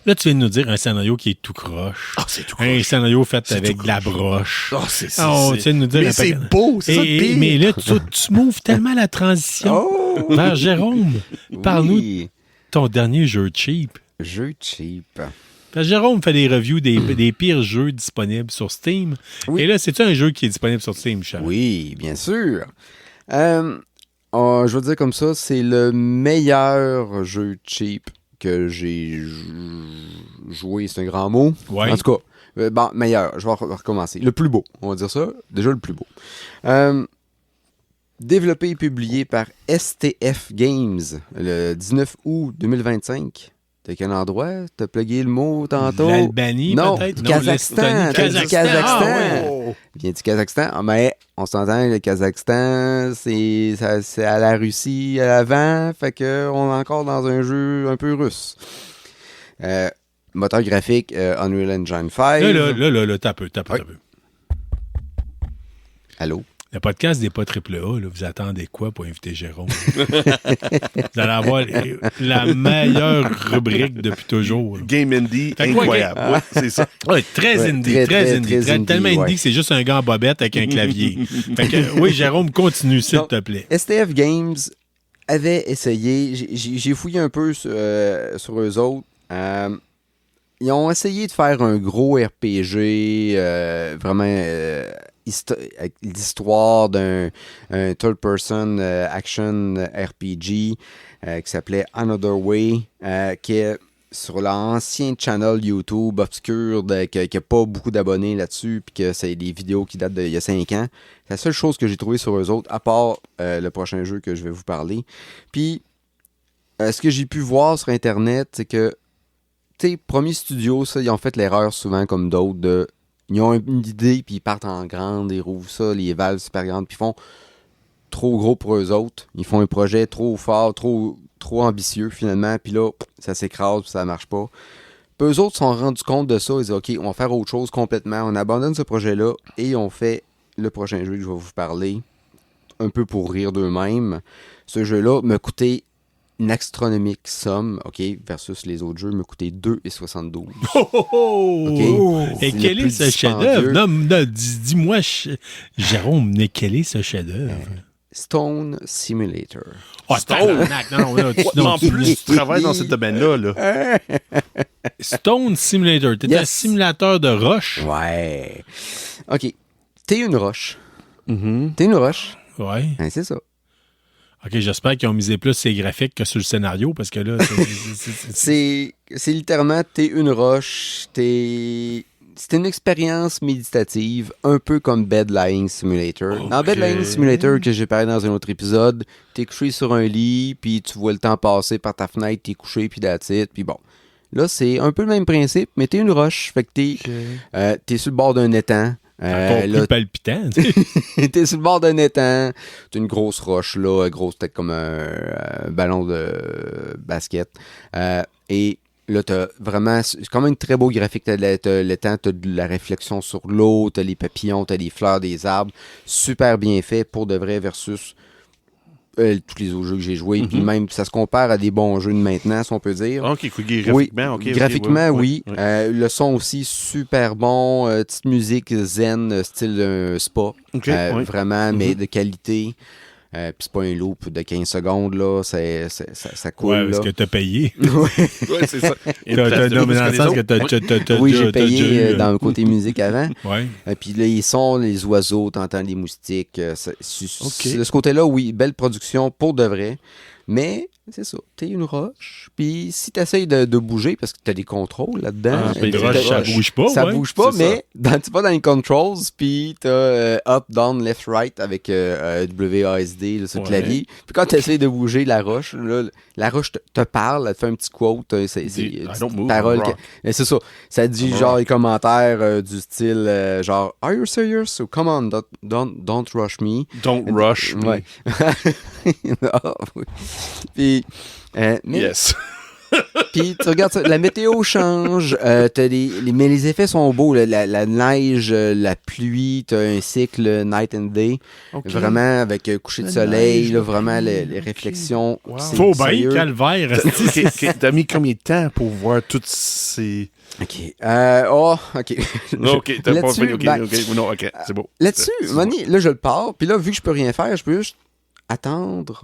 Speaker 2: Là, tu viens de nous dire un scénario qui est tout croche.
Speaker 3: C'est tout croche.
Speaker 2: Un scénario fait avec de la broche.
Speaker 3: Tu viens de nous dire c'est beau, c'est ça le pire.
Speaker 2: Mais là, tu m'ouvres tellement la transition vers Jérôme. Parle-nous ton dernier jeu cheap.
Speaker 4: Jeu cheap.
Speaker 2: Jérôme fait des reviews des pires jeux disponibles sur Steam. Oui. Et là, c'est-tu un jeu qui est disponible sur Steam, Charles?
Speaker 4: Oui, bien sûr. Je veux dire comme ça, c'est le meilleur jeu cheap que j'ai joué, c'est un grand mot.
Speaker 2: Ouais.
Speaker 4: En tout cas, meilleur, je vais recommencer. Le plus beau, on va dire ça. Déjà le plus beau. Développé et publié par STF Games le 19 août 2025. de quel endroit? T'as plugué le mot tantôt?
Speaker 2: L'Albanie,
Speaker 4: non,
Speaker 2: peut-être?
Speaker 4: du Kazakhstan.
Speaker 2: Kazakhstan. Ah, ouais.
Speaker 4: Vient du Kazakhstan. Ah, mais on s'entend, le Kazakhstan, c'est à la Russie à l'avant, fait qu'on est encore dans un jeu un peu russe. Moteur graphique Unreal Engine 5.
Speaker 2: Là, t'as peu.
Speaker 4: Allô?
Speaker 2: Le podcast des pas AAA, là, vous attendez quoi pour inviter Jérôme? Vous allez avoir la meilleure rubrique depuis toujours. Là.
Speaker 3: Game indie, incroyable. Ouais, c'est ça.
Speaker 2: Ouais, très indie. Tellement indie que c'est juste un gars en bobette avec un clavier. Fait que, oui, Jérôme, continue, s'il te plaît.
Speaker 4: STF Games avait essayé, j'ai fouillé un peu sur eux autres. Ils ont essayé de faire un gros RPG, vraiment avec l'histoire d'un third-person action RPG qui s'appelait Another Way, qui est sur l'ancien channel YouTube obscur, qui n'a pas beaucoup d'abonnés là-dessus, puis que c'est des vidéos qui datent d'il y a 5 ans. C'est la seule chose que j'ai trouvée sur eux autres, à part le prochain jeu que je vais vous parler. Puis, ce que j'ai pu voir sur Internet, c'est que tu sais, premier studio, ça, ils ont fait l'erreur souvent comme d'autres ils ont une idée, puis ils partent en grande, ils rouvrent ça, les valves super grandes, puis ils font trop gros pour eux autres. Ils font un projet trop fort, trop ambitieux, finalement, puis là, ça s'écrase, puis ça marche pas. Puis eux autres se sont rendus compte de ça, ils disent, OK, on va faire autre chose complètement, on abandonne ce projet-là, et on fait le prochain jeu que je vais vous parler, un peu pour rire d'eux-mêmes. Ce jeu-là m'a coûté une astronomique somme, OK, versus les autres jeux, me coûtait 2,72.
Speaker 2: Et quel est ce chef-d'œuvre? Non, dis-moi, Jérôme, mais quel est ce chef-d'œuvre?
Speaker 4: Stone Simulator.
Speaker 2: Oh, Stone!
Speaker 3: Non, en plus, tu travailles dans ce domaine-là. Là.
Speaker 2: Stone Simulator. T'es un simulateur de roche?
Speaker 4: Ouais. OK. T'es une roche.
Speaker 3: Mm-hmm.
Speaker 4: T'es une roche.
Speaker 2: Ouais.
Speaker 4: C'est ça.
Speaker 2: OK, j'espère qu'ils ont misé plus sur les graphiques que sur le scénario, parce que là...
Speaker 4: C'est littéralement, t'es une roche, c'est une expérience méditative, un peu comme Bed Lying Simulator. Okay. Dans Bed Lying Simulator, que j'ai parlé dans un autre épisode, t'es couché sur un lit, puis tu vois le temps passer par ta fenêtre, t'es couché, puis that's it, puis bon. Là, c'est un peu le même principe, mais t'es une roche, fait que t'es sur le bord d'un étang.
Speaker 2: Plus palpitant.
Speaker 4: T'es sur le bord d'un étang, t'as une grosse roche là, grosse peut-être comme un ballon de basket. Et là, t'as vraiment, c'est quand même un très beau graphique. T'as l'étang, t'as de la réflexion sur l'eau, t'as les papillons, t'as les fleurs des arbres. Super bien fait pour de vrai versus tous les autres jeux que j'ai joués. Puis même, ça se compare à des bons jeux de maintenant, si on peut dire.
Speaker 3: OK, graphiquement,
Speaker 4: oui. Graphiquement, oui. Le son aussi, super bon. Petite musique zen, style spa. Vraiment, mais de qualité. Puis c'est pas un loop de 15 secondes, là. Ça coule.
Speaker 2: Ouais, parce que t'as payé.
Speaker 3: Oui, c'est ça.
Speaker 2: Non, mais dans le sens que
Speaker 4: oui, j'ai payé dans le côté musique avant.
Speaker 2: Ouais.
Speaker 4: Puis là, les sons, les oiseaux, t'entends les moustiques. De ce côté-là, oui, belle production pour de vrai. Mais, c'est ça, t'es une roche. Puis si t'essayes de bouger, parce que t'as des contrôles là-dedans.
Speaker 2: Une roche, ça bouge pas.
Speaker 4: Ça bouge pas, mais tu vas dans les controls, puis t'as up, down, left, right avec WASD là, sur le clavier. Puis quand t'essayes de bouger la roche, là, la roche te parle, elle te fait un petit quote. C'est une parole. C'est ça. Ça dit genre les commentaires du style genre Are you serious? So come on, don't rush me.
Speaker 3: Don't rush me.
Speaker 4: Ouais. Puis,
Speaker 3: yes.
Speaker 4: Puis tu regardes ça, la météo change, mais les effets sont beaux, la neige, la pluie, t'as un cycle night and day, vraiment avec coucher de soleil, là, vraiment les réflexions.
Speaker 3: Wow.
Speaker 2: Faut bien, calvaire.
Speaker 3: T'as mis combien de temps pour voir toutes ces...
Speaker 4: OK. OK.
Speaker 3: OK, t'as pas fait... OK, c'est beau.
Speaker 4: Là-dessus, là, je le pars, puis là, vu que je peux rien faire, je peux juste attendre...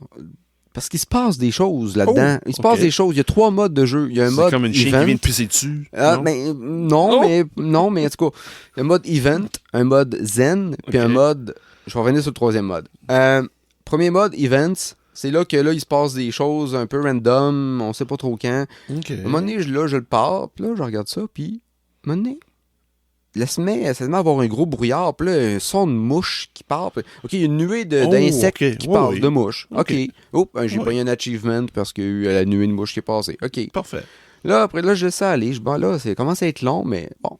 Speaker 4: Parce qu'il se passe des choses là-dedans. Il se passe des choses. Il y a 3 modes de jeu. Il y a un mode
Speaker 3: comme une chienne
Speaker 4: event.
Speaker 3: qui vient de pisser dessus.
Speaker 4: Non, mais en tout cas, il y a un mode event, un mode zen, puis un mode... Je vais revenir sur le 3e mode. Premier mode, events. C'est là que là, il se passe des choses un peu random. On sait pas trop quand. À un moment donné, je le pars, puis là, je regarde ça, puis à un moment donné, ça se met à avoir un gros brouillard, puis là, un son de mouche qui part. Puis, OK, il y a une nuée d'insectes qui passent, de mouches. OK. J'ai pas eu un achievement parce qu'il y a eu la nuée de mouches qui est passée. OK.
Speaker 3: Parfait.
Speaker 4: Là, après, je laisse ça aller. Là, ça commence à être long, mais bon,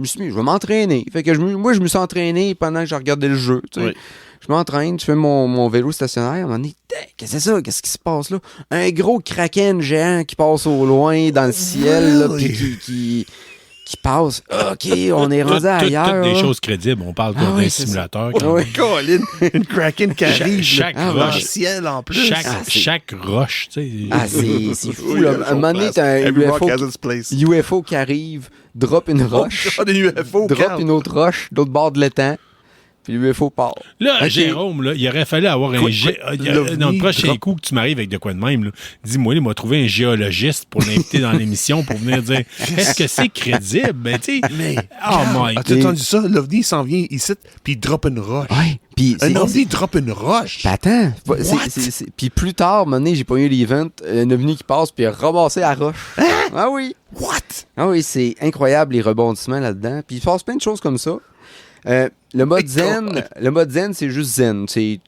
Speaker 4: je vais m'entraîner. Fait que je me suis entraîné pendant que je regardais le jeu, tu sais.
Speaker 3: Oui.
Speaker 4: Je m'entraîne, je fais mon vélo stationnaire. À un moment donné, qu'est-ce que c'est ça? Qu'est-ce qui se passe là? Un gros kraken géant qui passe au loin dans le ciel, là, puis qui passe. OK, on est rendu ailleurs.
Speaker 2: Toutes des
Speaker 4: là.
Speaker 2: choses crédibles. On parle d'un simulateur.
Speaker 3: Oh, Colin, une Kraken qui arrive
Speaker 2: chaque
Speaker 3: dans
Speaker 2: roche.
Speaker 3: le ciel en plus.
Speaker 2: Chaque roche, tu sais.
Speaker 4: Ah, c'est fou.
Speaker 3: Oui,
Speaker 4: Là. À un moment donné, t'as un
Speaker 3: Every
Speaker 4: UFO,
Speaker 3: rock has its place.
Speaker 4: UFO qui arrive, drop une roche,
Speaker 3: Oh, des UFO,
Speaker 4: drop une autre roche, d'autre bord de l'étang, puis l'UFO part.
Speaker 2: Là,
Speaker 4: Ok.
Speaker 2: Jérôme, là, il aurait fallu avoir un dans le prochain coup que tu m'arrives avec de quoi de même, là, dis-moi, il m'a trouvé un géologiste pour l'inviter dans l'émission pour venir dire est-ce que c'est crédible? Ben, tu sais.
Speaker 3: Mais,
Speaker 2: Oh my
Speaker 3: as-tu
Speaker 4: God.
Speaker 3: entendu ça? L'OVNI s'en vient ici, puis il drop une roche.
Speaker 4: Ouais. Puis
Speaker 3: Un OVNI drop une roche.
Speaker 4: Puis attends,
Speaker 3: What?
Speaker 4: puis plus tard, à un moment donné, j'ai pas eu l'event, un ovni qui passe, puis il a ramassé la roche. Ah oui!
Speaker 3: What?
Speaker 4: Ah oui, c'est incroyable les rebondissements là-dedans. Puis il se passe plein de choses comme ça. Le mode zen, c'est juste zen. C'est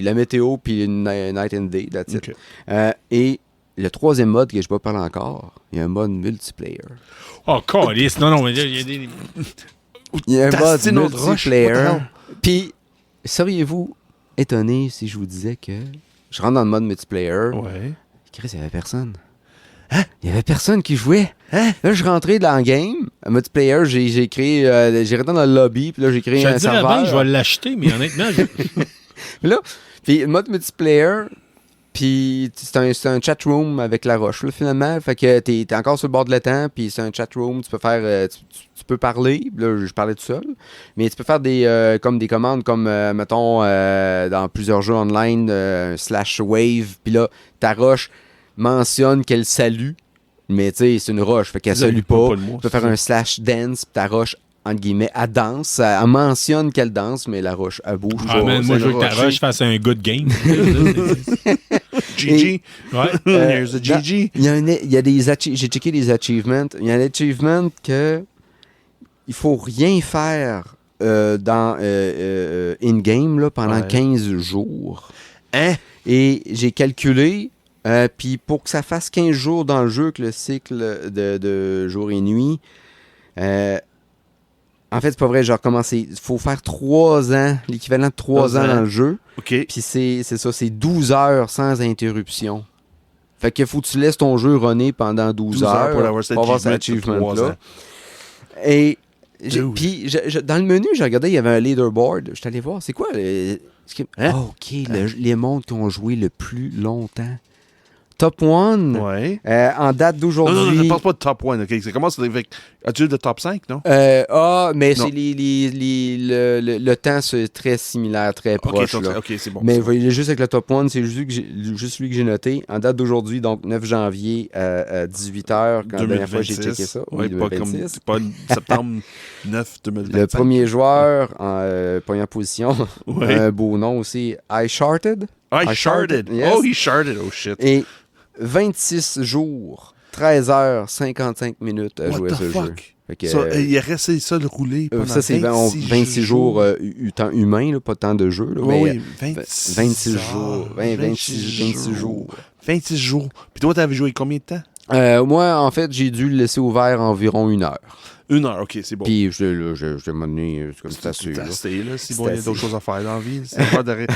Speaker 4: la météo puis night and day, that's it.
Speaker 3: Ok.
Speaker 4: Et le troisième mode que je vais pas parler encore, il y a un mode multiplayer.
Speaker 2: Oh, calice. Non, mais il y a des.
Speaker 4: Il y a un mode
Speaker 3: T'as-tu une autre roche? What the
Speaker 4: multiplayer.
Speaker 3: hell?
Speaker 4: Puis, seriez-vous étonné si je vous disais que je rentre dans le mode multiplayer,
Speaker 3: Ouais.
Speaker 4: Chris, il y avait personne. Il y avait personne qui jouait. Là, je rentrais dans le game, un multiplayer, j'ai créé, j'ai rentré dans le lobby, puis là, j'ai créé
Speaker 2: Je te
Speaker 4: un
Speaker 2: dirais
Speaker 4: serveur.
Speaker 2: bien que je vais l'acheter, mais honnêtement,
Speaker 4: Puis le mode multiplayer, puis c'est un chat room avec la roche, là, finalement. Fait que t'es encore sur le bord de l'étang, puis c'est un chat room, tu peux faire, tu peux parler. Là, je parlais tout seul. Mais tu peux faire comme des commandes, comme, mettons, dans plusieurs jeux online, /wave, puis là, ta roche mentionne qu'elle salue, mais tu sais, c'est une roche, fait qu'elle salue pas.
Speaker 3: le mot,
Speaker 4: Tu peux faire un /dance, puis ta roche, entre guillemets, elle danse. Elle mentionne qu'elle danse, mais la roche, elle bouge pas.
Speaker 2: moi,
Speaker 4: C'est
Speaker 2: je veux que ta
Speaker 4: rocher.
Speaker 2: roche fasse un good game.
Speaker 3: GG.
Speaker 2: Ouais.
Speaker 3: Here's the GG.
Speaker 4: Il y a des j'ai checké les achievements. Il y a un achievement que il faut rien faire dans in-game là, pendant
Speaker 3: Ouais.
Speaker 4: 15 jours.
Speaker 3: Hein?
Speaker 4: Et j'ai calculé, puis pour que ça fasse 15 jours dans le jeu, que le cycle de jour et nuit, en fait, c'est pas vrai, j'ai recommencé. Il faut faire 3 ans, l'équivalent de 3 ans dans le jeu.
Speaker 3: OK.
Speaker 4: Puis c'est ça, c'est 12 heures sans interruption. Fait que faut que tu laisses ton jeu runner pendant 12 heures
Speaker 3: pour avoir cet
Speaker 4: cet
Speaker 3: achievement de 3
Speaker 4: achievement-là.
Speaker 3: ans.
Speaker 4: Et
Speaker 3: Dude.
Speaker 4: puis dans le menu, j'ai regardé, il y avait un leaderboard. Je suis allé voir, c'est quoi?
Speaker 3: Hein?
Speaker 4: OK, les mondes qui ont joué le plus longtemps. Top 1,
Speaker 3: Ouais.
Speaker 4: en date
Speaker 3: Non,
Speaker 4: d'aujourd'hui.
Speaker 3: je ne parle pas de top 1, OK? Ça commence avec... As-tu le top 5, non?
Speaker 4: Mais
Speaker 3: Non.
Speaker 4: c'est le temps, c'est très similaire, très proche. là.
Speaker 3: OK, c'est bon.
Speaker 4: Mais
Speaker 3: c'est
Speaker 4: vous voyez, juste avec le top 1, c'est juste lui que j'ai noté. En date d'aujourd'hui, donc 9 janvier à 18h, quand la dernière fois j'ai checké ça.
Speaker 3: Oui, pas comme
Speaker 4: 2026.
Speaker 3: pas septembre 9 2025.
Speaker 4: Le premier joueur en première position,
Speaker 3: Ouais.
Speaker 4: un beau nom aussi, iCharted.
Speaker 3: I sharded.
Speaker 4: Yes.
Speaker 3: Oh, he sharded. Oh, shit.
Speaker 4: Et 26 jours, 13h55 minutes à
Speaker 3: What
Speaker 4: jouer à
Speaker 3: the
Speaker 4: ce
Speaker 3: fuck?
Speaker 4: jeu. Fait que,
Speaker 3: Ça, il a resté ça le rouler pendant
Speaker 4: ça, c'est 26 jours temps humain, là, pas tant de jeu. Là, mais,
Speaker 3: oui, 26
Speaker 4: jours. 26 jours.
Speaker 3: 26 jours. Puis toi, t'avais joué combien de temps?
Speaker 4: Moi, en fait, j'ai dû le laisser ouvert environ 1 heure.
Speaker 3: 1 heure, OK, c'est bon.
Speaker 4: Puis, je m'en donné, c'est comme c'est assez.
Speaker 3: C'est
Speaker 4: là.
Speaker 3: assez, là. Si
Speaker 4: C'est
Speaker 3: bon, il y a
Speaker 4: assez.
Speaker 3: d'autres choses à faire dans la vie. C'est pas de...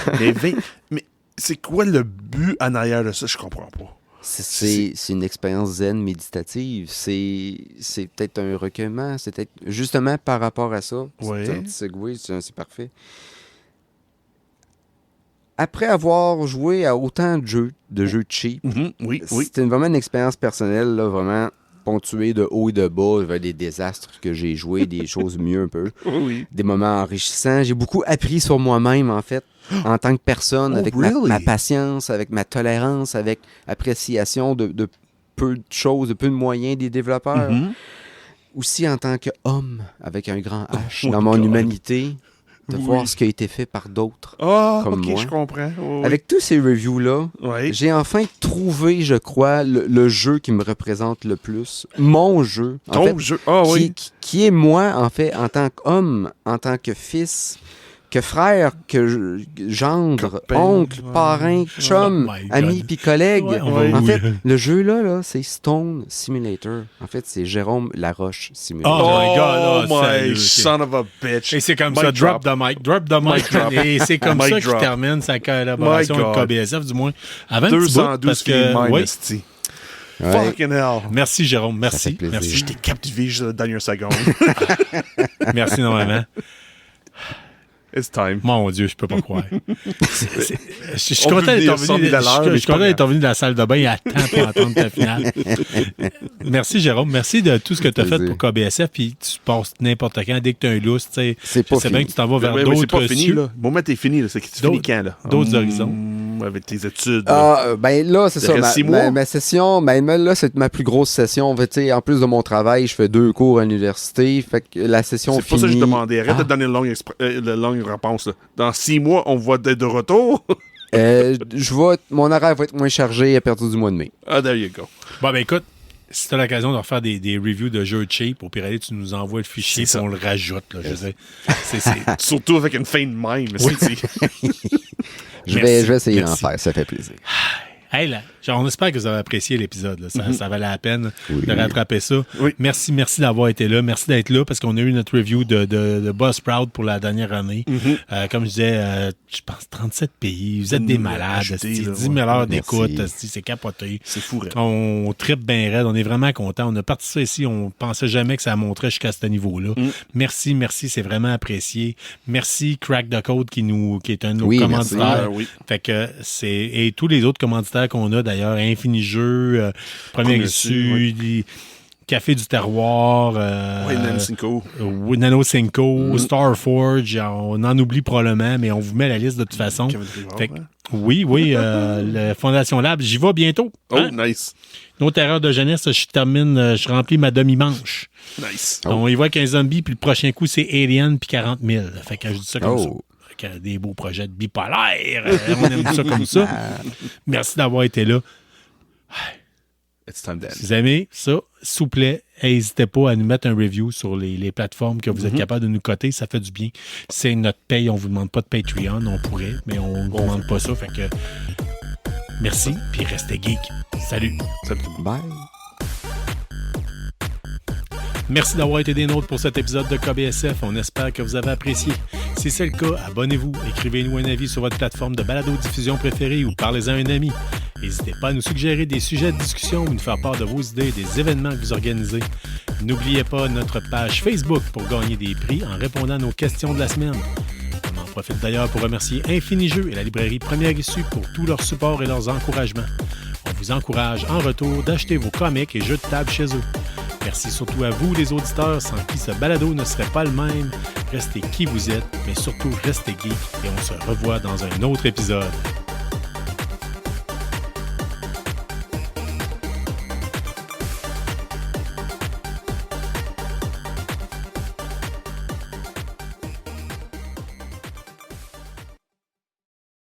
Speaker 3: mais c'est quoi le but en arrière de ça? Je comprends pas.
Speaker 4: C'est une expérience zen méditative. C'est peut-être un recueillement. C'est peut-être justement par rapport à ça.
Speaker 3: Ouais.
Speaker 4: C'est un petit segway, c'est parfait. Après avoir joué à autant de jeux cheap,
Speaker 3: Oui.
Speaker 4: c'était vraiment une expérience personnelle, là, vraiment ponctuée de haut et de bas. Il y avait des désastres que j'ai joués, des choses mieux un peu.
Speaker 3: Oui.
Speaker 4: Des moments enrichissants. J'ai beaucoup appris sur moi-même, en fait, en tant que personne,
Speaker 3: Oh,
Speaker 4: avec
Speaker 3: really?
Speaker 4: ma patience, avec ma tolérance, avec appréciation de peu de choses, de peu de moyens des développeurs.
Speaker 3: Mhm.
Speaker 4: Aussi en tant qu'homme, avec un grand H,
Speaker 3: Oh
Speaker 4: dans mon
Speaker 3: God.
Speaker 4: humanité, de
Speaker 3: Oui.
Speaker 4: voir ce qui a été fait par d'autres.
Speaker 3: Ah,
Speaker 4: Comme
Speaker 3: OK,
Speaker 4: moi.
Speaker 3: je comprends. Oh, oui.
Speaker 4: Avec tous ces reviews-là,
Speaker 3: Ouais.
Speaker 4: j'ai enfin trouvé, je crois, le jeu qui me représente le plus. Mon jeu. En fait,
Speaker 3: Ton jeu. Ah oui.
Speaker 4: qui est moi, en fait, en tant qu'homme, en tant que fils, que frère, que gendre,
Speaker 3: Copain,
Speaker 4: oncle, parrain, chum,
Speaker 2: Oh my
Speaker 4: ami
Speaker 2: God.
Speaker 4: puis collègue.
Speaker 2: Ouais, on va
Speaker 4: En
Speaker 2: où,
Speaker 4: fait,
Speaker 2: là?
Speaker 4: le jeu là, c'est Stone Simulator. En fait, c'est Jérôme Laroche Simulator.
Speaker 2: Oh my God,
Speaker 3: Oh
Speaker 2: là,
Speaker 3: my
Speaker 2: sérieux,
Speaker 3: son of a bitch.
Speaker 2: Et c'est comme
Speaker 3: Mic
Speaker 2: ça,
Speaker 3: drop.
Speaker 2: drop the mic.
Speaker 3: drop.
Speaker 2: Et c'est comme
Speaker 3: Mic
Speaker 2: ça qu'il
Speaker 3: drop.
Speaker 2: termine sa collaboration
Speaker 3: My
Speaker 2: avec
Speaker 3: God.
Speaker 2: KBSF, du moins. Avant un petit bout,
Speaker 3: 212
Speaker 2: parce
Speaker 3: filles
Speaker 2: que...
Speaker 3: même,
Speaker 2: oui.
Speaker 3: esti.
Speaker 4: Ouais.
Speaker 3: Fucking hell.
Speaker 2: Merci, Jérôme.
Speaker 4: Ça fait
Speaker 2: Merci.
Speaker 4: plaisir.
Speaker 2: Merci.
Speaker 3: J'étais captivé juste la dernière seconde.
Speaker 2: Merci énormément.
Speaker 3: It's time.
Speaker 2: Mon Dieu, je peux pas croire. Je suis
Speaker 3: On
Speaker 2: content
Speaker 3: veut
Speaker 2: d'être
Speaker 3: dire 100 000 à l'heure,
Speaker 2: revenu.
Speaker 3: mais
Speaker 2: Je suis content d'être revenu de la salle de bain à temps pour entendre ta finale. Merci, Jérôme. Merci de tout ce que tu as fait
Speaker 4: Plaisir.
Speaker 2: pour KBSF. Puis tu passes n'importe quand. Dès que tu as un lousse, tu sais,
Speaker 4: C'est
Speaker 2: je
Speaker 4: pas
Speaker 2: sais bien
Speaker 4: fini.
Speaker 2: que tu t'en vas vers
Speaker 3: Ouais, mais c'est
Speaker 2: d'autres
Speaker 3: pas fini,
Speaker 2: cieux.
Speaker 3: là. Le moment est fini, là. C'est que tu finis
Speaker 2: D'autres-
Speaker 3: quand, là?
Speaker 2: d'autres horizons.
Speaker 3: Avec tes études. là.
Speaker 4: Ben là, c'est
Speaker 3: Il
Speaker 4: ça.
Speaker 3: reste 6 mois?
Speaker 4: Ma session, là, c'est ma plus grosse session. Tu sais, en plus de mon travail, je fais 2 cours à l'université. Fait que la session
Speaker 3: C'est pas ça que je
Speaker 4: finie.
Speaker 3: demandais. Arrête de donner la longue réponse, là. Dans 6 mois, on va être de retour.
Speaker 4: Mon horaire va être moins chargé à partir du mois de mai.
Speaker 3: Ah, there you go.
Speaker 2: Bon, ben écoute, si tu as l'occasion de refaire des reviews de jeux cheap, au pire, aller, tu nous envoies le fichier
Speaker 3: C'est
Speaker 2: et
Speaker 3: ça.
Speaker 2: on le rajoute. Là, je sais.
Speaker 3: Surtout avec une fin de même.
Speaker 4: Je
Speaker 2: Merci.
Speaker 4: vais essayer d'en
Speaker 2: Merci.
Speaker 4: faire, ça fait plaisir.
Speaker 2: Hey, là, on espère que vous avez apprécié l'épisode. Là. Ça valait la peine
Speaker 4: Oui.
Speaker 2: de rattraper ça.
Speaker 3: Oui.
Speaker 2: Merci d'avoir été là. Merci d'être là parce qu'on a eu notre review de Buzzsprout pour la dernière année. Comme je disais, je pense 37 pays. Vous êtes des malades.
Speaker 3: ajouté,
Speaker 2: esti.
Speaker 3: là,
Speaker 2: 10 000
Speaker 3: ouais.
Speaker 2: heures
Speaker 4: Merci.
Speaker 2: d'écoute. esti, C'est capoté.
Speaker 3: C'est fou, raide.
Speaker 2: On trippe bien raide. On est vraiment content. On a parti ça ici. On pensait jamais que ça monterait jusqu'à ce niveau-là. Merci. C'est vraiment apprécié. Merci Crack the Code qui est un de nos
Speaker 4: Oui,
Speaker 2: commanditaires.
Speaker 3: merci. Oui.
Speaker 2: Fait que et tous les autres commanditaires qu'on a d'ailleurs, Infini Jeux, Premier Issu, Café du Terroir,
Speaker 3: Nano Cinco.
Speaker 2: Nano Cinco, Starforge, on en oublie probablement, mais on vous met la liste de toute façon.
Speaker 3: Kevin Rivard,
Speaker 2: Fait que,
Speaker 3: hein?
Speaker 2: oui, la Fondation Lab, j'y vais bientôt.
Speaker 3: Oh,
Speaker 2: Hein?
Speaker 3: nice.
Speaker 2: Une autre erreur de jeunesse, je remplis ma demi-manche.
Speaker 3: Nice.
Speaker 2: On y va avec un zombie, puis le prochain coup, c'est Alien, puis 40 000. Fait que je dis ça comme ça.
Speaker 4: Oh.
Speaker 2: Fait que des beaux projets de bipolaire. On aime ça comme ça. Merci d'avoir été là.
Speaker 3: It's time to end.
Speaker 2: Si vous aimez ça, s'il vous plaît, n'hésitez pas à nous mettre un review sur les plateformes que vous êtes capable de nous coter. Ça fait du bien. C'est notre paye. On vous demande pas de Patreon. On pourrait, mais on ne vous demande pas ça. Fait que merci, puis restez geek. Salut.
Speaker 4: Bye.
Speaker 2: Merci d'avoir été des nôtres pour cet épisode de KBSF. On espère que vous avez apprécié. Si c'est le cas, abonnez-vous, écrivez-nous un avis sur votre plateforme de balado-diffusion préférée ou parlez-en à un ami. N'hésitez pas à nous suggérer des sujets de discussion ou nous faire part de vos idées et des événements que vous organisez. N'oubliez pas notre page Facebook pour gagner des prix en répondant à nos questions de la semaine. On en profite d'ailleurs pour remercier Infini Jeux et la librairie Première Issue pour tout leur support et leurs encouragements. On vous encourage en retour d'acheter vos comics et jeux de table chez eux. Merci surtout à vous, les auditeurs, sans qui ce balado ne serait pas le même. Restez qui vous êtes, mais surtout restez geek et on se revoit dans un autre épisode.